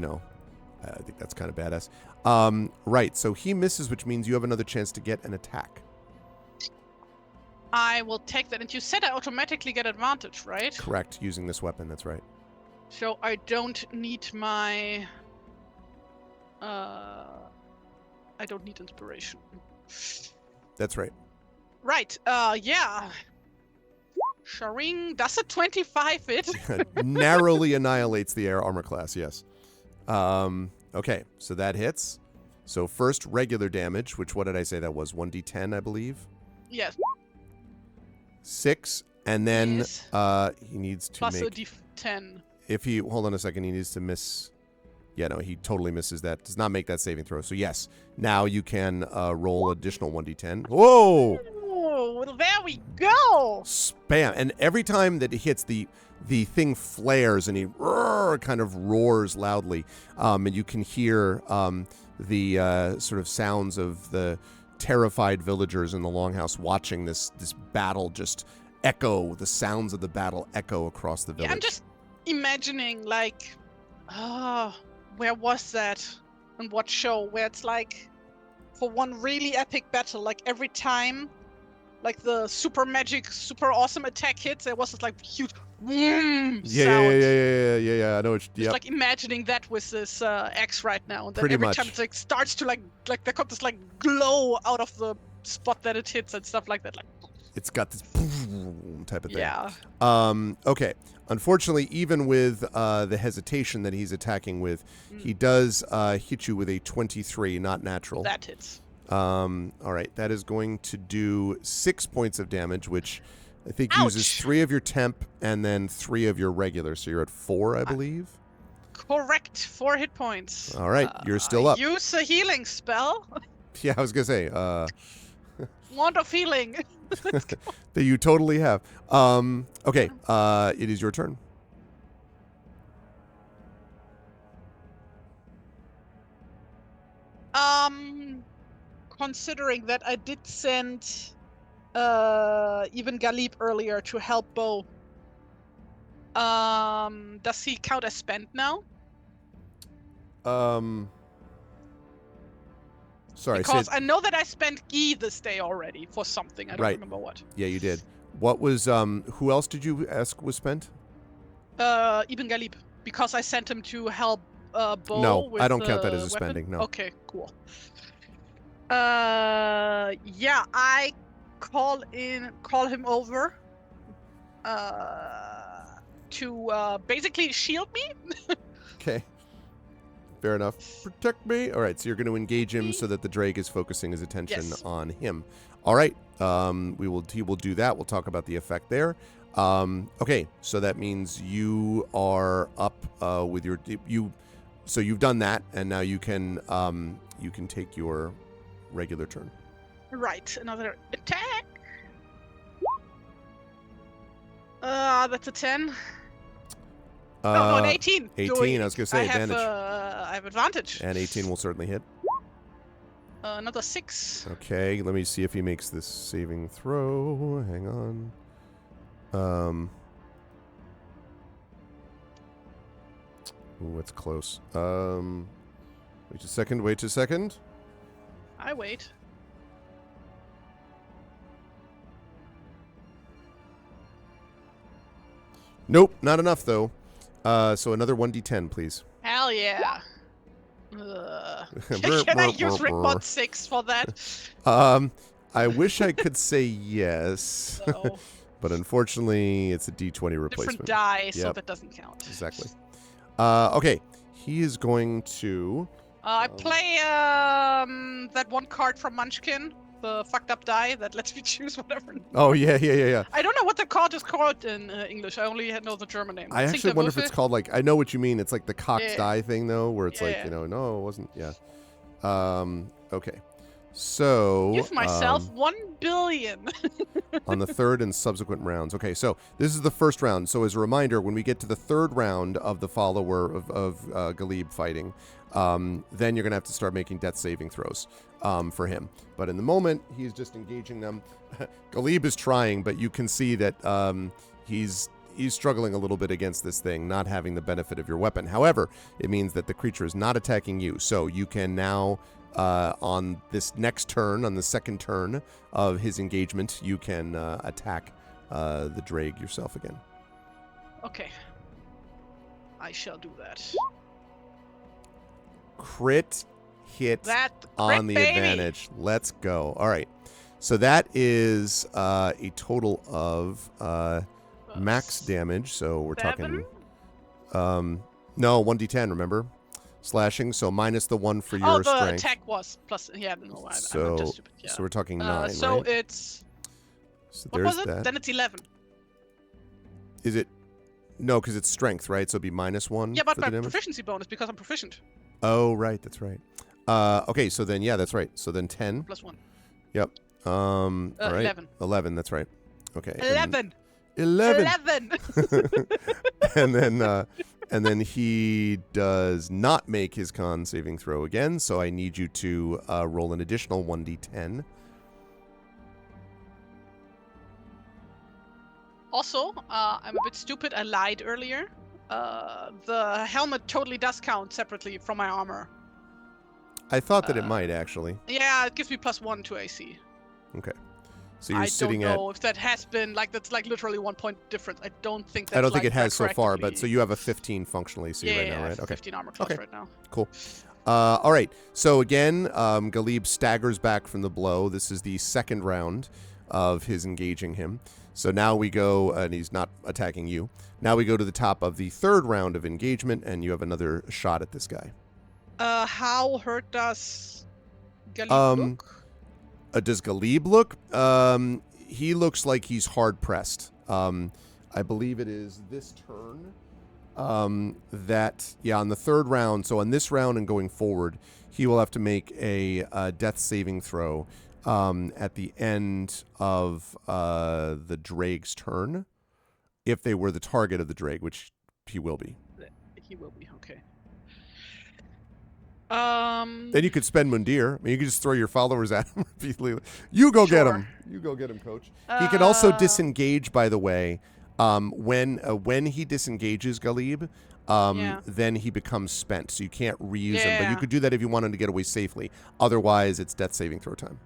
think that's kind of badass. Right, so he misses, which means you have another chance to get an attack. I will take that. And you said I automatically get advantage, right? Correct, using this weapon, that's right. So I don't need my... I don't need inspiration. That's right. Right, yeah. Sharing, does a 25 hit? Narrowly annihilates the air armor class, yes. Okay, so that hits. So first, regular damage, which, what did I say that was? 1d10, I believe? Yes. 6, and then Yes. He needs to Plus make... a d10. If he... Hold on a second, he needs to miss... Yeah, no, he totally misses that. Does not make that saving throw. So yes, now you can roll additional 1d10. Whoa! Oh, well, there we go! Spam. And every time that it hits, the thing flares and he kind of roars loudly. And you can hear the sort of sounds of the terrified villagers in the longhouse watching this battle just echo, the sounds of the battle echo across the village. Yeah, I'm just imagining, like, where was that? And what show? Where it's like, for one really epic battle, like every time, like the super magic, super awesome attack hits, there was this like huge sound. Yeah. I know it's Just like imagining that with this axe right now, and then Pretty every much. time it like starts to like there comes this like glow out of the spot that it hits and stuff like that. Like it's got this type of thing. yeah. Okay. Unfortunately, even with the hesitation that he's attacking with, he does hit you with a 23, not natural. That hits. All right. That is going to do 6 points of damage, which I think Ouch. uses 3 of your temp and then 3 of your regular. So you're at 4, I believe. Correct. 4 hit points. All right. You're still up. Use a healing spell. Yeah, I was going to say. Wand of healing. That you totally have. Okay. It is your turn. Considering that I did send even Galib earlier to help Bo, does he count as spent now? Sorry. Because I know that I spent Guy this day already for something. I don't remember what. Yeah, you did. What was who else did you ask was spent? Ibn Galib, because I sent him to help Bo. No, with I don't count that as a weapon. spending. No. Okay, cool. Yeah, I call him over to basically shield me. Okay. Fair enough. Protect me. All right, so you're going to engage him so that the Drake is focusing his attention on him. All right. He will do that. We'll talk about the effect there. Okay, so that means you are up with your so you've done that, and now you can take your regular turn. Right, another attack. That's a 10. No, an 18. 18, I was going to say advantage. I have advantage. And 18 will certainly hit. Another 6. Okay, let me see if he makes this saving throw. Hang on. Ooh, it's close. Wait a second. I wait. Nope, not enough though. So another 1d10, please. Hell yeah. Can I use Rickmod 6 for that? I wish I could say yes. No. But unfortunately, it's a d20 replacement. Different die, so that doesn't count. Exactly. Okay, he is going to... I play that one card from Munchkin, the fucked up die that lets me choose whatever. Oh, yeah. I don't know what the card is called in English. I only know the German name. I actually wonder if it's called, like, I know what you mean. It's like the cocked die thing, though, where it's like, no, it wasn't. Yeah. Okay. So... Give myself 1 billion. On the third and subsequent rounds. Okay, so this is the first round. So as a reminder, when we get to the third round of the follower of Galib fighting, then you're going to have to start making death saving throws for him. But in the moment, he's just engaging them. Galib is trying, but you can see that he's struggling a little bit against this thing, not having the benefit of your weapon. However, it means that the creature is not attacking you. So you can now... on this next turn, on the second turn of his engagement, you can attack the Drake yourself again. Okay. I shall do that. Crit hit on the baby. advantage. Let's go. All right. So that is a total of max damage. So we're 7? talking... no, 1d10, remember? Slashing, so minus the 1 for your strength. Oh, the attack was plus... Yeah, no, I'm just stupid. Yeah. So we're talking 9, so right? it's... So what was it? That. Then it's 11. Is it... No, because it's strength, right? So it'd be minus 1 Yeah, but for my the damage? proficiency bonus, because I'm proficient. Oh, right, that's right. Okay, so then, yeah, that's right. So then 10. Plus 1. Yep. All right. 11. 11, that's right. Okay. 11! 11! And then he does not make his con saving throw again, so I need you to roll an additional 1d10. Also, I'm a bit stupid. I lied earlier. The helmet totally does count separately from my armor. I thought that it might, actually. Yeah, it gives me +1 to AC. Okay. So you're sitting I don't know if that has been, like, that's like literally 1 point difference. I don't think that's I don't think like it has so far, but retroactively. so you have a 15 functional AC right now, right? Yeah, 15 armor class right now. Cool. All right. So again, Galib staggers back from the blow. This is the second round of his engaging him. So now we go, and he's not attacking you. Now we go to the top of the third round of engagement, and you have another shot at this guy. How hurt does Galib look? Does Galib look? He looks like he's hard pressed. I believe it is this turn. On the third round, so on this round and going forward, he will have to make a death saving throw at the end of the Drake's turn, if they were the target of the Drake, which he will be. He will be, okay. Then you could spend Mundir. I mean, you could just throw your followers at him repeatedly. You go get him. You go get him, coach. He can also disengage, by the way. When he disengages Galib, then he becomes spent, so you can't reuse him. But you could do that if you want him to get away safely. Otherwise, it's death saving throw time.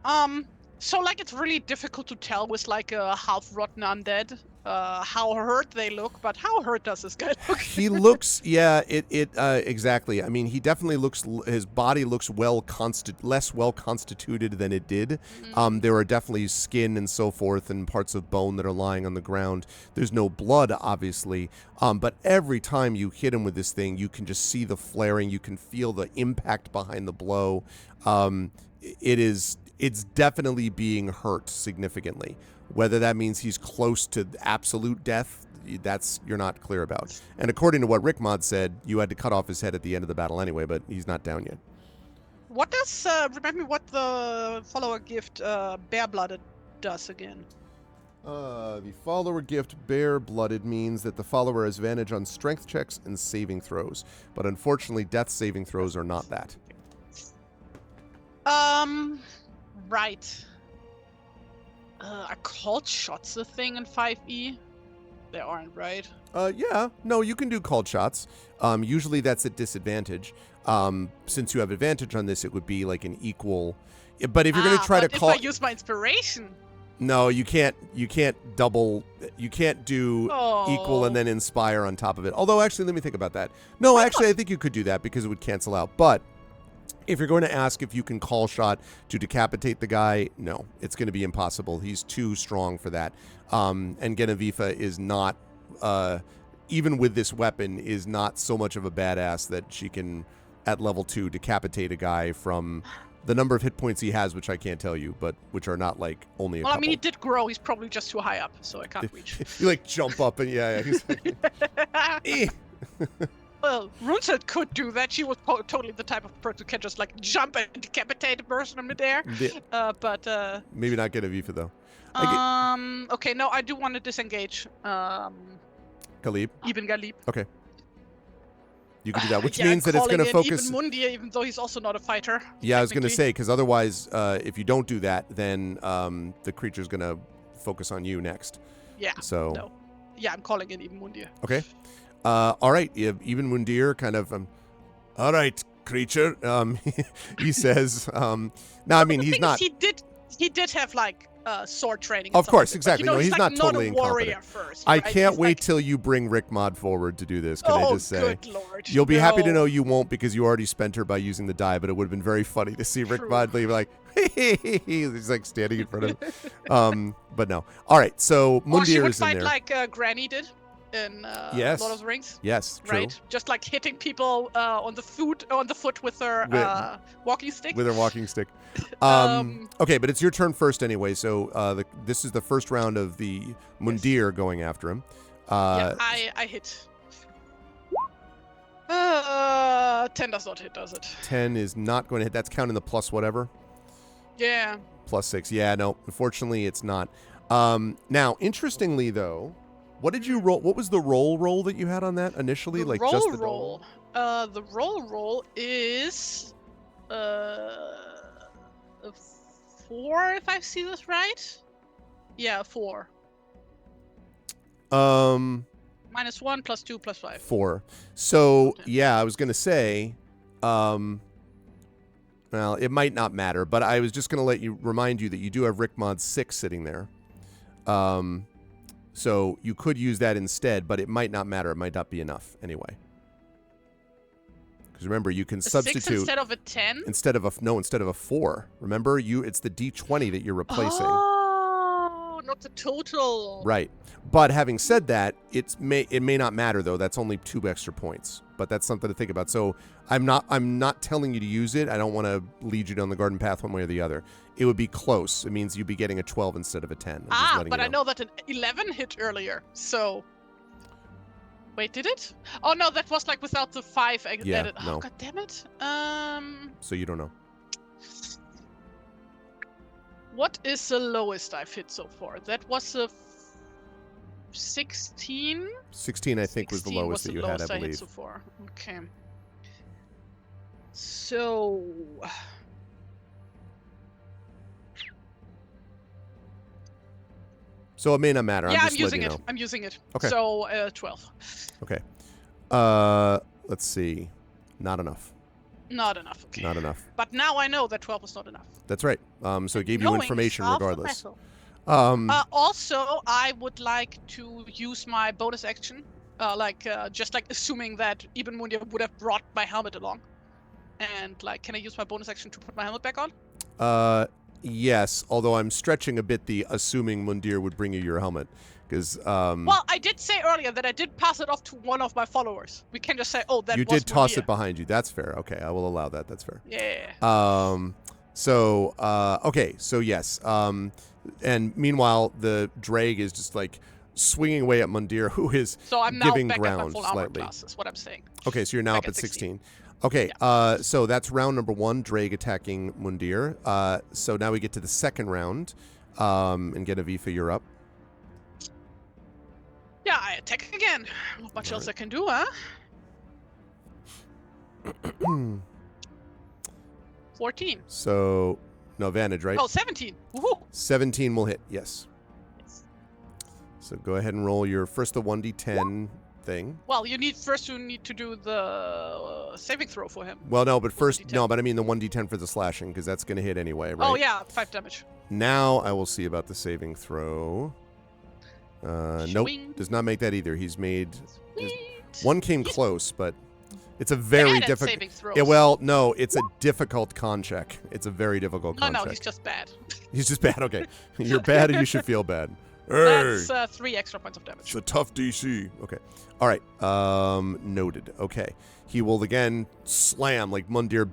So like it's really difficult to tell with like a half rotten undead how hurt they look, but how hurt does this guy look? He looks, exactly. I mean, he definitely looks. His body looks less well constituted than it did. There are definitely skin and so forth, and parts of bone that are lying on the ground. There's no blood, obviously, but every time you hit him with this thing, you can just see the flaring. You can feel the impact behind the blow. It's definitely being hurt significantly. Whether that means he's close to absolute death, you're not clear about. And according to what Rickmod said, you had to cut off his head at the end of the battle anyway, but he's not down yet. What does, remind me what the follower gift Bare-Blooded does again? The follower gift Bare-Blooded means that the follower has advantage on strength checks and saving throws. But unfortunately, death saving throws are not that. Right. Are called shots a thing in 5e? They aren't, right? No, you can do called shots. Usually that's at disadvantage. Since you have advantage on this, it would be like an equal. But if you're going to try to call, if I use my inspiration. No, you can't. You can't double. You can't do equal and then inspire on top of it. Although, actually, let me think about that. No, actually, I think you could do that because it would cancel out. But if you're going to ask if you can call shot to decapitate the guy, no, it's going to be impossible. He's too strong for that. And Genevieve is not, even with this weapon, is not so much of a badass that she can, at level 2, decapitate a guy from the number of hit points he has, which I can't tell you, but which are not like only a couple. I mean, he did grow. He's probably just too high up, so I can't reach. You like jump up and he's like, Well, Runset could do that. She was totally the type of person who can just like jump and decapitate a person in midair. But maybe not Genevieve though. Okay, no, I do want to disengage. Galib. Even Galib. Okay. You can do that, which means that it's going to focus. Even Mundir, even though he's also not a fighter. Yeah, I was going to say, because otherwise, if you don't do that, then the creature's going to focus on you next. Yeah. So. No. Yeah, I'm calling it even Mundir. Okay. All right. Even Mundir kind of. All right, creature. He says. Now, I mean, he's not. He did have like sword training. Of course, exactly. But, no, he's like not totally a warrior incompetent. first, I right? can't he's wait like... till you bring Rick Mod forward to do this. Can I just say? Good Lord. You'll be happy to know you won't because you already spent her by using the die, but it would have been very funny to see Rick Mod leave like, hey, he's like standing in front of him. But no. All right, so Mundir she would is in fight there. like Granny did in yes. Lord of the Rings. Yes, true. Right? Just like hitting people on the foot with her walking stick. With her walking stick. Okay, but it's your turn first anyway, so this is the first round of the Mundir going after him. Yeah, I hit. 10 does not hit, does it? 10 is not going to hit. That's counting the plus whatever. Yeah. Plus 6. Yeah, no, unfortunately it's not. Now, interestingly though, what did you roll? What was the roll that you had on that initially? The just the roll. The roll is 4, if I see this right. Yeah, 4. -1 +2 +5. 4. So Okay. yeah, I was gonna say, well, it might not matter, but I was just gonna remind you that you do have Rick Mod 6 sitting there. So you could use that instead, but it might not matter. It might not be enough anyway. Because remember, you can substitute 6 instead of a 10. Instead of a 4. Remember, it's the D20 that you're replacing. Oh, not the total. Right. But having said that, it may not matter though. That's only 2 extra points. But that's something to think about. So I'm not telling you to use it. I don't want to lead you down the garden path one way or the other. It would be close. It means you'd be getting a 12 instead of a 10. But I know that an 11 hit earlier. So wait, did it? Oh no, that was like without the 5 added. No. Oh, god damn it. So you don't know. What is the lowest I've hit so far? That was a 16. 16, I think, was the lowest that you had, I believe. Hit so far. Okay. So So it may not matter. Yeah, I'm I'm just using letting it. you know. I'm using it. Okay. So 12. Okay. Let's see. Not enough. Not enough. Okay. Not enough. But now I know that 12 is not enough. That's right. So it gave you Knowing information half the regardless. battle. Also, I would like to use my bonus action, just like assuming that even Mundir would have brought my helmet along, and like, can I use my bonus action to put my helmet back on? Yes. Although I'm stretching a bit the assuming Mundir would bring you your helmet, because Well, I did say earlier that I did pass it off to one of my followers. We can just say, oh, that you was did toss Mundir. it behind you. That's fair. Okay, I will allow that. That's fair. Yeah. Okay. So yes. And meanwhile, the drag is just like swinging away at Mundir, who is So I'm now giving back at my ground full armor slightly. class, is what I'm saying. Okay, so you're now Back up at at 16. 16. Okay, Yeah. so that's round number 1, Drake attacking Mundir. So now we get to the second round, and Genevieve, you're up. Yeah, I attack again. Not much else I can do, huh? 14. So, no advantage, right? Oh, 17. Woohoo! 17 will hit, yes. Yes. So go ahead and roll your first the 1d10 thing. Well, you need to do the saving throw for him. Well, no, but first, 1d10. no, but I mean the 1d10 for the slashing, because that's going to hit anyway, right? Oh, yeah, 5 damage. Now I will see about the saving throw. Nope, Swing. does not make that either. He's made... Sweet. One came close, but it's a very Bad at difficult... saving throws. Yeah, well, no, it's a difficult con check. It's a very difficult con check. No, he's just bad. He's just bad, okay. You're bad and you should feel bad. Hey, That's 3 extra points of damage. it's a tough DC. Okay. All right. Noted. Okay. He will again slam, like Mundir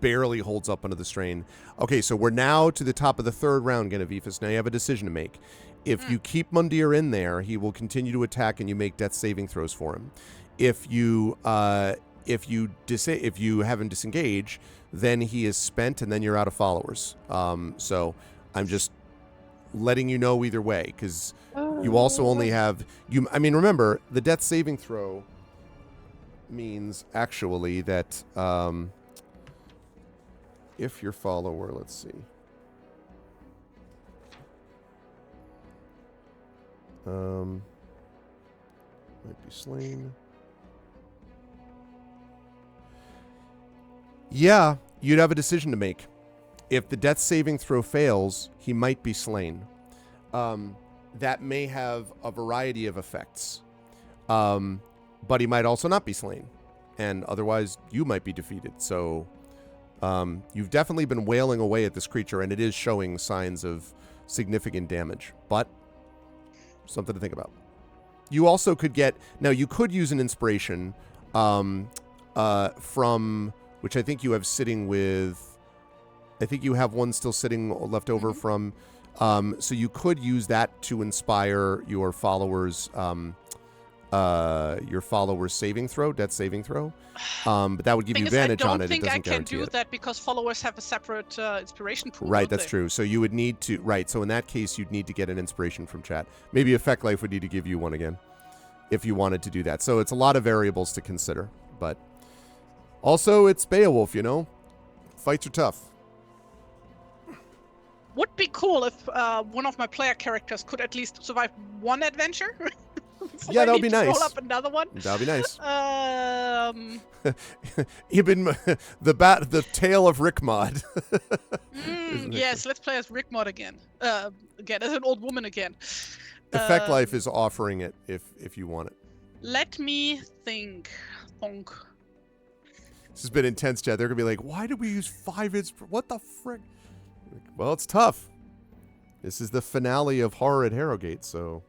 barely holds up under the strain. Okay, so we're now to the top of the third round, Genevieve. Now you have a decision to make. If you keep Mundir in there, he will continue to attack and you make death saving throws for him. If you have him disengage, then he is spent and then you're out of followers. So I'm just letting you know either way, because you also only have remember, the death saving throw means actually that if your follower, let's see, might be slain. Yeah, you'd have a decision to make. If the death saving throw fails, he might be slain. That may have a variety of effects. But he might also not be slain. And otherwise, you might be defeated. So you've definitely been wailing away at this creature, and it is showing signs of significant damage. But something to think about. You also could get... Now, you could use an inspiration from... Which I think you have sitting with... I think you have one still sitting left over from... so you could use that to inspire your followers' saving throw, death saving throw. But that would give you advantage on it. I don't think I can do it. that because followers have a separate inspiration pool. Right, don't that's they? true. So you would need to... Right, so in that case, you'd need to get an inspiration from chat. Maybe Effect Life would need to give you one again if you wanted to do that. So it's a lot of variables to consider. But also, it's Beowulf, you know? Fights are tough. Would be cool if one of my player characters could at least survive one adventure. So Yeah, I that would need be to nice. roll up another one. That would be nice. Um, the tale of Rickmod. yes, let's play as Rickmod again. Again, as an old woman again. Effect Life is offering it if you want it. Let me think. Thonk. This has been intense, Chad. They're gonna be like, "Why did we use 5 hits? What the frick?" Well, it's tough. This is the finale of Horror at Herrogate, so.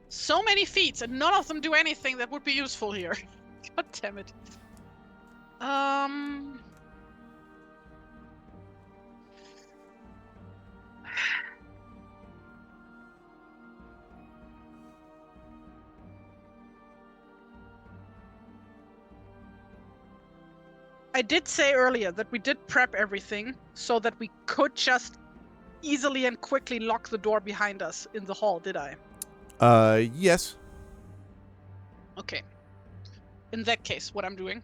So many feats, and none of them do anything that would be useful here. God damn it. I did say earlier that we did prep everything so that we could just easily and quickly lock the door behind us in the hall, did I? Yes. Okay. In that case, what I'm doing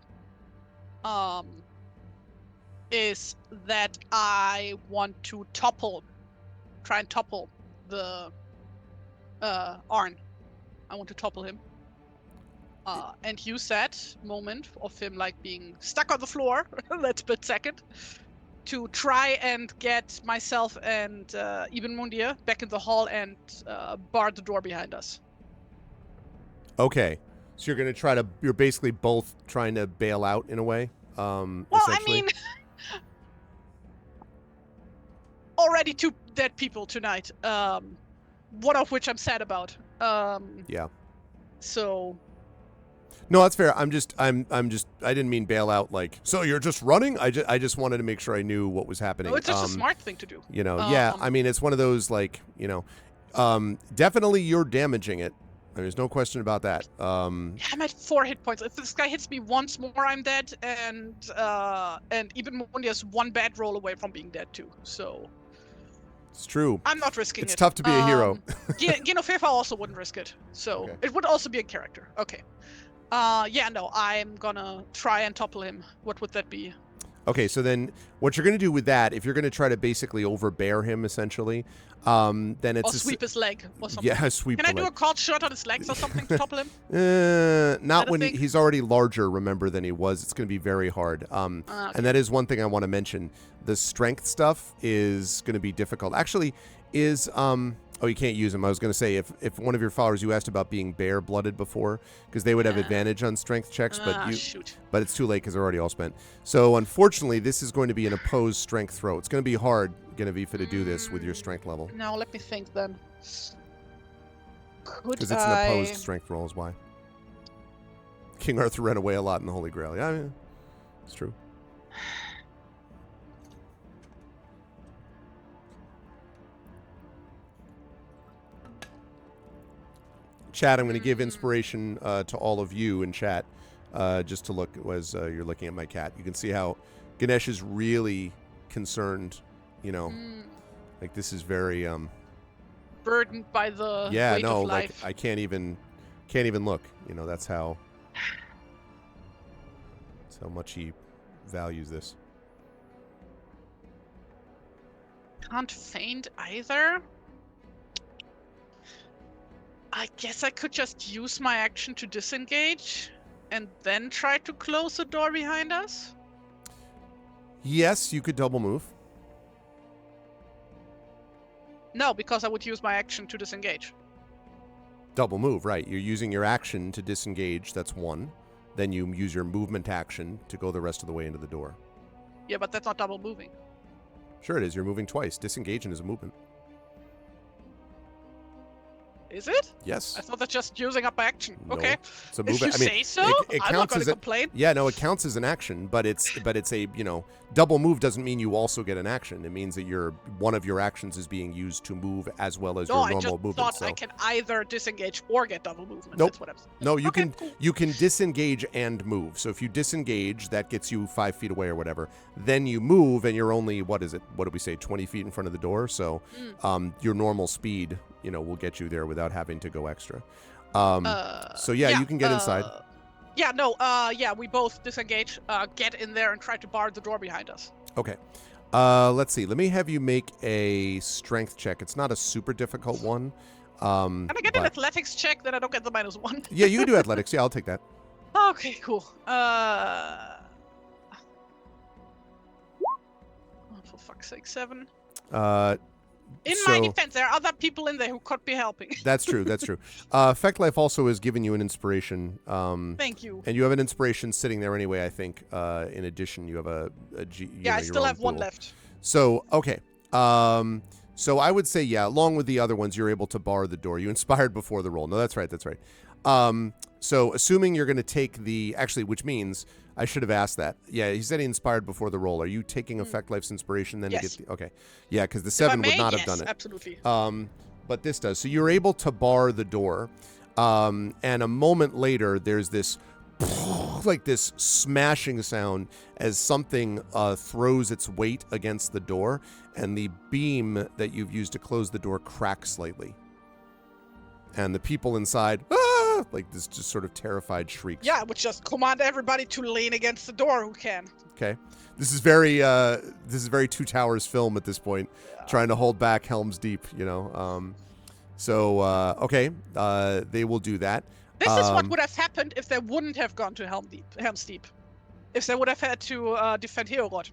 is that I want to try and topple the Arn. I want to topple him. And use that moment of him like being stuck on the floor, that split second, to try and get myself and even Mundir back in the hall and bar the door behind us. Okay. So you're going to you're basically both trying to bail out in a way? Well, I mean, already 2 dead people tonight, one of which I'm sad about. Yeah. So... No, that's fair. I didn't mean bail out like, so you're just running? I just wanted to make sure I knew what was happening. Oh, it's just a smart thing to do. Yeah, I mean, it's one of those like, definitely you're damaging it. There's no question about that. I'm at 4 hit points. If this guy hits me once more, I'm dead, and even Mundir's 1 bad roll away from being dead too. So it's true. I'm not risking it. It's tough to be a hero. Genofefa also wouldn't risk it, so okay. It would also be a character. Okay. Yeah, no, I'm gonna try and topple him. What would that be? Okay, so then what you're going to do with that, if you're going to try to basically overbear him, essentially, then it's... Or sweep his leg or something. Yeah, sweep Can I do a cold shot on his legs or something to topple him? Not when he's already larger, remember, than he was. It's going to be very hard. Okay. And that is one thing I want to mention. The strength stuff is going to be difficult. Actually, is... Oh, you can't use them. I was going to say, if one of your followers, you asked about being bear-blooded before, because they would have advantage on strength checks, but it's too late because they're already all spent. So, unfortunately, this is going to be an opposed strength throw. It's going to be hard, Genevieve, to do this with your strength level. Now, let me think then. Because it's an opposed strength roll is why. King Arthur ran away a lot in the Holy Grail. Yeah, it's true. Chat, I'm going to give inspiration to all of you in chat, just to look as you're looking at my cat. You can see how Ganesh is really concerned, like this is very burdened by the weight of life. Like I can't even look. That's how much he values this. Can't feint either. I guess I could just use my action to disengage and then try to close the door behind us? Yes, you could double move. No, because I would use my action to disengage. Double move, right. You're using your action to disengage, that's 1. Then you use your movement action to go the rest of the way into the door. Yeah, but that's not double moving. Sure it is. You're moving twice. Disengaging is a movement. Is it? Yes. I thought that's just using up action. No, okay. It's a movement. If you say so, I'm not going to complain. Yeah, no, it counts as an action, but it's a, double move doesn't mean you also get an action. It means that one of your actions is being used to move as well as your normal movement. I just thought I can either disengage or get double movement. Nope. That's what I'm saying. No, you can disengage and move. So if you disengage, that gets you 5 feet away or whatever. Then you move and you're only, what did we say, 20 feet in front of the door? So your normal speed, will get you there without having to go extra. So yeah, you can get inside. Yeah, no, we both disengage, get in there and try to bar the door behind us. Okay. Let's see. Let me have you make a strength check. It's not a super difficult one. Can I get an athletics check, then I don't get the -1? Yeah, you can do athletics. Yeah, I'll take that. Okay, cool. For fuck's sake, 7. In my defense, there are other people in there who could be helping. That's true. That's true. Effect Life also has given you an inspiration. Thank you. And you have an inspiration sitting there anyway, I think. In addition, you have a I still have one left. So, okay. So I would say, yeah, along with the other ones, you're able to bar the door. You inspired before the roll. No, that's right. That's right. So assuming you're going to take actually, which means I should have asked that. Yeah, he said he inspired before the roll. Are you taking Effect Life's inspiration then? Yes. To get okay. Yeah, because the 7 would not have done it. Absolutely. But this does. So you're able to bar the door. And a moment later, there's this like this smashing sound as something throws its weight against the door, and the beam that you've used to close the door cracks slightly. And the people inside, like this just sort of terrified shrieks. Yeah, I would just command everybody to lean against the door who can. Okay. This is very Two Towers film at this point, trying to hold back Helm's Deep, you know. Okay, they will do that. This is what would have happened if they wouldn't have gone to Helm's Deep. If they would have had to defend Herrogate.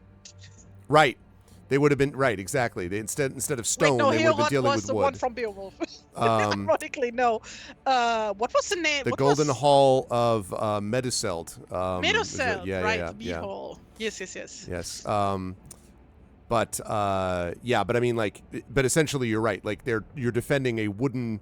Right. They would have been right, exactly. They instead of stone, they would have been dealing with wood. was the one from Beowulf. Ironically, no. What was the name? The Golden Hall of Meduseld. Meduseld, right? Yeah, the hall. Yes. Yes. But I mean, like, but essentially, you're right. Like, you're defending a wooden,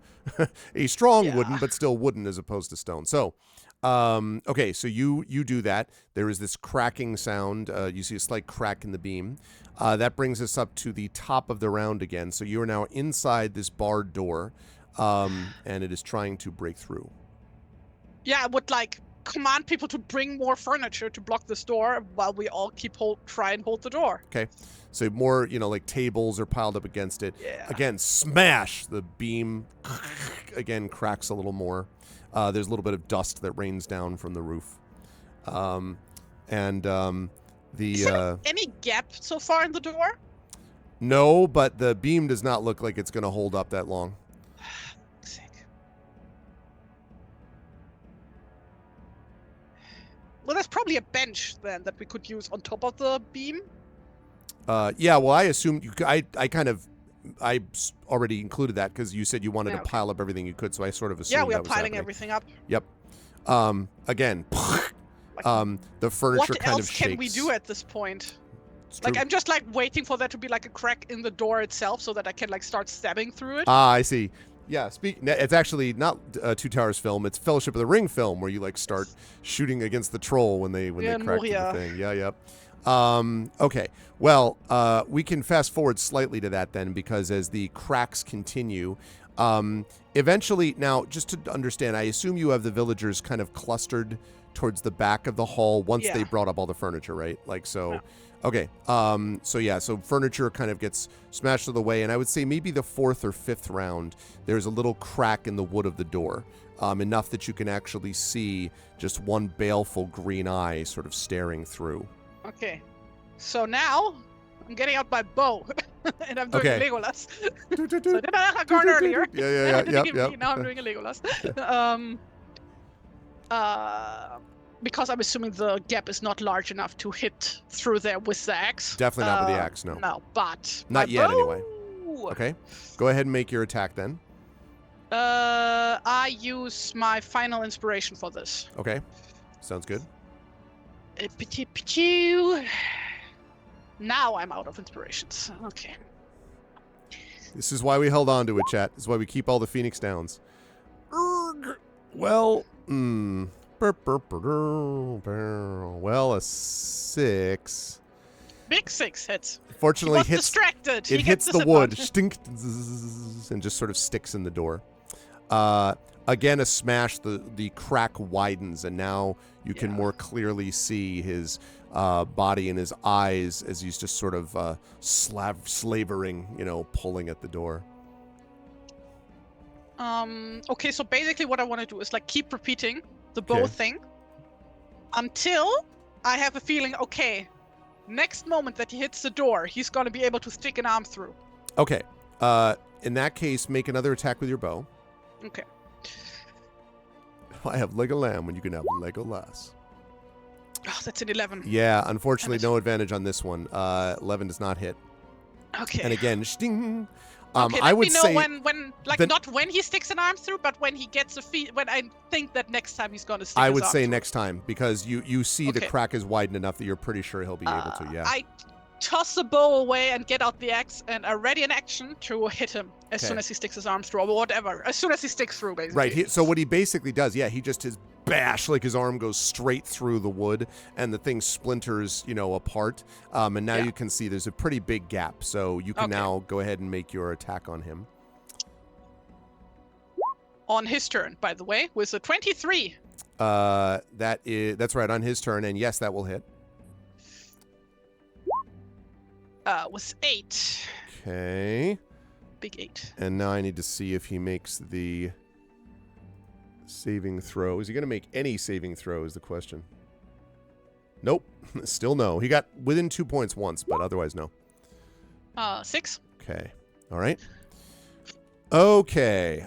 a strong wooden, but still wooden as opposed to stone. So, okay, so you do that. There is this cracking sound. You see a slight crack in the beam. That brings us up to the top of the round again. So you are now inside this barred door, and it is trying to break through. Yeah, I would command people to bring more furniture to block this door while we all try and hold the door. Okay. So more, like tables are piled up against it. Yeah. Again, smash! The beam again cracks a little more. There's a little bit of dust that rains down from the roof. Is there any gap so far in the door? No, but the beam does not look like it's going to hold up that long. Sick. Well, there's probably a bench then that we could use on top of the beam. Yeah, well, I assumed I already included that because you said you wanted to pile up everything you could, so I sort of assumed. Yeah, we are that was piling happening. everything up. Yep. Again, the furniture kind of shakes. What else can we do at this point? I'm just waiting for there to be a crack in the door itself so that I can start stabbing through it. Ah, I see. Yeah, it's actually not Two Towers film. It's Fellowship of the Ring film where you start shooting against the troll when they crack the thing. Yeah, yep. Okay. Well, we can fast forward slightly to that then, because as the cracks continue, eventually, now just to understand, I assume you have the villagers kind of clustered towards the back of the hall once they brought up all the furniture, right? Yeah. Okay. So furniture kind of gets smashed to the way, and I would say maybe the 4th or 5th round, there's a little crack in the wood of the door, enough that you can actually see just one baleful green eye sort of staring through. Okay, so now I'm getting out my bow, and I'm doing a Legolas. So I did Aragorn earlier. Yeah. Now I'm doing a Legolas. Because I'm assuming the gap is not large enough to hit through there with the axe. Definitely not with the axe, no. No, but not yet, anyway. Okay, go ahead and make your attack then. I use my final inspiration for this. Okay, sounds good. Now I'm out of inspirations. Okay. This is why we held on to it, chat. This is why we keep all the Phoenix Downs. Well, well, a 6. Big 6 hits. Fortunately, he was distracted. It hits the wood, and just sort of sticks in the door. Again, a smash. The crack widens, and now you can more clearly see his body and his eyes as he's just sort of slavering, pulling at the door. Okay, so basically what I want to do is keep repeating the bow thing. Until I have a feeling, okay, next moment that he hits the door, he's going to be able to stick an arm through. Okay. In that case, make another attack with your bow. Okay. I have Lego Lamb when you can have Legolas. Oh, that's an 11. Yeah, unfortunately, no advantage on this one. 11 does not hit. Okay. And again, sting. Okay, I let would me know say when not when he sticks an arm through, but when he gets a feet. When I think that next time he's going to stick. I his would arm say through. next time, because you see the Okay. crack is widened enough that you're pretty sure he'll be able to. Yeah. I toss the bow away and get out the axe and are ready in action to hit him as soon as he sticks his arm through or whatever. As soon as he sticks through, basically. Right. So what he basically does, he just his bash, like his arm goes straight through the wood and the thing splinters, apart. And now you can see there's a pretty big gap. So you can now go ahead and make your attack on him. On his turn, by the way, with a 23. That's right, on his turn, and yes, that will hit. Was 8. Okay. Big 8. And now I need to see if he makes the saving throw. Is he going to make any saving throw is the question. Nope. Still no. He got within 2 points once, but otherwise no. 6. Okay. All right. Okay.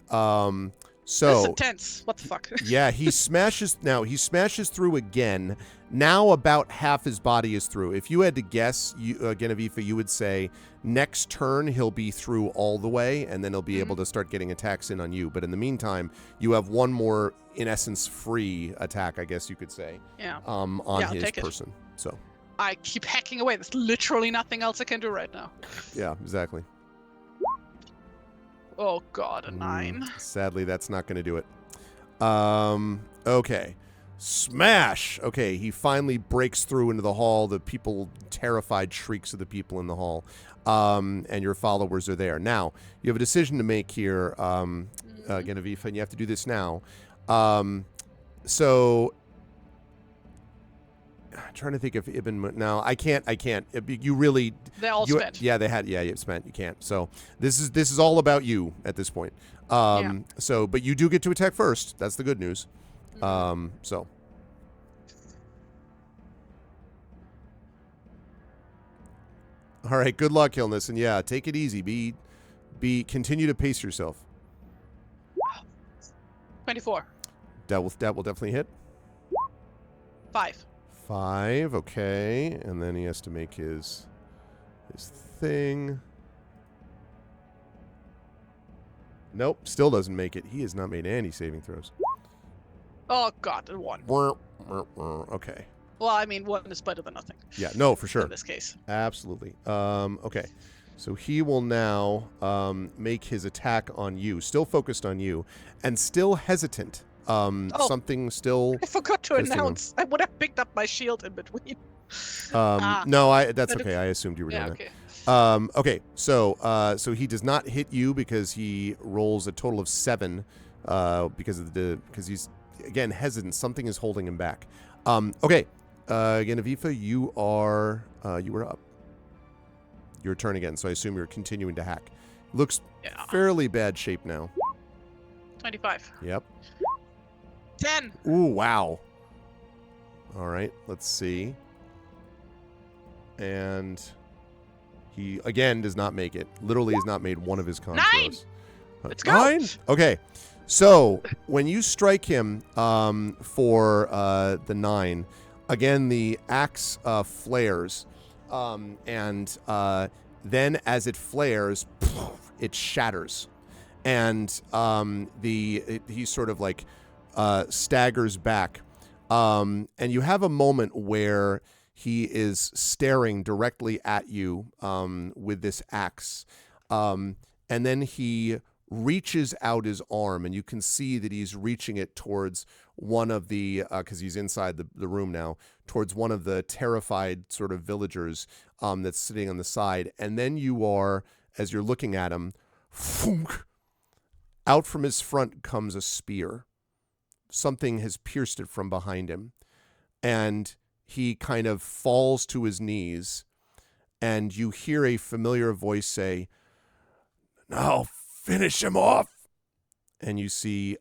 So this is intense. What the fuck? Yeah, he smashes through again. Now about half his body is through. If you had to guess, Genevieve, you would say next turn he'll be through all the way, and then he'll be able to start getting attacks in on you. But in the meantime, you have one more, in essence, free attack, I guess you could say. Yeah. On his person. So I keep hacking away. There's literally nothing else I can do right now. Yeah, exactly. Oh god, a 9. Sadly, that's not going to do it. Okay. Smash! Okay, he finally breaks through into the hall. The people, terrified shrieks of the people in the hall. And your followers are there. Now, you have a decision to make here, Genevieve, and you have to do this now. So, I'm trying to think if Ibn... No, I can't. You really... They all spent. Yeah, they had... Yeah, you spent. You can't. So, this is all about you at this point. So, but you do get to attack first. That's the good news. So. All right, good luck, Hilness. And yeah, take it easy. Continue to pace yourself. 24. That will definitely hit. 5. 5, okay. And then he has to make his thing. Nope, still doesn't make it. He has not made any saving throws. Oh god, a 1. Okay. Well, I mean, 1 is better than nothing. Yeah, no, for sure. In this case. Absolutely. Okay. So he will now make his attack on you, still focused on you, and still hesitant. Something still... I forgot to announce. I would have picked up my shield in between. No, that's okay. I assumed you were doing okay. that. Okay, so he does not hit you because he rolls a total of 7 because he's, again, hesitant. Something is holding him back. Okay, Genevieve, you are up. Your turn again, so I assume you're continuing to hack. Looks fairly bad shape now. 25. Yep. 10. Ooh, wow. All right, let's see. And he, again, does not make it. Literally has not made one of his con 9! throws. Let's go! 9? Okay. So, when you strike him for the 9, again, the axe flares. And then as it flares, it shatters. And he sort of like staggers back. And you have a moment where he is staring directly at you with this axe. And then he reaches out his arm, and you can see that he's reaching it towards one of the, because he's inside the room now, towards one of the terrified sort of villagers that's sitting on the side. And then you are, as you're looking at him, out from his front comes a spear. Something has pierced it from behind him. And he kind of falls to his knees, and you hear a familiar voice say, "Now finish him off." And you see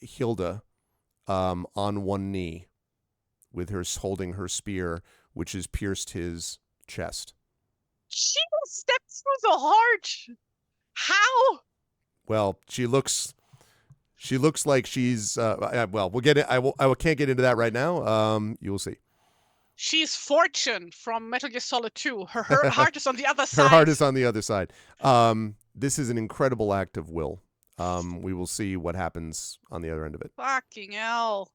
Hilda on one knee with her holding her spear, which has pierced his chest. She steps through the heart. How? Well, she looks like she's well, we'll get it. I can't get into that right now. You will see. She's Fortune from Metal Gear Solid 2. Her heart is on the other side. Her heart is on the other side. This is an incredible act of will. We will see what happens on the other end of it. Fucking hell.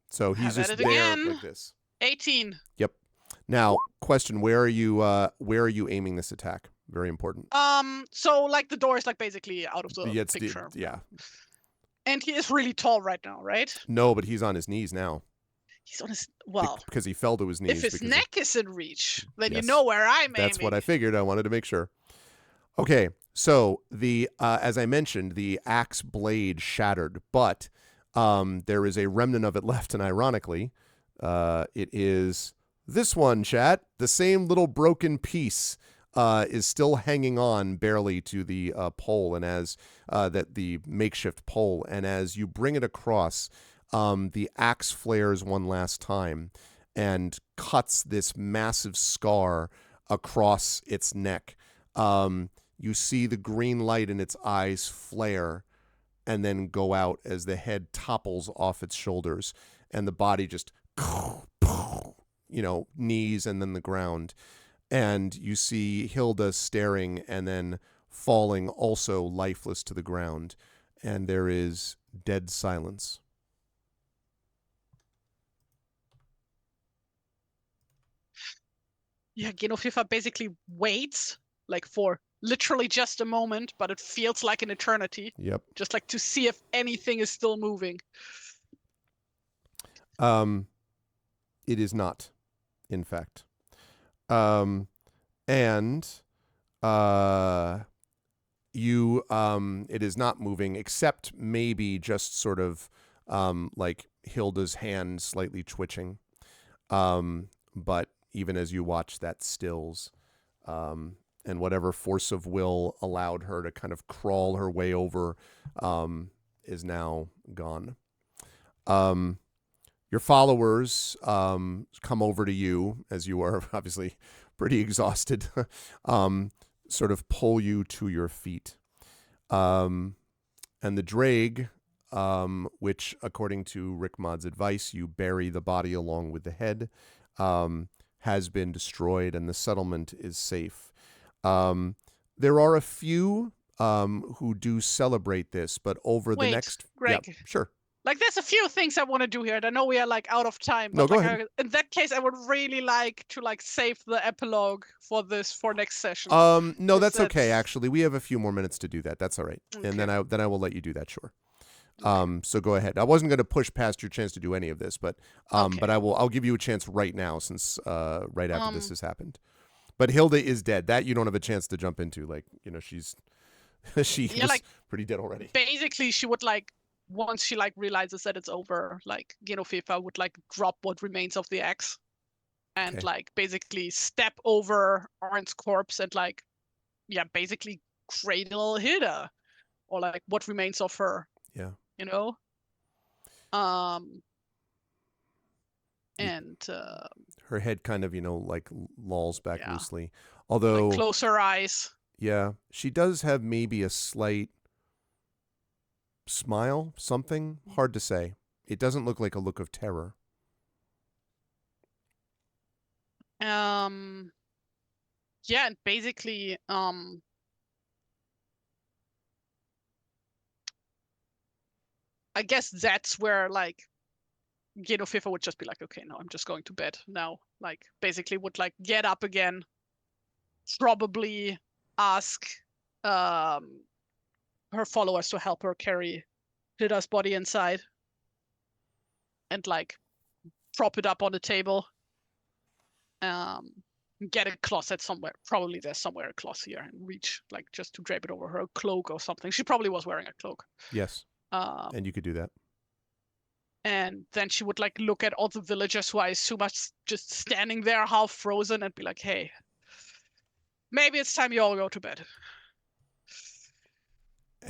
So he's just there again. like this. 18. Yep. Now, question: Where are you aiming this attack? Very important. So like the door is like basically out of the picture. Yeah. And he is really tall right now, right? No, but he's on his knees now. He's on his because he fell to his knees. If his neck is in reach, then you know where I'm aiming. That's what I figured. I wanted to make sure. Okay, so the as I mentioned, the axe blade shattered, but there is a remnant of it left, and ironically, it is this one, chat. The same little broken piece is still hanging on barely to the pole, and as the makeshift pole, and as you bring it across, the axe flares one last time and cuts this massive scar across its neck. You see the green light in its eyes flare and then go out as the head topples off its shoulders and the body just, knees and then the ground. And you see Hilda staring and then falling also lifeless to the ground. And there is dead silence. Yeah, Genofifa basically waits like for literally just a moment, but it feels like an eternity. Yep. Just like to see if anything is still moving. It is not, in fact. And it is not moving, except maybe just sort of like Hilda's hand slightly twitching. But even as you watch, that stills. And whatever force of will allowed her to kind of crawl her way over is now gone. Your followers come over to you, as you are obviously pretty exhausted, sort of pull you to your feet. And the drake, which according to Rickmod's advice, you bury the body along with the head, has been destroyed and the settlement is safe. There are a few who do celebrate this, but over the next... Greg. Yeah, sure. Like, there's a few things I want to do here, and I know we are like out of time. But no, go ahead. In that case, I would really like to like save the epilogue for next session. No, that's okay. Actually, we have a few more minutes to do that. That's all right. Okay. And then I will let you do that. Sure. Okay. So go ahead. I wasn't going to push past your chance to do any of this, but but I'll give you a chance right now since right after this has happened. But Hilda is dead. That you don't have a chance to jump into. Like, she's she is like, pretty dead already. Basically, she would like. Once she like realizes that it's over, like Genofifa would like drop what remains of the axe and like basically step over Arn's corpse and like basically cradle Hilda or like what remains of her. Yeah. And her head kind of, like lolls back loosely. Although like, close her eyes. Yeah. She does have maybe a slight smile, something hard to say. It doesn't look like a look of terror. And basically I guess that's where like Genofifa would just be like, okay, no, I'm just going to bed now. Like basically would like get up again, probably ask her followers to help her carry Hilda's body inside and like prop it up on the table. Get a closet somewhere. Probably there's somewhere a closet here and reach like just to drape it over her cloak or something. She probably was wearing a cloak. Yes. And you could do that. And then she would like look at all the villagers who I assume are just standing there half frozen and be like, hey, maybe it's time you all go to bed.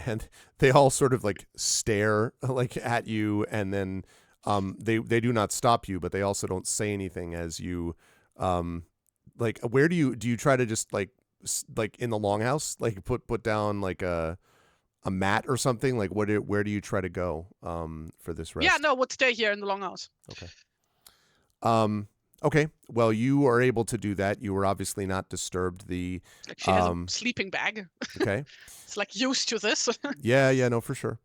And they all sort of like stare like at you and then They do not stop you, but they also don't say anything as you like. Where do you try to just like in the longhouse, like put down like a mat or something? Like where do you try to go for this rest? Yeah, no, would stay here in the longhouse. Okay. Okay. Well, you are able to do that. You were obviously not disturbed. Like she has a sleeping bag. Okay. It's like used to this. Yeah, no, for sure.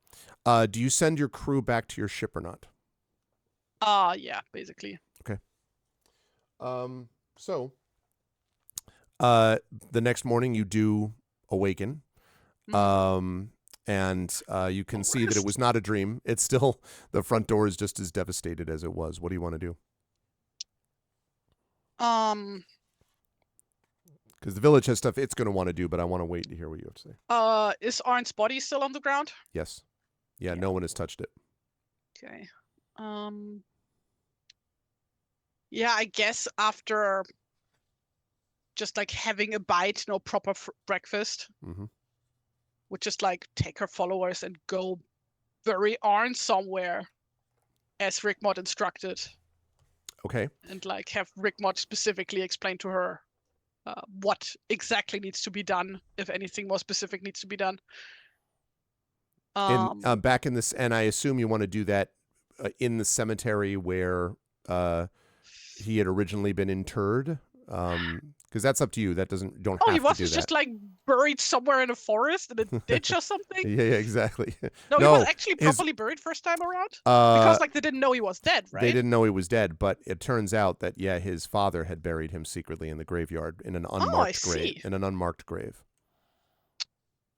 Do you send your crew back to your ship or not? Yeah, basically. Okay. So the next morning you do awaken. And you can see that it was not a dream. It's still, the front door is just as devastated as it was. What do you want to do? Because the village has stuff it's going to want to do, but I want to wait to hear what you have to say. Is Arn's body still on the ground? Yes. Yeah, no one has touched it. Okay. Yeah, I guess after just like having a bite, no proper breakfast, would just like take her followers and go bury Arn somewhere as Rigmod instructed. Okay. And like have Rigmod specifically explain to her what exactly needs to be done, if anything more specific needs to be done. Back in this, and I assume you want to do that in the cemetery where he had originally been interred. Because that's up to you. That don't have to do that. Oh, he wasn't just like buried somewhere in a forest in a ditch or something? Yeah, exactly. No, he was actually properly buried first time around? Because like they didn't know he was dead, right? They didn't know he was dead, but it turns out that, yeah, his father had buried him secretly in the graveyard in an unmarked grave. In an unmarked grave.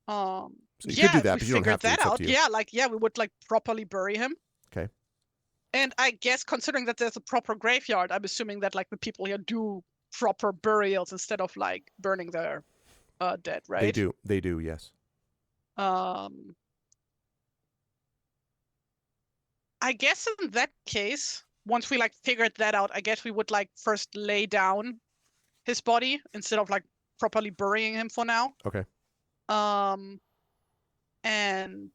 So you could do that, but you don't have to. That out. Yeah, we would like properly bury him. Okay. And I guess considering that there's a proper graveyard, I'm assuming that like the people here do proper burials instead of like burning their dead, right? They do, yes. I guess in that case, once we like figured that out, I guess we would like first lay down his body instead of like properly burying him for now. Okay. And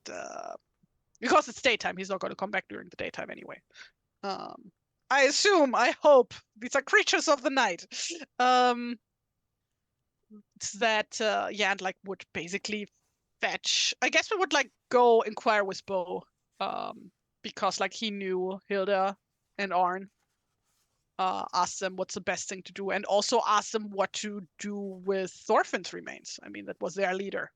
because it's daytime, he's not going to come back during the daytime anyway. I hope these are creatures of the night. That and like would basically fetch. I guess we would like go inquire with Bo, because like he knew Hilda and Arn. Ask them what's the best thing to do, and also ask them what to do with Thorfinn's remains. I mean, that was their leader.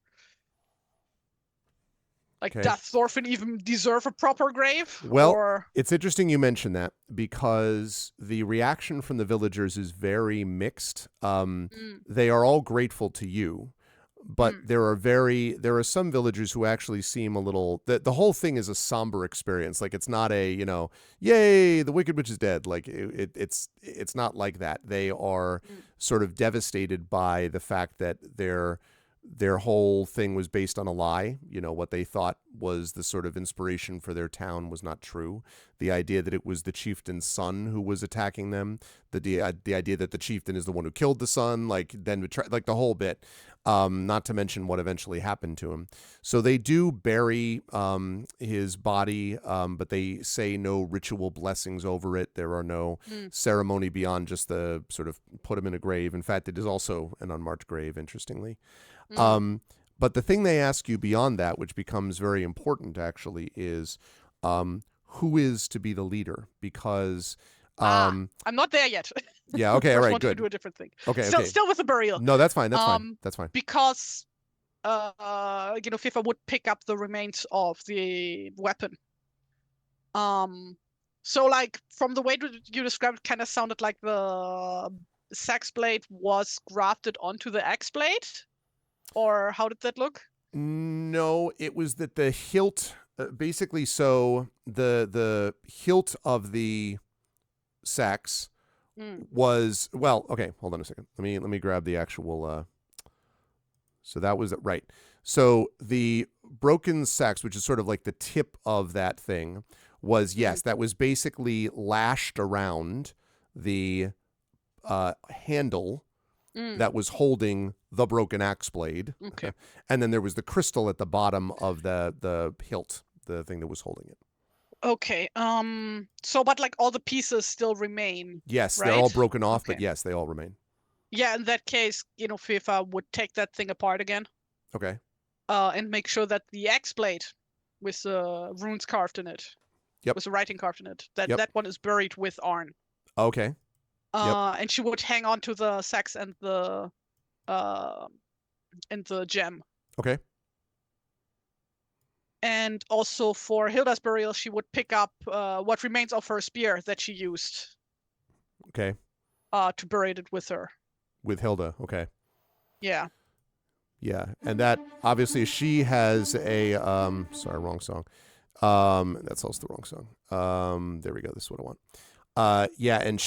Like, does Thorfinn even deserve a proper grave? Well, it's interesting you mention that, because the reaction from the villagers is very mixed. They are all grateful to you, but there are some villagers who actually seem a little. The whole thing is a somber experience. Like, it's not a yay, the Wicked Witch is dead. Like it's not like that. They are sort of devastated by the fact that their whole thing was based on a lie. What they thought was the sort of inspiration for their town was not true. The idea that it was the chieftain's son who was attacking them, the idea that the chieftain is the one who killed the son, like the whole bit, not to mention what eventually happened to him. So they do bury his body, but they say no ritual blessings over it. There are no ceremony beyond just the sort of put him in a grave. In fact, it is also an unmarked grave, interestingly. But the thing they ask you beyond that, which becomes very important actually, is who is to be the leader? Because I'm not there yet. Yeah. Okay. All right. Good. To do a different thing. Okay. Still with the burial. No, that's fine. That's fine. Because FIFA would pick up the remains of the weapon. So like from the way you described, it kind of sounded like the sax blade was grafted onto the axe blade. Or how did that look? No, it was that the hilt, basically, so the hilt of the sax was, well, okay, hold on a second. Let me grab the actual, so that was right. So the broken sax, which is sort of like the tip of that thing, was, yes, that was basically lashed around the handle that was holding the broken axe blade. Okay. And then there was the crystal at the bottom of the hilt, the thing that was holding it. Okay. So, but like all the pieces still remain. Yes, they're all Right? broken off, but Okay. yes, they all remain. Yeah, in that case, FIFA would take that thing apart again, Okay. and make sure that the axe blade with runes carved in it, Yep. with the writing carved in it, that Yep. that one is buried with Arn. Okay. Yep. And she would hang on to the sex uh and the gem. Okay. And also for Hilda's burial, she would pick up what remains of her spear that she used Okay. to bury it with her. With Hilda. Okay. Yeah. Yeah, and that obviously she has a sorry, wrong song. That's also the wrong song. There we go. This is what I want. Yeah, and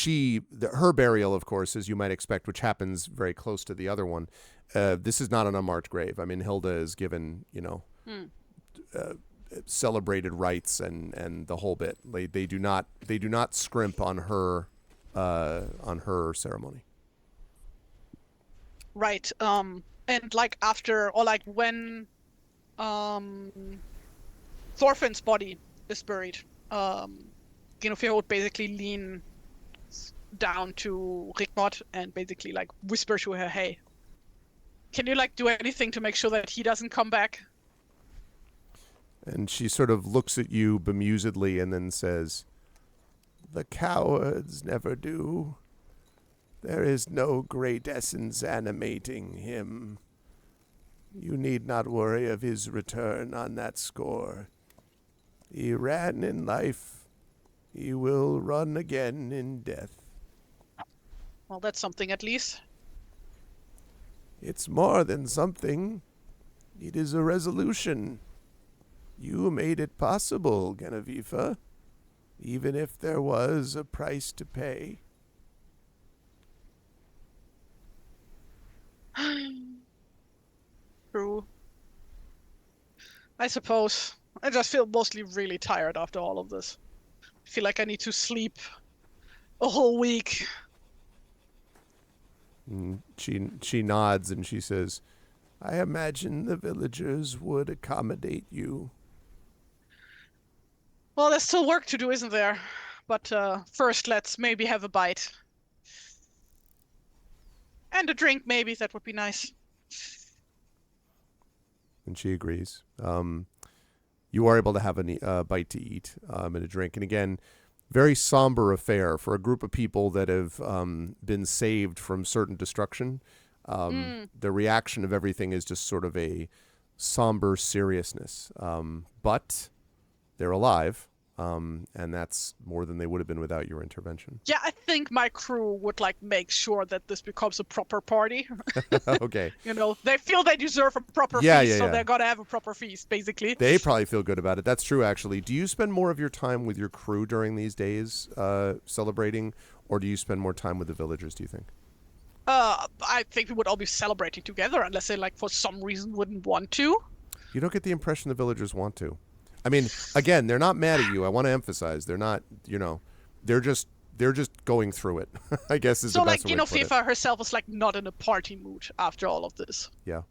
her burial, of course, as you might expect, which happens very close to the other one. This is not an unmarked grave. I mean, Hilda is given, celebrated rites and the whole bit. They do not scrimp on her ceremony. Right. And like after, or like when Thorfinn's body is buried, Guinevere would basically lean down to Rigmod and basically like whisper to her, "Hey, can you like do anything to make sure that he doesn't come back?" And she sort of looks at you bemusedly and then says, "The cowards never do. There is no great essence animating him. You need not worry of his return on that score. He ran in life. He will run again in death." Well, that's something at least. "It's more than something. It is a resolution. You made it possible, Genevieve, even if there was a price to pay." True. I suppose. I just feel mostly really tired after all of this. I feel like I need to sleep a whole week. And she nods and she says, "I imagine the villagers would accommodate you." Well, there's still work to do, isn't there? But first, let's maybe have a bite. And a drink, maybe. That would be nice. And she agrees. You are able to have a bite to eat and a drink. And again, very somber affair for a group of people that have been saved from certain destruction. The reaction of everything is just sort of a somber seriousness. But they're alive, and that's more than they would have been without your intervention. Yeah, I think my crew would like make sure that this becomes a proper party. Okay. They feel they deserve a proper feast, so they're gonna have a proper feast, basically. They probably feel good about it. That's true, actually. Do you spend more of your time with your crew during these days celebrating, or do you spend more time with the villagers, do you think? I think we would all be celebrating together, unless they like for some reason wouldn't want to. You don't get the impression the villagers want to. I mean, again, they're not mad at you. I want to emphasize they're not. They're just going through it. I guess is the best way to put it. FIFA herself is like not in a party mood after all of this. Yeah.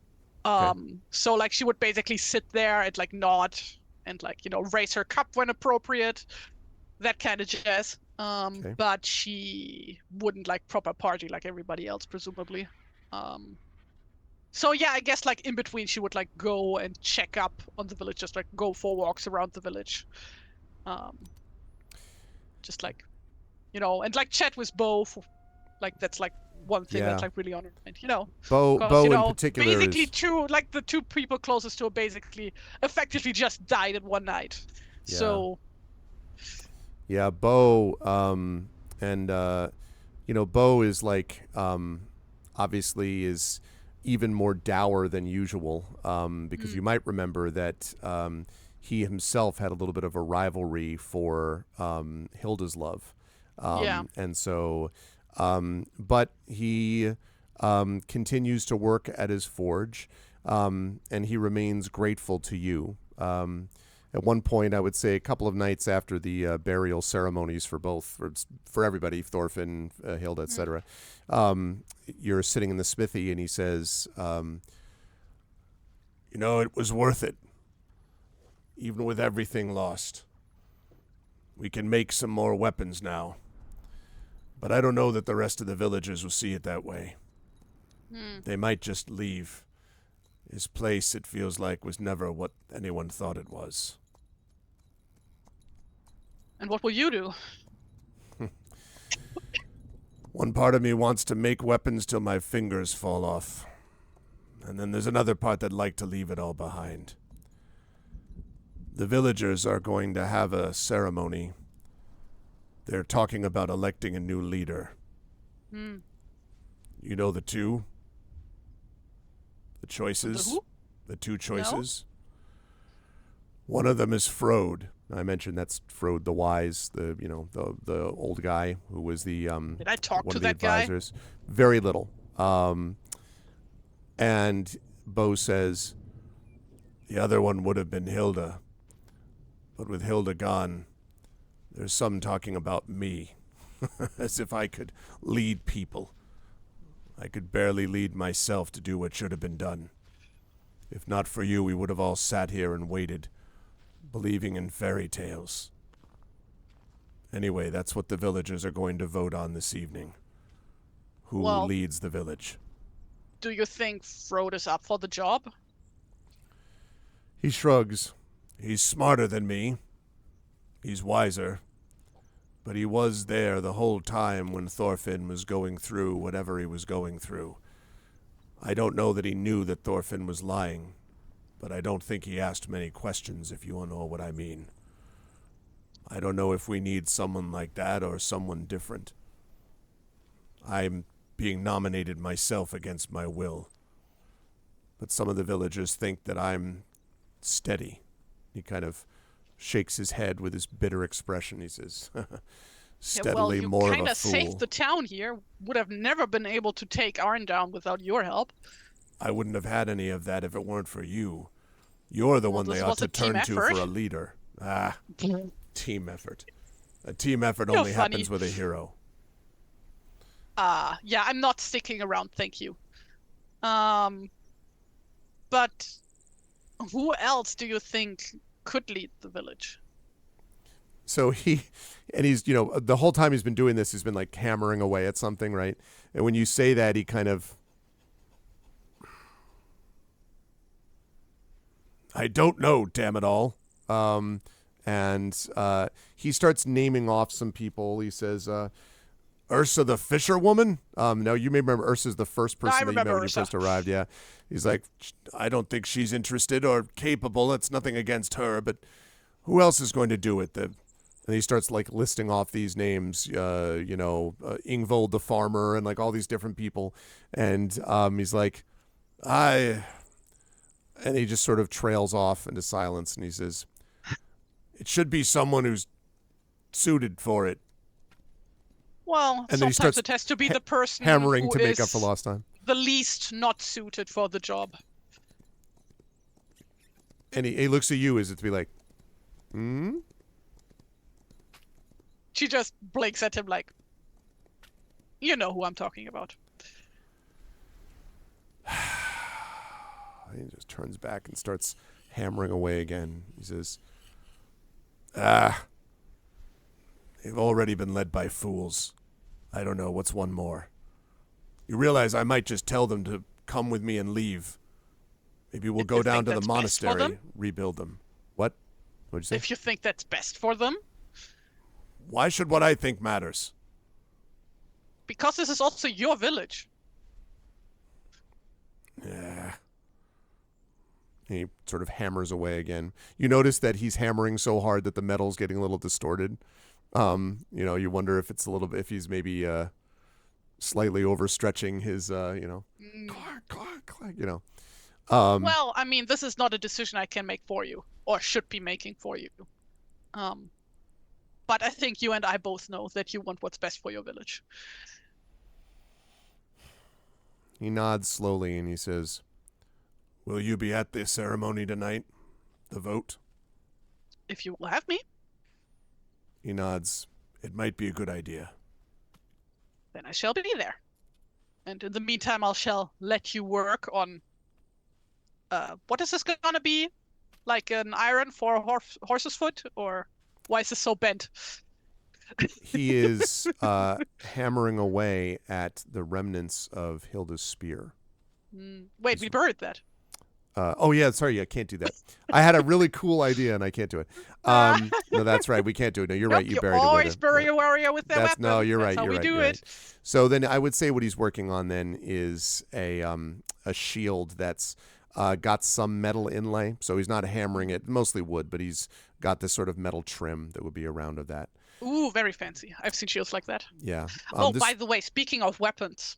So like she would basically sit there and like nod and like raise her cup when appropriate, that kind of jazz. But she wouldn't like proper party like everybody else, presumably. So yeah, I guess like in between she would like go and check up on the village, just like go for walks around the village. Just like, and like chat with Bo. Like that's like one thing that's like really on her mind, Bo in particular basically is... the two people closest to her basically effectively just died in one night. Yeah. So yeah, Bo Bo is like obviously is even more dour than usual because you might remember that he himself had a little bit of a rivalry for Hilda's love. And so but he continues to work at his forge and he remains grateful to you. At one point, I would say a couple of nights after the burial ceremonies for everybody, Thorfinn, Hilda, etc., you're sitting in the smithy, and he says, "It was worth it, even with everything lost. We can make some more weapons now. But I don't know that the rest of the villagers will see it that way. They might just leave. His place, it feels like, was never what anyone thought it was. And what will you do? One part of me wants to make weapons till my fingers fall off. And then there's another part that'd like to leave it all behind. The villagers are going to have a ceremony. They're talking about electing a new leader. You know the two? The choices? The who? The two choices? No? One of them is Frode. I mentioned that's Frode the Wise, the old guy who was the Did I talk one to of the that advisors. Guy? Very little. And Bo says the other one would have been Hilda. But with Hilda gone, there's some talking about me. As if I could lead people. I could barely lead myself to do what should have been done. If not for you, we would have all sat here and waited, believing in fairy tales. Anyway, that's what the villagers are going to vote on this evening. Who leads the village? Do you think Frode is up for the job? He shrugs. He's smarter than me. He's wiser. But he was there the whole time when Thorfinn was going through whatever he was going through. I don't know that he knew that Thorfinn was lying, but I don't think he asked many questions, if you know what I mean. I don't know if we need someone like that or someone different. I'm being nominated myself against my will. But some of the villagers think that I'm steady. He kind of shakes his head with his bitter expression. He says, steadily more of a fool. You kind of saved the town here. Would have never been able to take Arn down without your help. I wouldn't have had any of that if it weren't for you. You're the one they ought to turn to for a leader. Team effort. A team effort only happens with a hero. Yeah, I'm not sticking around, thank you. But who else do you think could lead the village? So he's, the whole time he's been doing this, he's been like hammering away at something, right? And when you say that, he kind of, I don't know, damn it all. And he starts naming off some people. He says, Ursa the fisherwoman. No, you may remember Ursa's the first person that you met when you first arrived. Yeah. He's like, I don't think she's interested or capable. It's nothing against her, but who else is going to do it? And he starts like listing off these names, Ingvold the farmer and like all these different people. And he's like, and he just sort of trails off into silence. And he says, it should be someone who's suited for it. Well, and sometimes it has to be the person hammering who to make up for lost time. The least not suited for the job. And he looks at you as if to be like, She just blinks at him like, you know who I'm talking about. He just turns back and starts hammering away again. He says, they've already been led by fools. I don't know, what's one more? You realize I might just tell them to come with me and leave. Maybe we'll go down to the monastery, rebuild them. What? What'd you say? If you think that's best for them. Why should what I think matters? Because this is also your village. Yeah. He sort of hammers away again. You notice that he's hammering so hard that the metal's getting a little distorted. You wonder if it's if he's maybe slightly overstretching his, clack, clack, clack, Well, I mean, this is not a decision I can make for you, or should be making for you. But I think you and I both know that you want what's best for your village. He nods slowly and he says, will you be at the ceremony tonight? The vote? If you will have me. He nods. It might be a good idea. Then I shall be there. And in the meantime, I shall let you work on... what is this going to be? Like an iron for a horse's foot? Or Why is this so bent? He is hammering away at the remnants of Hilda's spear. Wait, we buried that. Oh yeah, sorry, I can't do that. I had a really cool idea and I can't do it. No, that's right, we can't do it. No, you're Nope, right. You you buried it with always bury a warrior with their weapon. No, you're That's right. how You're we right. do You're it. right. So then I would say what he's working on then is a shield that's got some metal inlay. So he's not hammering it, mostly wood, but he's got this sort of metal trim that would be around of that. Ooh, very fancy. I've seen shields like that. Yeah. By the way, speaking of weapons,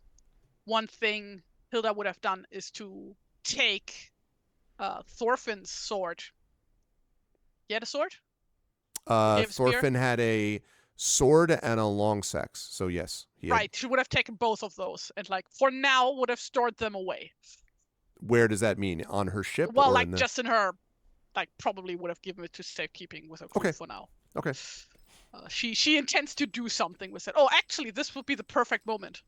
one thing Hilda would have done is to take Thorfinn's sword. He had a sword? Thorfinn had a sword and a long sex. So yes. Right. She would have taken both of those and for now would have stored them away. Where does that mean? On her ship? Well, just in her, probably would have given it to safekeeping with her crew for now. Okay. She intends to do something with it. Oh, actually, this would be the perfect moment.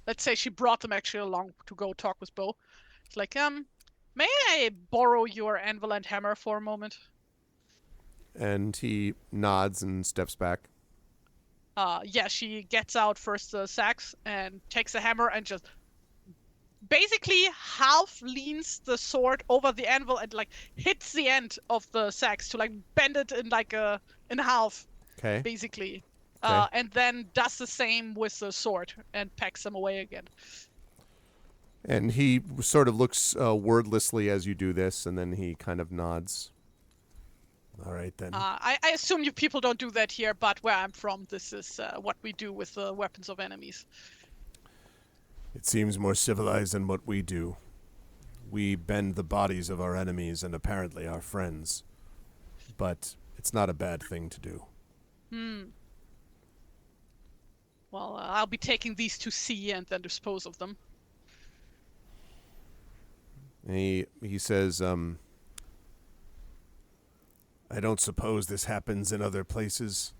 Let's say she brought them actually along to go talk with Bo. It's like, may I borrow your anvil and hammer for a moment? And he nods and steps back. Yeah, she gets out first the sacks and takes a hammer and just basically half leans the sword over the anvil and hits the end of the sacks to bend it in half. Okay. Basically. Okay. And then does the same with the sword and packs them away again. And he sort of looks wordlessly as you do this, and then he kind of nods. All right, then. I assume you people don't do that here, but where I'm from, this is what we do with the weapons of enemies. It seems more civilized than what we do. We bend the bodies of our enemies and apparently our friends. But it's not a bad thing to do. Well, I'll be taking these to sea and then dispose of them. And he says, I don't suppose this happens in other places.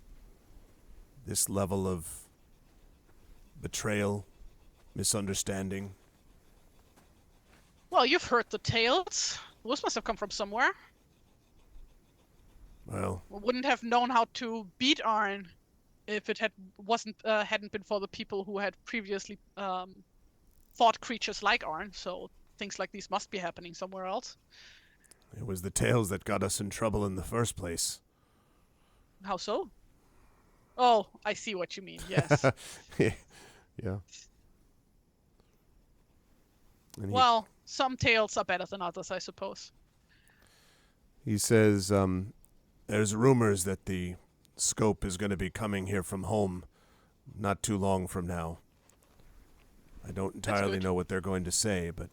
This level of betrayal, misunderstanding. Well, you've heard the tales. Those must have come from somewhere. Well, we wouldn't have known how to beat Arn if it hadn't been for the people who had previously fought creatures like Arn. So things like these must be happening somewhere else. It was the tales that got us in trouble in the first place. How so? Oh, I see what you mean. Yes. Yeah. Well, some tales are better than others, I suppose. He says, there's rumors that the scope is going to be coming here from home not too long from now. I don't entirely know what they're going to say, but,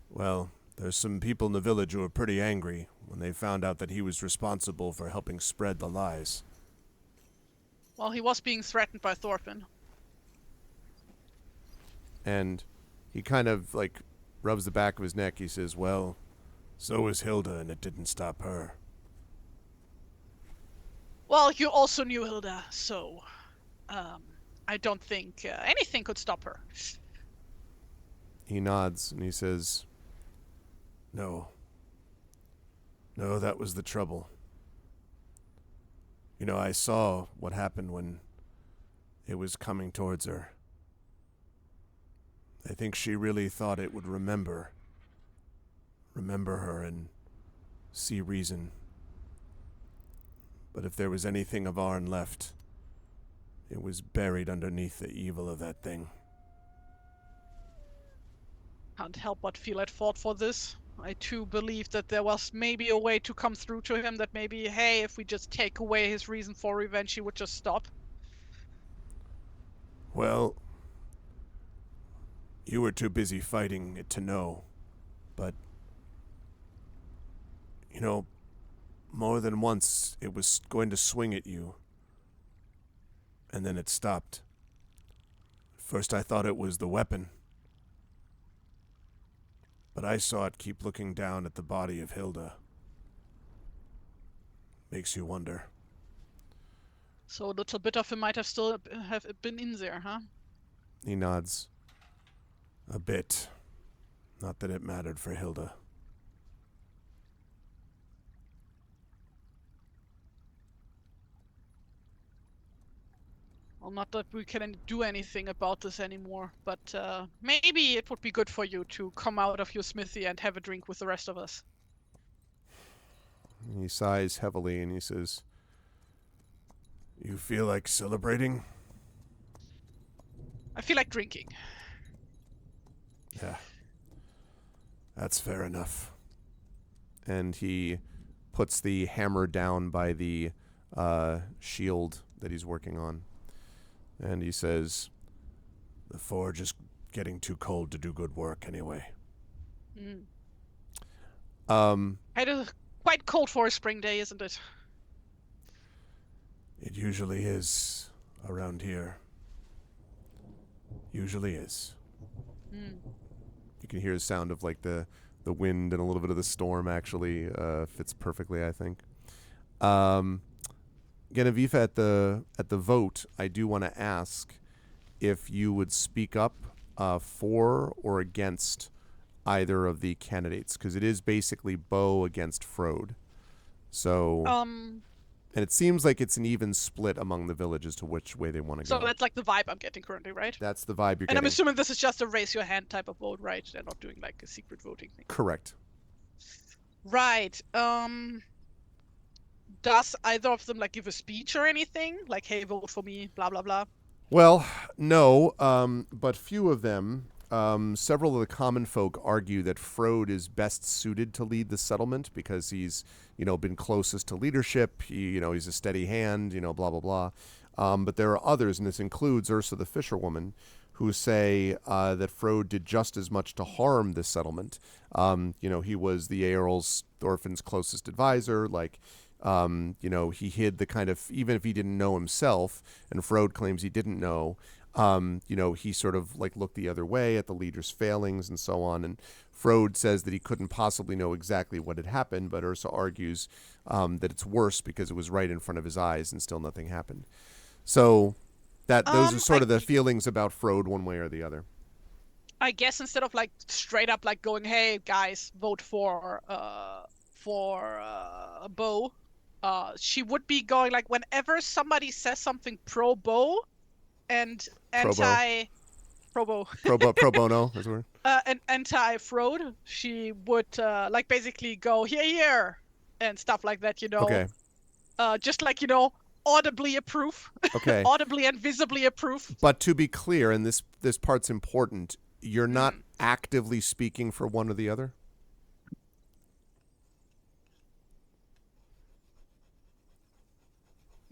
well, there's some people in the village who are pretty angry when they found out that he was responsible for helping spread the lies. Well, he was being threatened by Thorfinn. And he kind of, rubs the back of his neck. He says, well, so was Hilda, and it didn't stop her. Well, you also knew Hilda, so I don't think anything could stop her. He nods and he says, No, that was the trouble. You know, I saw what happened when it was coming towards her. I think she really thought it would remember her and see reason. But if there was anything of Arn left, it was buried underneath the evil of that thing. Can't help but feel at fault for this. I too believe that there was maybe a way to come through to him that maybe, hey, if we just take away his reason for revenge, he would just stop. Well, you were too busy fighting it to know, but, you know, more than once it was going to swing at you, and then it stopped. First I thought it was the weapon, but I saw it keep looking down at the body of Hilda. Makes you wonder. So a little bit of him might have still have been in there, huh? He nods. A bit. Not that it mattered for Hilda. Well, not that we can do anything about this anymore, but maybe it would be good for you to come out of your smithy and have a drink with the rest of us. He sighs heavily and he says, "You feel like celebrating?" I feel like drinking. Yeah. That's fair enough. And he puts the hammer down by the shield that he's working on. And he says, "The forge is getting too cold to do good work anyway." It is quite cold for a spring day, isn't it? It usually is around here. Usually is. You can hear the sound of like the wind and a little bit of the storm actually fits perfectly, I think. Genevieve, at the vote, I do want to ask if you would speak up for or against either of the candidates, because it is basically Bo against Frode. So, and it seems like it's an even split among the village as to which way they want to go. So that's like the vibe I'm getting currently, right? That's the vibe you're And getting. I'm assuming this is just a raise your hand type of vote, right? They're not doing like a secret voting thing. Correct. Right. Does either of them like give a speech or anything? Like, hey, vote for me, blah blah blah. Well, no, but few of them. Several of the common folk argue that Frode is best suited to lead the settlement because he's, been closest to leadership. He's a steady hand. Blah blah blah. But there are others, and this includes Ursa the fisherwoman, who say that Frode did just as much to harm this settlement. He was the Earl's Thorfinn's closest advisor. He hid the kind of, even if he didn't know himself, and Frode claims he didn't know, he sort of like looked the other way at the leader's failings and so on. And Frode says that he couldn't possibly know exactly what had happened, but Ursa argues that it's worse because it was right in front of his eyes and still nothing happened. So those are sort of the feelings about Frode one way or the other. I guess instead of like straight up like going, hey guys, vote for Bo, she would be going like whenever somebody says something pro Bo and anti pro bono is the word. And anti Frode, she would like basically go here and stuff like that, Okay. Just like audibly approve. Okay. Audibly and visibly approve. But to be clear, and this part's important, you're not actively speaking for one or the other?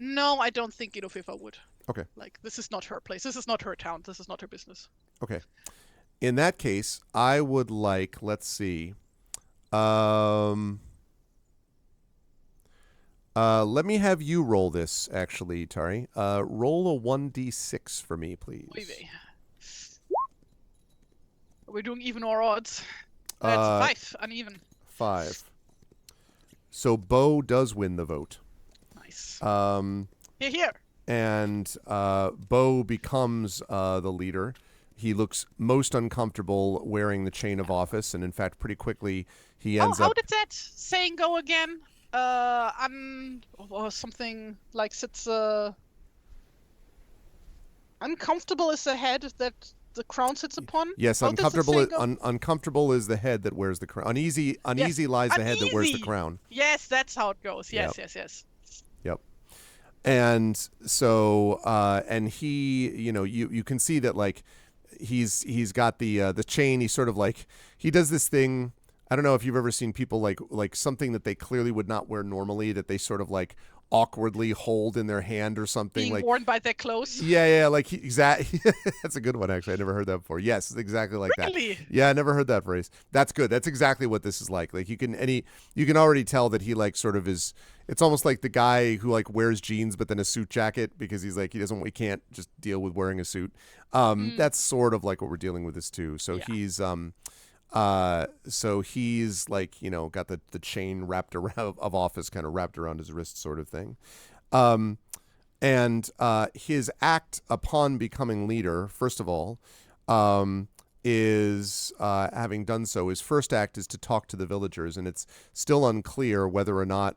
No, I don't think Fifa would. Okay. Like, this is not her place. This is not her town. This is not her business. Okay. In that case, I would like, let's see. Let me have you roll this, actually, Tari. Roll a 1d6 for me, please. Oy vey. Are we doing even or odds? That's 5, uneven. 5. So Bo does win the vote. Nice. Here. And Bo becomes the leader. He looks most uncomfortable wearing the chain of office, and in fact, pretty quickly he ends up. How did that saying go again? Or something like sits. Uncomfortable is the head that the crown sits upon. Yes, uncomfortable is the head that wears the crown. Uneasy lies the head that wears the crown. Yes, that's how it goes. Yes. Yep. And so, and he, you can see that like he's got the chain. He's sort of like, he does this thing. I don't know if you've ever seen people like something that they clearly would not wear normally, that they sort of like awkwardly hold in their hand or something. Being like worn by their clothes. Yeah, like exactly. That's a good one, actually. I never heard that before. Yes, exactly like really? that. Yeah, I never heard that phrase. That's good. That's exactly what this is like. Like you can already tell that he like sort of is. It's almost like the guy who like wears jeans but then a suit jacket because he's like he can't just deal with wearing a suit. That's sort of like what we're dealing with this too. So he's like, got the chain wrapped around of office kind of wrapped around his wrist sort of thing. And his act upon becoming leader, first of all, is, having done so, his first act is to talk to the villagers, and it's still unclear whether or not,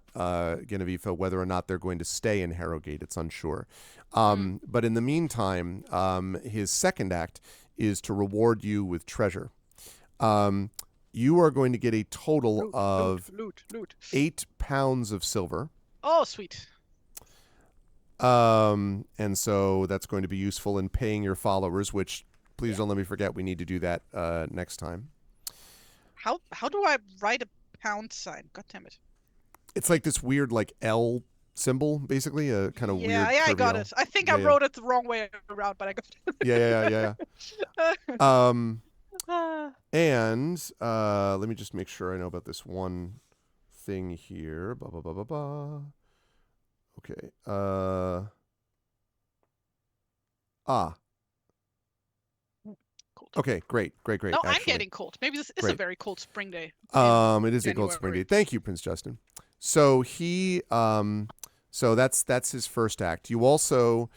Genevieve, whether or not they're going to stay in Herrogate. It's unsure. But in the meantime, his second act is to reward you with treasure. You are going to get a total of loot. 8 pounds of silver. Oh, sweet. And so that's going to be useful in paying your followers, which please don't let me forget, we need to do that next time. How do I write a pound sign? God damn it. It's like this weird like L symbol, basically, a kind of weird. Yeah, I got it. I think I wrote it the wrong way around, but I got it. Yeah. And let me just make sure I know about this one thing here. Okay. Cold. Okay, great. No, actually. I'm getting cold. Maybe this is a very cold spring day. It is a cold spring day. Thank you, Prince Justin. So he, so that's his first act. You also,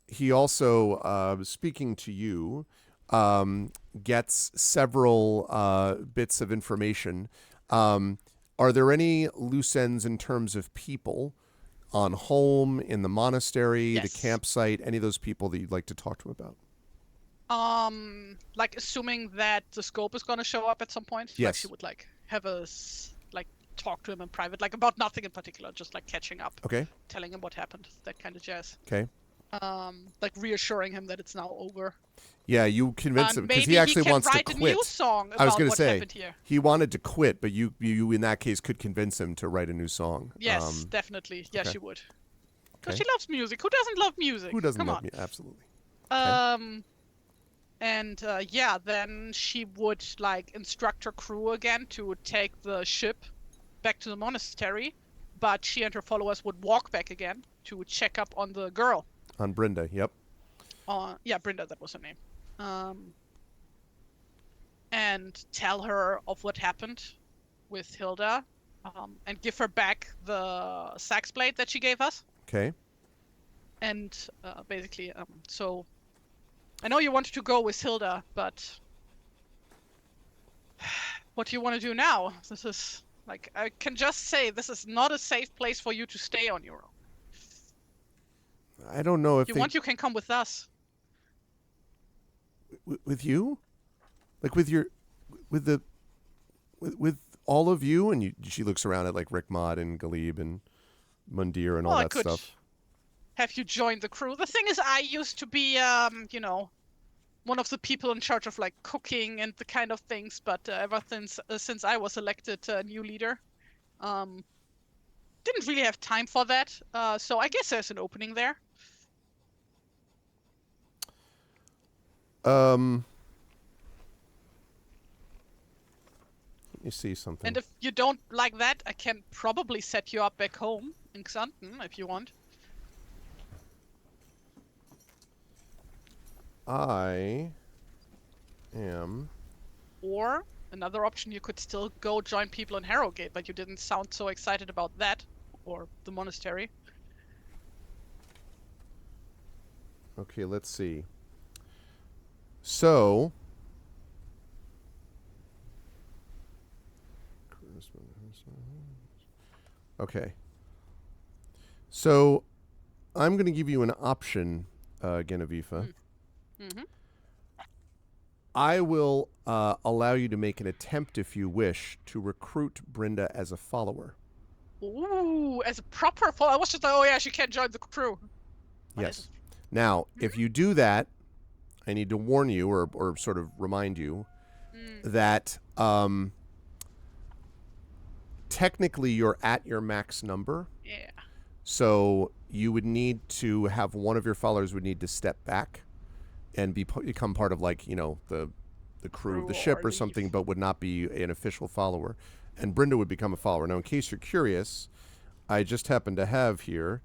he also, speaking to you, gets several bits of information. Are there any loose ends in terms of people on home, in the monastery, the campsite, any of those people that you'd like to talk to him about? Like assuming that the scope is going to show up at some point. Yes. Like she would like have us like talk to him in private, like about nothing in particular, just like catching up. Okay. Telling him what happened, that kind of jazz. Okay. Like reassuring him that it's now over. Yeah, you convince him because he actually wants to quit. Maybe he can write a new song about I was going to what say happened here. he wanted to quit, but you in that case could convince him to write a new song. Yes, definitely. Yeah, okay. she would. Because she loves music. Who doesn't love music? Who doesn't Come love on. music? Absolutely. And yeah, then she would like instruct her crew again to take the ship back to the monastery, but she and her followers would walk back again to check up on the girl. On Brenda, yep. Yeah, Brenda, that was her name. And tell her of what happened with Hilda, and give her back the sax blade that she gave us. Okay. And basically, so I know you wanted to go with Hilda, but what do you want to do now? This is like, I can just say this is not a safe place for you to stay on your own. I don't know if you want, you can come with us. With you, like with all of you, and she looks around at like Rick Mott and Galib and Mundir and all that stuff. Have you joined the crew? The thing is, I used to be, one of the people in charge of like cooking and the kind of things, but ever since I was elected new leader, didn't really have time for that. So I guess there's an opening there. Let me see something. And if you don't like that, I can probably set you up back home in Xanten if you want. I am. Or another option, you could still go join people in Herrogate, but you didn't sound so excited about that, or the monastery. Okay, let's see. So, okay. So, I'm going to give you an option, Genevieve. Mm-hmm. I will allow you to make an attempt, if you wish, to recruit Brenda as a follower. Ooh, as a proper follower. I was just like, oh yeah, she can't join the crew. Yes. Now, if you do that, I need to warn you or sort of remind you that technically you're at your max number. Yeah. So you would need to have one of your followers would need to step back and become part of like, the crew of the ship or something, but would not be an official follower. And Brenda would become a follower. Now, in case you're curious, I just happen to have here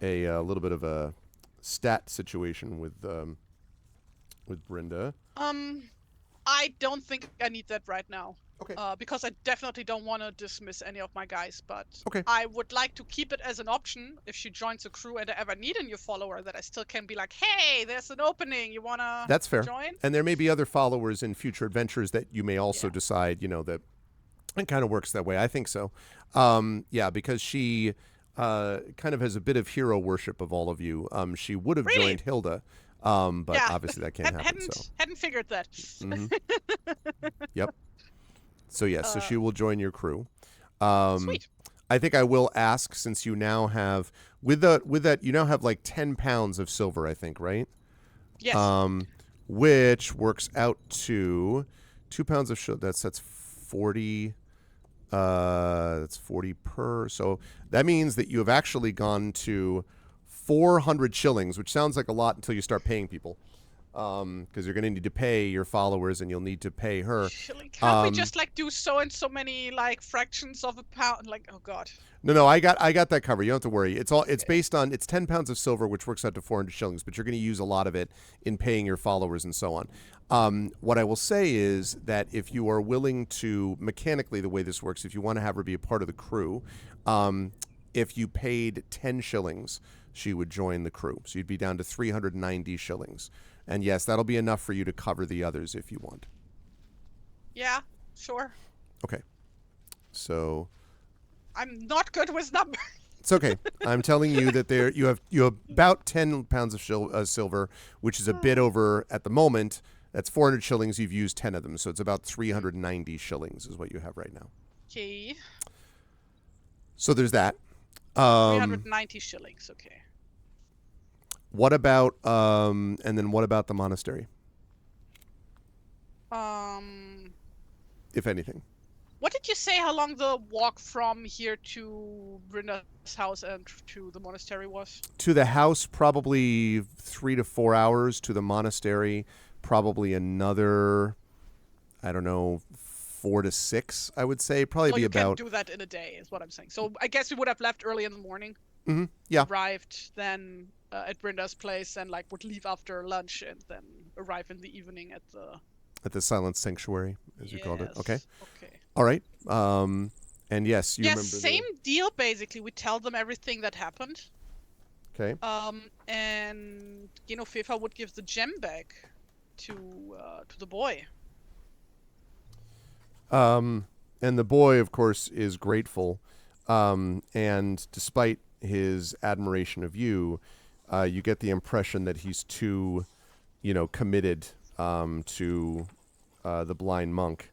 a little bit of a stat situation with Brenda. I don't think I need that right now. Okay. Because I definitely don't want to dismiss any of my guys, but Okay. I would like to keep it as an option if she joins a crew and I ever need a new follower, that I still can be like, hey, there's an opening. You want to That's fair. join? And there may be other followers in future adventures that you may also Yeah. decide, that it kind of works that way. I think so. Yeah, because she kind of has a bit of hero worship of all of you. She would have Really? joined Hilda, but Yeah. obviously that can't happen. So. Hadn't figured that. Mhm. Yep. So yes, so she will join your crew. Sweet. I think I will ask, since you now have with that you now have like 10 pounds of silver, I think, right? Yes. Which works out to 2 pounds of sugar. That's 40. That's 40 per. So that means that you have actually gone to 400 shillings, which sounds like a lot until you start paying people. Because you're going to need to pay your followers and you'll need to pay her. Can't we just like do so and so many like fractions of a pound? Like, oh god. No, I got that covered. You don't have to worry. It's based on 10 pounds of silver, which works out to 400 shillings, but you're going to use a lot of it in paying your followers and so on. What I will say is that if you are willing to, mechanically, the way this works, if you want to have her be a part of the crew, if you paid 10 shillings, she would join the crew. So you'd be down to 390 shillings. And yes, that'll be enough for you to cover the others if you want. Yeah, sure. Okay. So I'm not good with numbers. it's okay. I'm telling you that you have about 10 pounds of silver, which is a bit over at the moment. That's 400 shillings. You've used 10 of them, so it's about 390 shillings is what you have right now. Okay. So there's that. 390 shillings. Okay. What about and then what about the monastery? If anything. What did you say how long the walk from here to Brinda's house and to the monastery was? To the house, probably 3 to 4 hours. To the monastery, probably another, I don't know, 4 to 6, I would say. Probably So be you about. can do that in a day, is what I'm saying. So I guess we would have left early in the morning. Mm-hmm. Yeah. Arrived then at Brinda's place and like would leave after lunch and then arrive in the evening at the Silent Sanctuary, as you called it. Okay. Okay. All right. And yes, you remember. Same deal basically. We tell them everything that happened. Okay. And Fifa would give the gem back to the boy. And the boy, of course, is grateful. And despite his admiration of you, you get the impression that he's too, committed to the blind monk.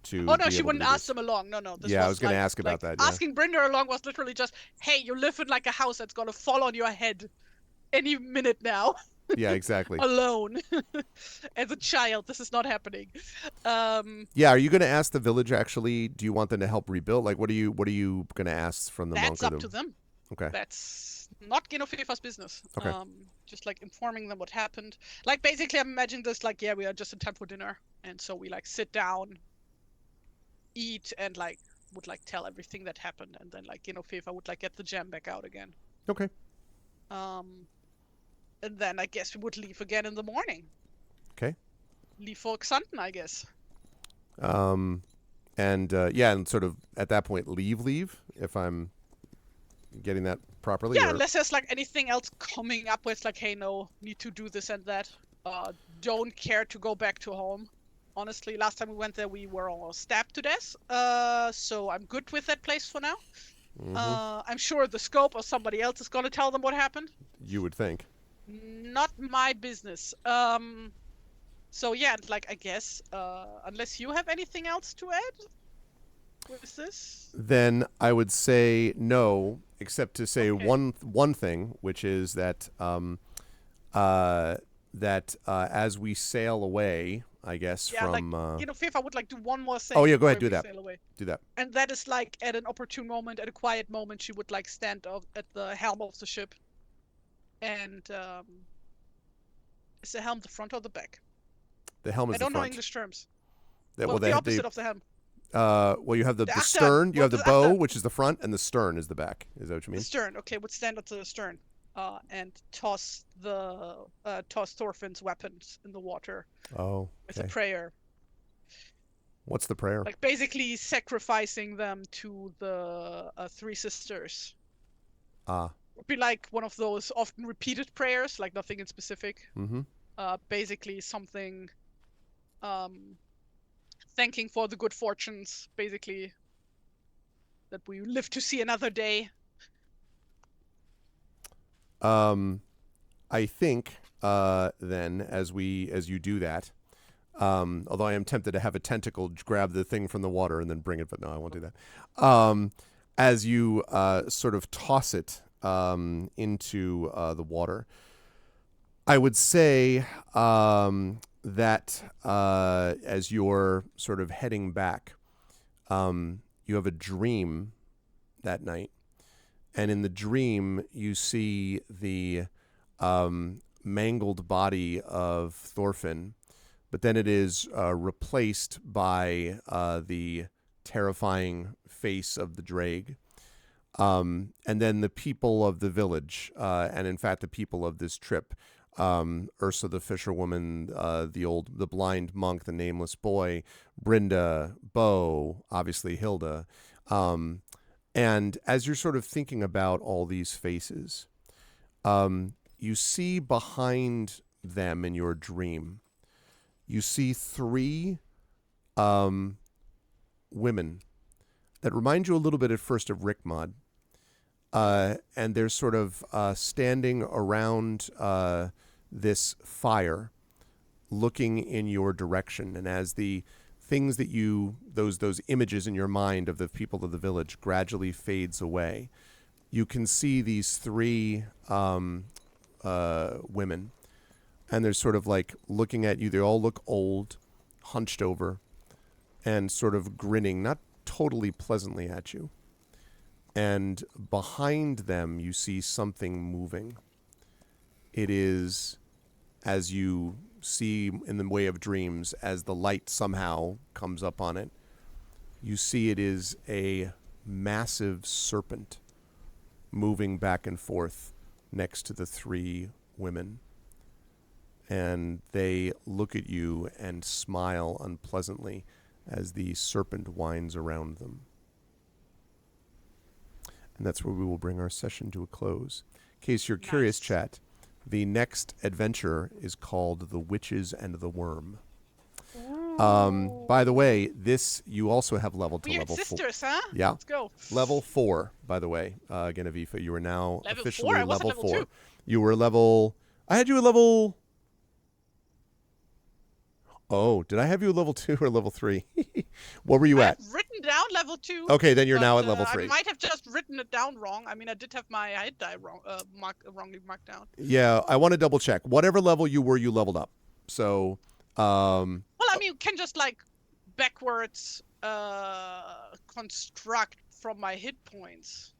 To oh no, she wouldn't ask them along. No. Yeah, I was going to ask about that. Yeah. Asking Brinda along was literally just, hey, you live in like a house that's gonna fall on your head any minute now. Yeah, exactly. Alone. As a child, this is not happening. Yeah, are you going to ask the village actually? Do you want them to help rebuild? Like, what are you going to ask from the monk? That's up to them. Okay. That's not Fifa's business. Okay. Just like informing them what happened. Like basically, I'm imagining this like, yeah, we are just in time for dinner, and so we like sit down, eat, and like would like tell everything that happened, and then like Fifa would like get the gem back out again. Okay. And then I guess we would leave again in the morning. Okay. Leave for Xanten, I guess. And sort of at that point leave if I'm getting that properly. Yeah, unless there's like anything else coming up where it's like, hey, no, need to do this and that. Don't care to go back to home. Honestly, last time we went there, we were all stabbed to death. So I'm good with that place for now. Mm-hmm. I'm sure the scope or somebody else is going to tell them what happened. You would think. Not my business. So yeah, like I guess, unless you have anything else to add with this, then I would say no, except to say one thing, which is that as we sail away, I guess from Fifa would like do one more thing. Oh yeah, go ahead, do that. Do that. And that is like at an opportune moment, at a quiet moment, she would like stand up at the helm of the ship. And is the helm the front or the back? The helm is the front. I don't know English terms. The opposite of the helm. Well, you have the stern, you have the bow, which is the front, and the stern is the back. Is that what you mean? The stern, okay, would stand at the stern. and toss Thorfinn's weapons in the water Oh, with a okay. prayer. What's the prayer? Like basically sacrificing them to the three sisters. Ah. Would be like one of those often repeated prayers, like nothing in specific. Mm-hmm. Basically something thanking for the good fortunes, basically, that we live to see another day. I think then as you do that, although I am tempted to have a tentacle grab the thing from the water and then bring it, but no, I won't do that. As you sort of toss it into the water, I would say that as you're sort of heading back, you have a dream that night. And in the dream, you see the mangled body of Thorfinn, but then it is replaced by the terrifying face of the Drake. And then the people of the village, and in fact the people of this trip, Ursa the fisherwoman, the blind monk, the nameless boy, Brynda, Bo, obviously Hilda. And as you're sort of thinking about all these faces, you see behind them in your dream, you see three women that remind you a little bit at first of Rickmod. And they're sort of standing around this fire, looking in your direction. And as the things that those images in your mind of the people of the village gradually fades away, you can see these three women, and they're sort of like looking at you. They all look old, hunched over, and sort of grinning, not totally pleasantly at you. And behind them, you see something moving. It is, as you see in the way of dreams, as the light somehow comes up on it, you see it is a massive serpent moving back and forth next to the three women. And they look at you and smile unpleasantly as the serpent winds around them. And that's where we will bring our session to a close. In case you're curious, chat, the next adventure is called The Witches and the Worm. By the way, this you also have leveled to level 4. Sisters, huh? Yeah. Let's go. Level 4, by the way, Genevieve. You are now level officially 4? level 4. 2. You were level... I had you at level... Oh, did I have you at level 2 or level 3? What were you at? I've written down level 2. Okay, then you're now at level 3. I might have just written it down wrong. I mean, I did have my hit die wrongly marked down. Yeah, I want to double check. Whatever level you were, you leveled up. So, well, I mean, you can just like backwards construct from my hit points.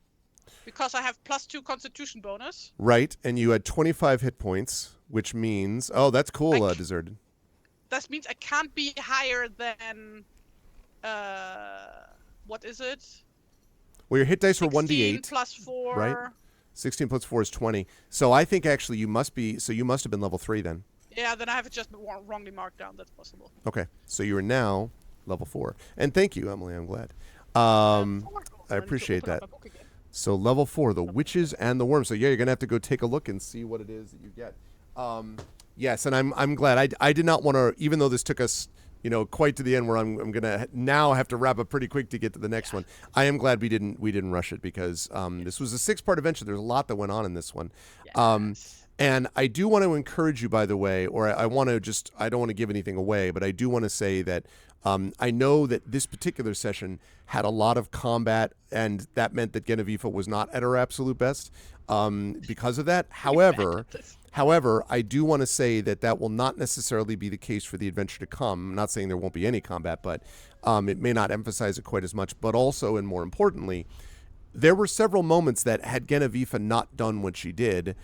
Because I have +2 constitution bonus. Right, and you had 25 hit points, which means... Oh, that's cool, Deserted. That means I can't be higher than... what is it? Well, your hit dice were 1d8. 16 plus 4. Right? 16 plus 4 is 20. So I think actually you must have been level 3 then. Yeah, then I have it just wrongly marked down. That's possible. Okay, so you are now level 4. And thank you, Emily, I'm glad. I appreciate that. So level 4, the Witches and the Worm. So yeah, you're going to have to go take a look and see what it is that you get. Yes, and I'm glad. I did not want to, even though this took us, quite to the end where I'm going to now have to wrap up pretty quick to get to the next one. I am glad we didn't rush it because this was a 6-part adventure. There's a lot that went on in this one. Yes. And I do want to encourage you, by the way, or I don't want to give anything away, but I do want to say that I know that this particular session had a lot of combat, and that meant that Genevieve was not at her absolute best because of that. However, I do want to say that will not necessarily be the case for the adventure to come. I'm not saying there won't be any combat, but it may not emphasize it quite as much. But also, and more importantly, there were several moments that had Genevieve not done what she did,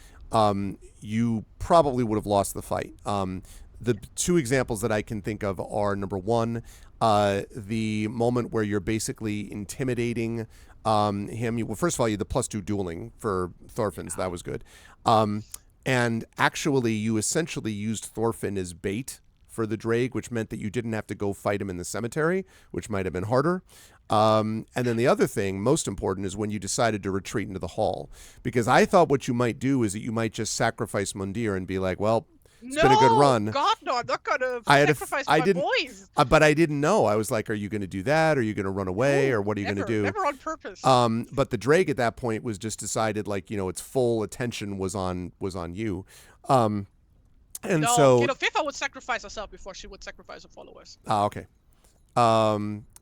you probably would have lost the fight. The 2 examples that I can think of are, number 1, the moment where you're basically intimidating Well, first of all, you had the +2 dueling for Thorfinn's. That was good. And actually, you essentially used Thorfinn as bait for the Drake, which meant that you didn't have to go fight him in the cemetery, which might have been harder. And then the other thing, most important, is when you decided to retreat into the hall. Because I thought what you might do is that you might just sacrifice Mundir and be like, well, it's been a good run. God, no, I'm not going to sacrifice my boys. But I didn't know. I was like, are you going to do that? Are you going to run away? Or what are you going to do? Never on purpose. But the Drake at that point was just decided, like, its full attention was on you. So Fifa would sacrifice herself before she would sacrifice her followers. Okay.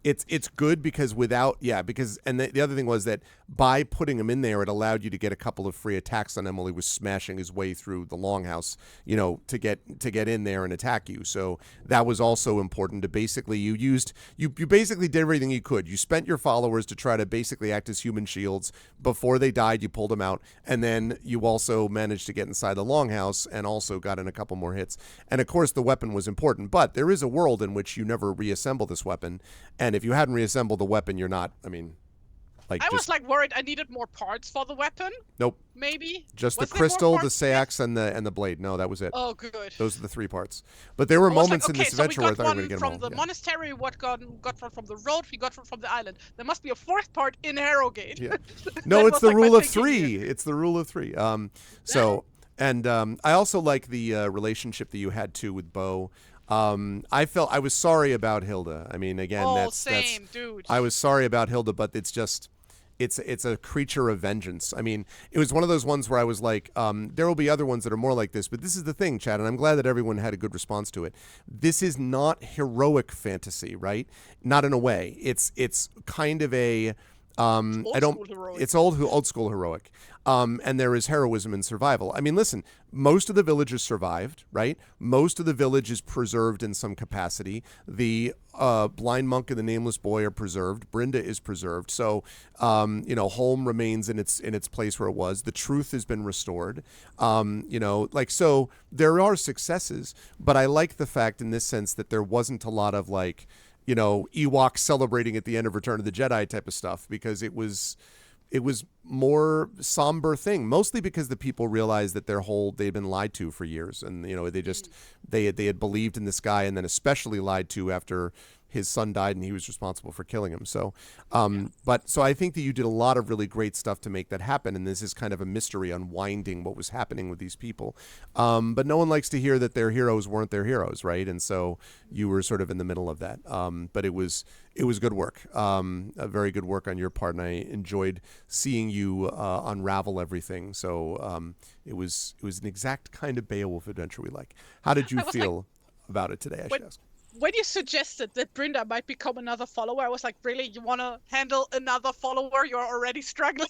It's good because the other thing was that by putting him in there, it allowed you to get a couple of free attacks on him while he was smashing his way through the longhouse, to get in there and attack you. So that was also important to basically, you basically did everything you could. You spent your followers to try to basically act as human shields. Before they died, you pulled them out. And then you also managed to get inside the longhouse and also got in a couple more hits. And of course, the weapon was important, but there is a world in which you never reassemble this weapon. And if you hadn't reassembled the weapon, you're not, I was worried I needed more parts for the weapon. Nope. Maybe. Just the crystal, the seax, and the blade. No, that was it. Oh, good. Those are the 3 parts. But there were moments in this adventure where I thought we were going to get them all. From the monastery, what got one from the road, we got from the island. There must be a 4th part in Herrogate. Yeah. No, it's the rule of 3. It's the rule of 3. I also like the relationship that you had too with Bo. I was sorry about Hilda. I mean, again, dude. I was sorry about Hilda, but it's just, it's a creature of vengeance. I mean, it was one of those ones where I was like, there will be other ones that are more like this, but this is the thing, Chad, and I'm glad that everyone had a good response to it. This is not heroic fantasy, right? Not in a way. It's kind of a, it's old school heroic. And there is heroism in survival. I mean, listen, most of the villagers survived, right? Most of the village is preserved in some capacity. The blind monk and the nameless boy are preserved. Brynda is preserved. So, home remains in its place where it was. The truth has been restored. So there are successes, but I like the fact in this sense that there wasn't a lot of Ewoks celebrating at the end of Return of the Jedi type of stuff, because it was more somber thing, mostly because the people realized that they'd been lied to for years, and they had believed in this guy, and then especially lied to after his son died and he was responsible for killing him. So, so I think that you did a lot of really great stuff to make that happen. And this is kind of a mystery unwinding what was happening with these people. But no one likes to hear that their heroes weren't their heroes. Right. And so you were sort of in the middle of that. But it was good work. A very good work on your part. And I enjoyed seeing you unravel everything. So it was an exact kind of Beowulf adventure we like. How did you feel about it today, I should ask? When you suggested that Brynda might become another follower, I was like, really? You want to handle another follower? You're already struggling.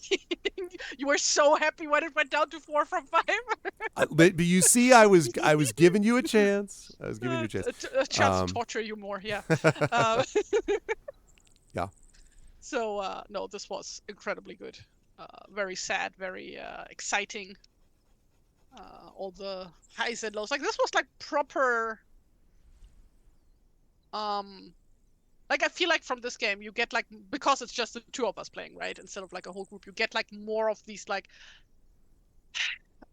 You were so happy when it went down to 4 from 5. But you see, I was giving you a chance. I was giving you a chance. A chance to torture you more, yeah. Yeah. So, no, this was incredibly good. Very sad, very exciting. All the highs and lows. Like, this was like proper... I feel like from this game you get because it's just the 2 of us playing, right, instead of a whole group, you get more of these I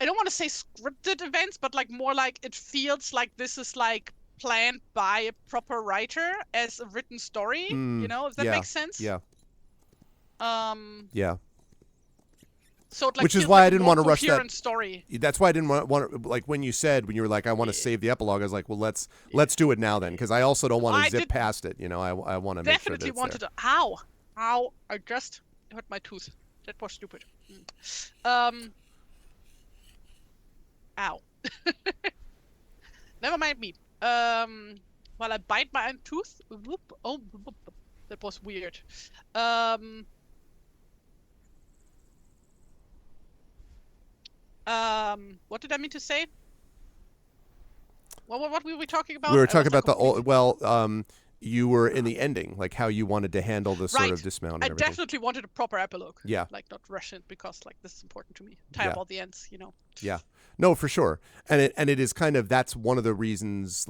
don't want to say scripted events, but more it feels like this is planned by a proper writer as a written story, if that makes sense. Yeah. Yeah. So which is why I didn't want to rush that story. That's why I didn't want when you were like, I want to save the epilogue, I was like, well, let's do it now then, because I also don't want to zip past it. I want to make sure that it's wanted there. Ow! I just hurt my tooth. That was stupid. Ow. Never mind me. While I bite my own tooth. Oh, that was weird. What did I mean to say? What were we talking about? We were talking about you were in the ending, how you wanted to handle the sort of dismount and everything. I definitely wanted a proper epilogue. Yeah. Not rush it, because this is important to me. Tie up all the ends, Yeah. No, for sure. And it is kind of, that's one of the reasons,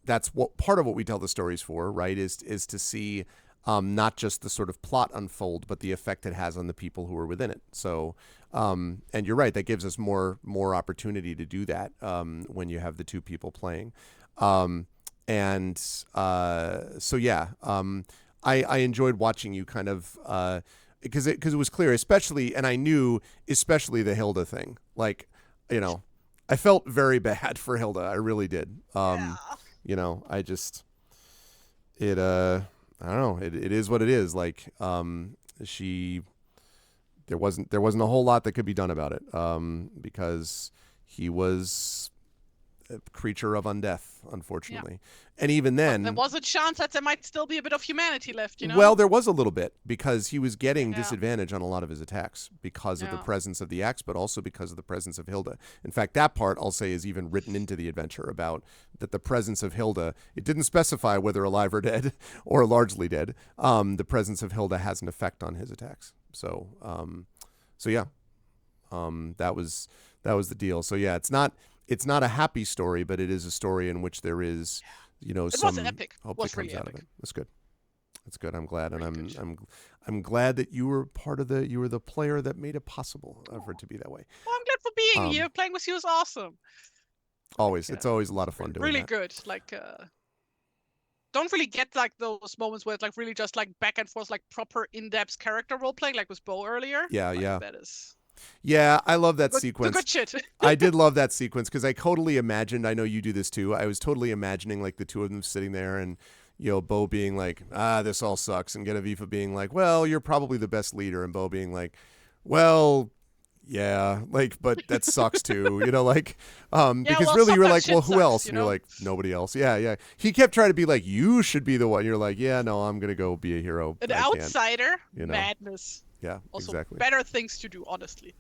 that's what part of what we tell the stories for, right? Is to see not just the sort of plot unfold, but the effect it has on the people who are within it. So, and you're right, that gives us more opportunity to do that when you have the two people playing. And so yeah, I enjoyed watching you kind of because it was clear, especially, and I knew especially the Hilda thing. Like, I felt very bad for Hilda. I really did. I just I don't know. It is what it is. Like, there wasn't a whole lot that could be done about it because he was a creature of undeath, unfortunately. And even then, there was a chance that there might still be a bit of humanity left, Well, there was a little bit because he was getting disadvantage on a lot of his attacks because of the presence of the axe, but also because of the presence of Hilda. In fact, that part I'll say is even written into the adventure about that the presence of Hilda, it didn't specify whether alive or dead or largely dead. The presence of Hilda has an effect on his attacks. So yeah, that was the deal. So yeah, it's not a happy story, but it is a story in which there is, some was epic. hope Was that comes really out epic. of it. That's good. That's good. I'm glad, and Really I'm glad that you were you were the player that made it possible for it to be that way. Well, I'm glad for being here. Playing with you is awesome. Always, it's always a lot of fun doing really that. Good. Like, don't really get like those moments where it's like really just like back and forth, like proper in-depth character role playing, like with Bo earlier. Yeah, like, That is. Yeah, I love that sequence. Good shit. I did love that sequence because I totally imagined. I know you do this too. I was totally imagining like the two of them sitting there and. Bo being like, this all sucks, and Genevieve being like, well, you're probably the best leader, and Bo being like, well, yeah, like, but that sucks too, because really you're like, well, who sucks, else? And you're like, nobody else. Yeah. He kept trying to be like, you should be the one. You're like, yeah, no, I'm gonna go be a hero. An outsider, madness. Yeah, also, exactly. Better things to do, honestly.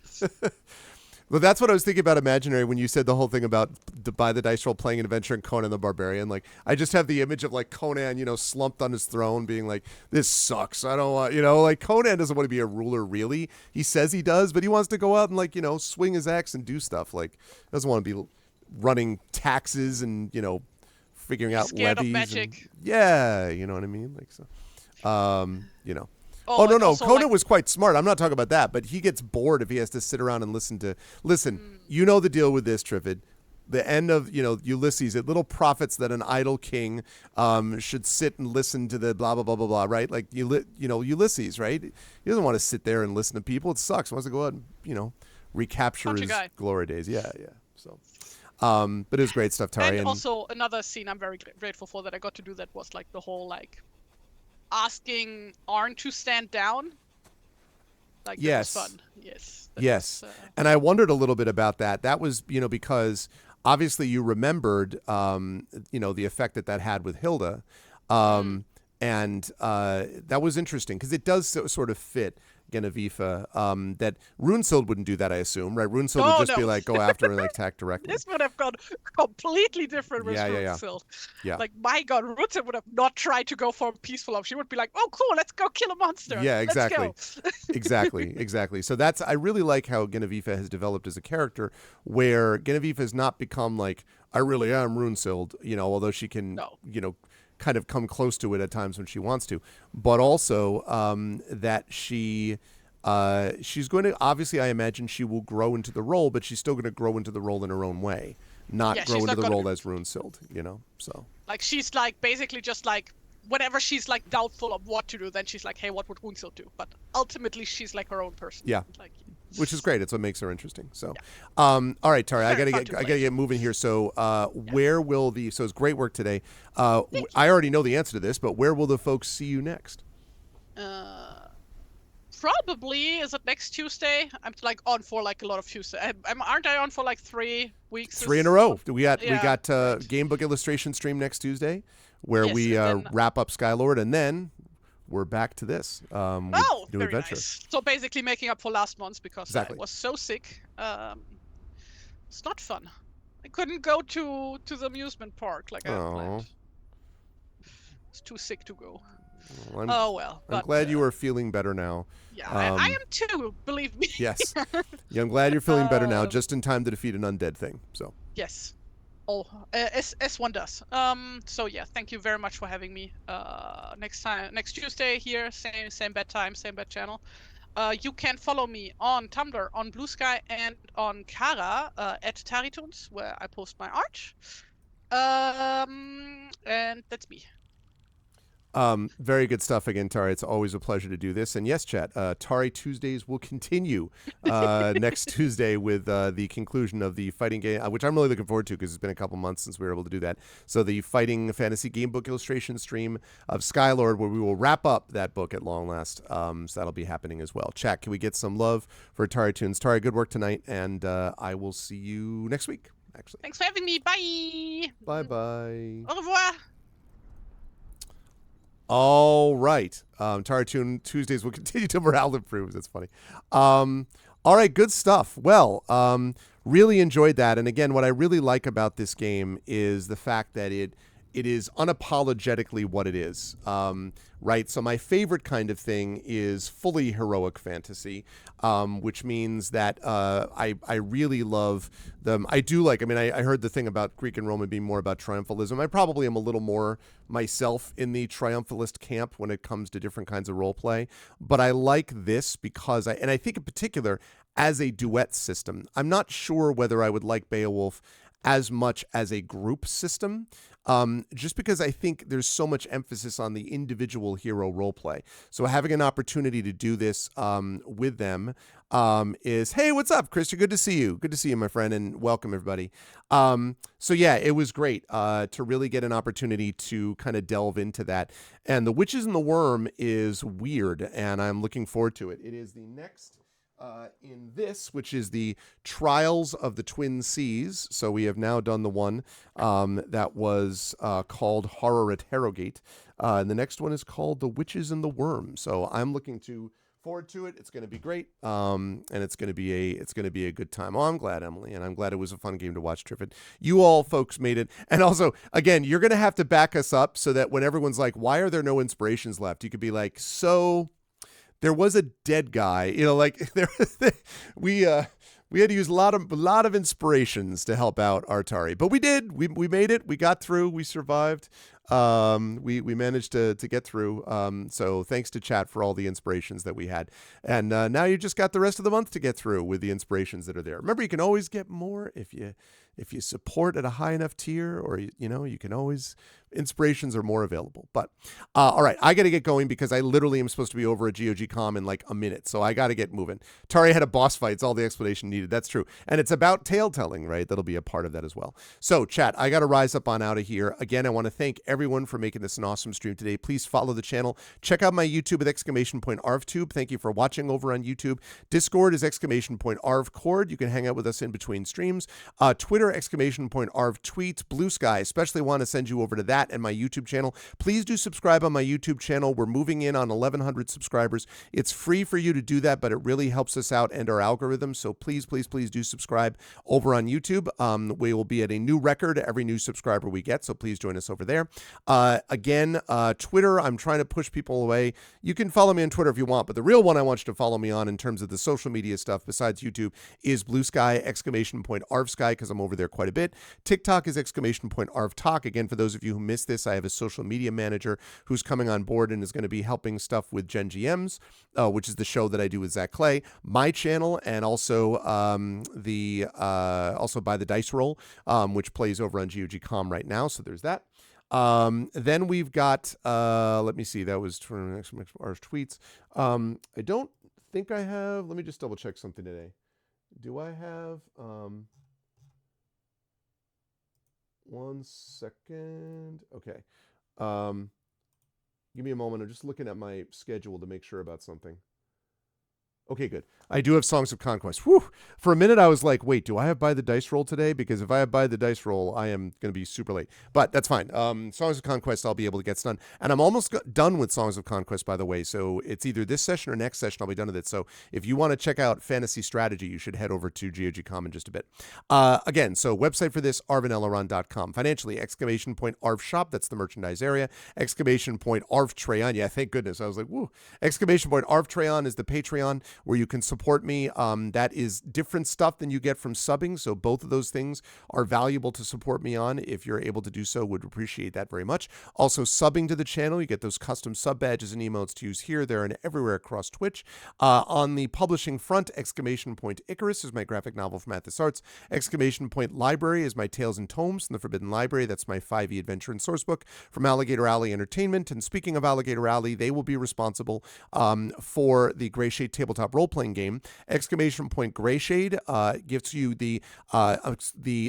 Well, that's what I was thinking about Imaginary when you said the whole thing about Buy the Dice Roll playing an adventure in Conan the Barbarian. Like, I just have the image of like Conan, slumped on his throne being like, this sucks. I don't want, like Conan doesn't want to be a ruler really. He says he does, but he wants to go out and like, swing his axe and do stuff. Like, doesn't want to be running taxes and, figuring out scared levies. Of magic. And, yeah, you know what I mean? Like, so, Oh, no. Conan was quite smart. I'm not talking about that, but he gets bored if he has to sit around and listen. You know the deal with this, Triffid. The end of, Ulysses, it little profits that an idle king should sit and listen to the blah, blah, blah, blah, blah, right? Like, Ulysses, right? He doesn't want to sit there and listen to people. It sucks. He wants to go out and, recapture his glory days. Yeah. So, but it was great stuff, Tari. And also another scene I'm very grateful for that I got to do that was like the whole, like, asking Arn to stand down. Like, yes. That was fun. Yes. Yes. And I wondered a little bit about that. That was, because obviously you remembered, the effect that had with Hilda. And that was interesting because it does sort of fit Genevieve, that Runesild wouldn't do that, I assume, right? Runesild would just be like, go after her and like attack directly. This would have gone completely different with Runesild. Yeah. Like, my God, Runesild would have not tried to go for a peaceful love. She would be like, oh, cool, let's go kill a monster. Yeah, exactly. Let's go. Exactly. So I really like how Genevieve has developed as a character where Genevieve has not become like, I really am Runesild, although she can, kind of come close to it at times when she wants to, but also that she's going to, obviously I imagine she will grow into the role, but she's still going to grow into the role in her own way, not grow into the role as Runesild, so. Like, she's like basically just like, whenever she's like doubtful of what to do, then she's like, hey, what would Runesild do? But ultimately she's like her own person. Yeah. Like, which is great. It's what makes her interesting. So, all right, Tari, I gotta get moving here. So, where will so it's great work today. I already know the answer to this, but where will the folks see you next? Probably is it next Tuesday? I'm like on for like a lot of Tuesday. Aren't I on for like 3 weeks? 3 in a row. We got Game Book Illustration stream next Tuesday, where we wrap up Skylord, and then we're back to this. New adventure. Nice. So basically making up for last month because I was so sick. It's not fun. I couldn't go to the amusement park like I had planned. It's too sick to go. Well, I'm glad you are feeling better now. Yeah, I am too, believe me. Yes. Yeah, I'm glad you're feeling better now, just in time to defeat an undead thing. So. Yes. as one does. So yeah, thank you very much for having me. Next Tuesday here, same bad time, same bad channel. You can follow me on Tumblr, on Blue Sky, and on Kara at TariToons, where I post my art. And that's me. Very good stuff again, Tari. It's always a pleasure to do this. And yes, chat, Tari Tuesdays will continue next Tuesday with the conclusion of the fighting game, which I'm really looking forward to because it's been a couple months since we were able to do that. So the fighting fantasy game book illustration stream of Skylord, where we will wrap up that book at long last. So that'll be happening as well. Chat, can we get some love for TariToons? Tari, good work tonight, and I will see you next week, actually. Thanks for having me. Bye. Bye-bye. Au revoir. All right. TariToon Tuesdays will continue till morale improves. That's funny. All right, good stuff. Well, really enjoyed that. And again, what I really like about this game is the fact that it is unapologetically what it is. Right? So my favorite kind of thing is fully heroic fantasy, which means that I really love them. I do like, I mean, I heard the thing about Greek and Roman being more about triumphalism. I probably am a little more myself in the triumphalist camp when it comes to different kinds of role play. But I like this because and I think in particular as a duet system. I'm not sure whether I would like Beowulf as much as a group system. Just because I think there's so much emphasis on the individual hero role play. So having an opportunity to do this with them is, hey, what's up, Chris? Good to see you. Good to see you, my friend, and welcome, everybody. So yeah, it was great to really get an opportunity to kind of delve into that. And The Witches and the Worm is weird, and I'm looking forward to it. It is the next in this, which is the Trials of the Twin Seas. So we have now done the one that was called Horror at Herrogate. And the next one is called The Witches and the Worm. So I'm looking forward to it. It's going to be great. And it's going to be a good time. Oh, I'm glad, Emily, and I'm glad it was a fun game to watch, Triffid. You all folks made it. And also, again, you're going to have to back us up so that when everyone's like, why are there no inspirations left? You could be like, so there was a dead guy, like we had to use a lot of inspirations to help out Artari, but we did. We made it. We got through. We survived. We managed to get through. So thanks to chat for all the inspirations that we had. And now you just got the rest of the month to get through with the inspirations that are there. Remember, you can always get more if you support at a high enough tier, or you can always. Inspirations are more available. But all right, I got to get going because I literally am supposed to be over at GOG.com in like a minute. So I got to get moving. Tari had a boss fight. It's all the explanation needed. That's true. And it's about tale telling, right? That'll be a part of that as well. So chat, I got to rise up on out of here. Again, I want to thank everyone for making this an awesome stream today. Please follow the channel. Check out my YouTube with !ArvTube. Thank you for watching over on YouTube. Discord is !ArvCord. You can hang out with us in between streams. Twitter, !ArvTweets. Blue Sky, especially want to send you over to that and my YouTube channel. Please do subscribe on my YouTube channel. We're moving in on 1,100 subscribers. It's free for you to do that, but it really helps us out and our algorithm. So please, please, please do subscribe over on YouTube. We will be at a new record every new subscriber we get. So please join us over there. Again, Twitter, I'm trying to push people away. You can follow me on Twitter if you want, but the real one I want you to follow me on in terms of the social media stuff besides YouTube is Blue Sky, !ArvSky, because I'm over there quite a bit. TikTok is !ArvTalk. Again, for those of you who missed this, I have a social media manager who's coming on board and is going to be helping stuff with Gen GMs, which is the show that I do with Zach Clay, my channel, and also also By the Dice Roll, which plays over on GOG.com right now. So there's that. Then we've got, let me see, that was our tweets. I don't think I have, let me just double check something today. Do I have, one second. Okay. Give me a moment. I'm just looking at my schedule to make sure about something. Okay, good. I do have Songs of Conquest. Whew. For a minute, I was like, wait, do I have By the Dice Roll today? Because if I have By the Dice Roll, I am going to be super late. But that's fine. Songs of Conquest, I'll be able to get done. And I'm almost done with Songs of Conquest, by the way. So it's either this session or next session, I'll be done with it. So if you want to check out Fantasy Strategy, you should head over to GOG.com in just a bit. Again, so website for this, arvaneleron.com. Financially, !ArvShop, that's the merchandise area. !ArvTrayon, yeah, thank goodness. I was like, woo. !ArvTrayon is the Patreon. where you can support me. That is different stuff than you get from subbing, so both of those things are valuable to support me on. If you're able to do so, would appreciate that very much. Also, subbing to the channel, you get those custom sub badges and emotes to use here, there, and everywhere across Twitch. On the publishing front, exclamation point Icarus is my graphic novel from Athos Arts. Exclamation point Library is my Tales and Tomes from the Forbidden Library. That's my 5e adventure and sourcebook from Alligator Alley Entertainment. And speaking of Alligator Alley, they will be responsible for the Greyshade tabletop role-playing game. Exclamation point Greyshade gives you the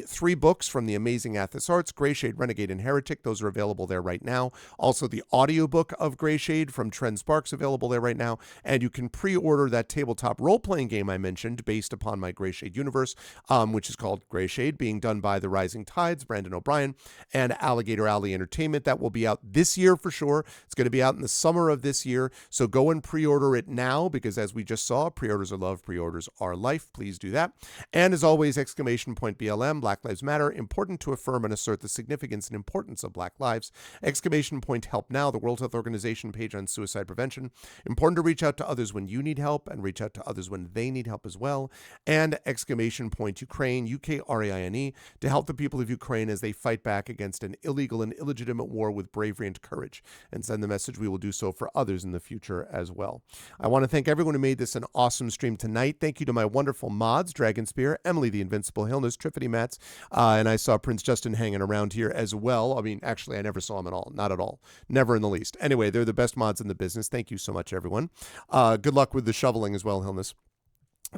3 books from the amazing Athos Arts, Greyshade, Renegade, and Heretic. Those are available there right now. Also, the audiobook of Greyshade from Trent Sparks available there right now. And you can pre-order that tabletop role-playing game I mentioned based upon my Greyshade universe, which is called Greyshade, being done by The Rising Tides, Brandon O'Brien, and Alligator Alley Entertainment. That will be out this year for sure. It's going to be out in the summer of this year. So go and pre-order it now, because as we just saw, pre-orders are love, pre-orders are life. Please do that. And as always, exclamation point BLM, Black Lives Matter, important to affirm and assert the significance and importance of Black lives. Exclamation point Help Now, the World Health Organization page on suicide prevention. Important to reach out to others when you need help and reach out to others when they need help as well. And exclamation point Ukraine, UKRAINE, to help the people of Ukraine as they fight back against an illegal and illegitimate war with bravery and courage, and send the message we will do so for others in the future as well. I want to thank everyone who made this an awesome stream tonight. Thank you to my wonderful mods, Dragon Spear, Emily the Invincible, Hillness, Triffity Mats, and I saw Prince Justin hanging around here as well. I mean, actually, I never saw him at all. Not at all. Never in the least. Anyway, they're the best mods in the business. Thank you so much, everyone. Good luck with the shoveling as well, Hillness.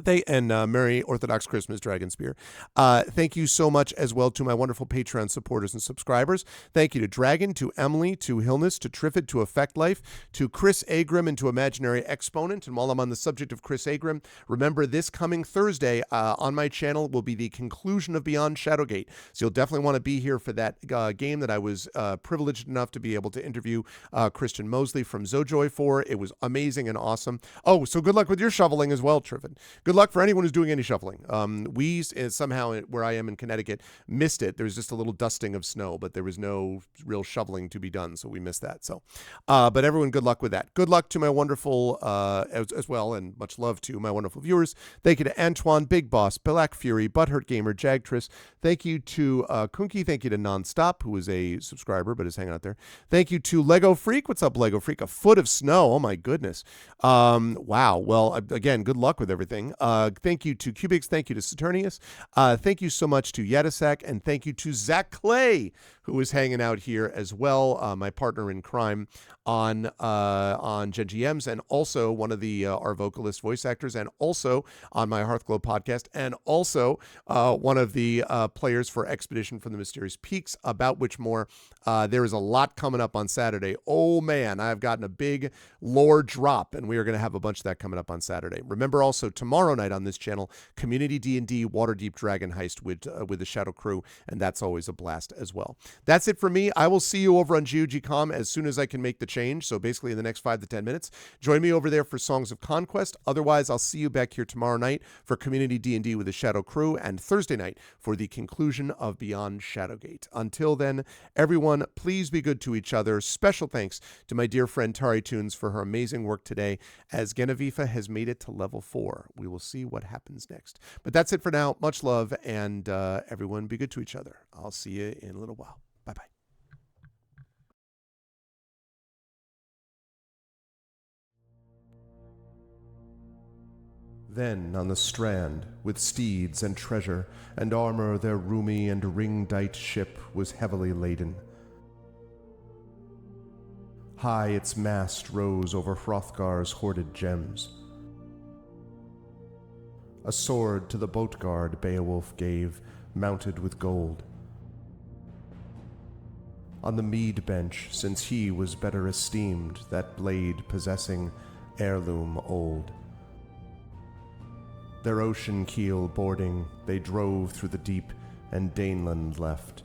Merry Orthodox Christmas, Dragon Spear. Thank you so much as well to my wonderful Patreon supporters and subscribers. Thank you to Dragon, to Emily, to Hillness, to Triffid, to Effect Life, to Chris Agrim, and to Imaginary Exponent. And while I'm on the subject of Chris Agrim, remember this coming Thursday on my channel will be the conclusion of Beyond Shadowgate. So you'll definitely want to be here for that game that I was privileged enough to be able to interview Christian Mosley from Zojoy for. It was amazing and awesome. Oh, so good luck with your shoveling as well, Triffid. Good luck for anyone who's doing any shoveling. We somehow, where I am in Connecticut, missed it. There was just a little dusting of snow, but there was no real shoveling to be done, so we missed that. So, but everyone, good luck with that. Good luck to my wonderful, as well, and much love to my wonderful viewers. Thank you to Antoine, Big Boss, Black Fury, Butthurt Gamer, Jagtris. Thank you to Kunki. Thank you to Nonstop, who is a subscriber but is hanging out there. Thank you to Lego Freak. What's up, Lego Freak? A foot of snow. Oh my goodness. Wow. Well, again, good luck with everything. Thank you to Cubix. Thank you to Saturnius. Thank you so much to Yadasak, and thank you to Zach Clay, who is hanging out here as well, my partner in crime on Gen GMs, and also one of the our vocalist voice actors, and also on my Hearthglow podcast, and also one of the players for Expedition from the Mysterious Peaks, about which more there is a lot coming up on Saturday. Oh man, I've gotten a big lore drop, and we are going to have a bunch of that coming up on Saturday. Remember also tomorrow night on this channel, Community D&D Waterdeep Dragon Heist with the Shadow Crew, and that's always a blast as well. That's it for me. I will see you over on GOG.com as soon as I can make the change, so basically in the next 5 to 10 minutes. Join me over there for Songs of Conquest. Otherwise, I'll see you back here tomorrow night for Community D&D with the Shadow Crew, and Thursday night for the conclusion of Beyond Shadowgate. Until then, everyone, please be good to each other. Special thanks to my dear friend TariToons for her amazing work today, as Genevieve has made it to level 4. We will see what happens next. But that's it for now. Much love, and everyone be good to each other. I'll see you in a little while. Bye-bye. Then on the strand, with steeds and treasure and armor, their roomy and ring-dight ship was heavily laden. High its mast rose over Hrothgar's hoarded gems. A sword to the boat guard Beowulf gave, mounted with gold. On the mead bench, since he was better esteemed, that blade possessing heirloom old. Their ocean keel boarding, they drove through the deep, and Daneland left.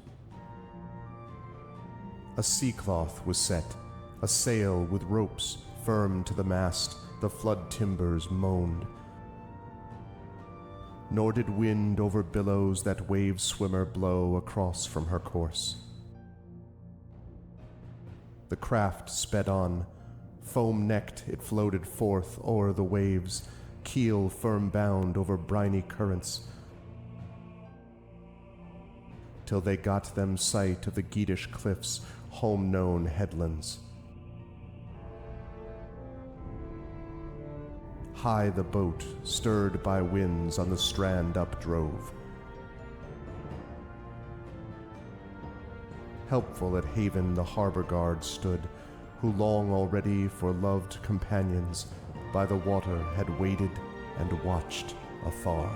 A sea-cloth was set, a sail with ropes firm to the mast, the flood timbers moaned. Nor did wind over billows that wave swimmer blow across from her course. The craft sped on, foam-necked it floated forth o'er the waves, keel firm bound over briny currents, till they got them sight of the Geatish cliffs, home-known headlands. High the boat, stirred by winds, on the strand updrove. Helpful at haven the harbour guard stood, who long already for loved companions by the water had waited and watched afar.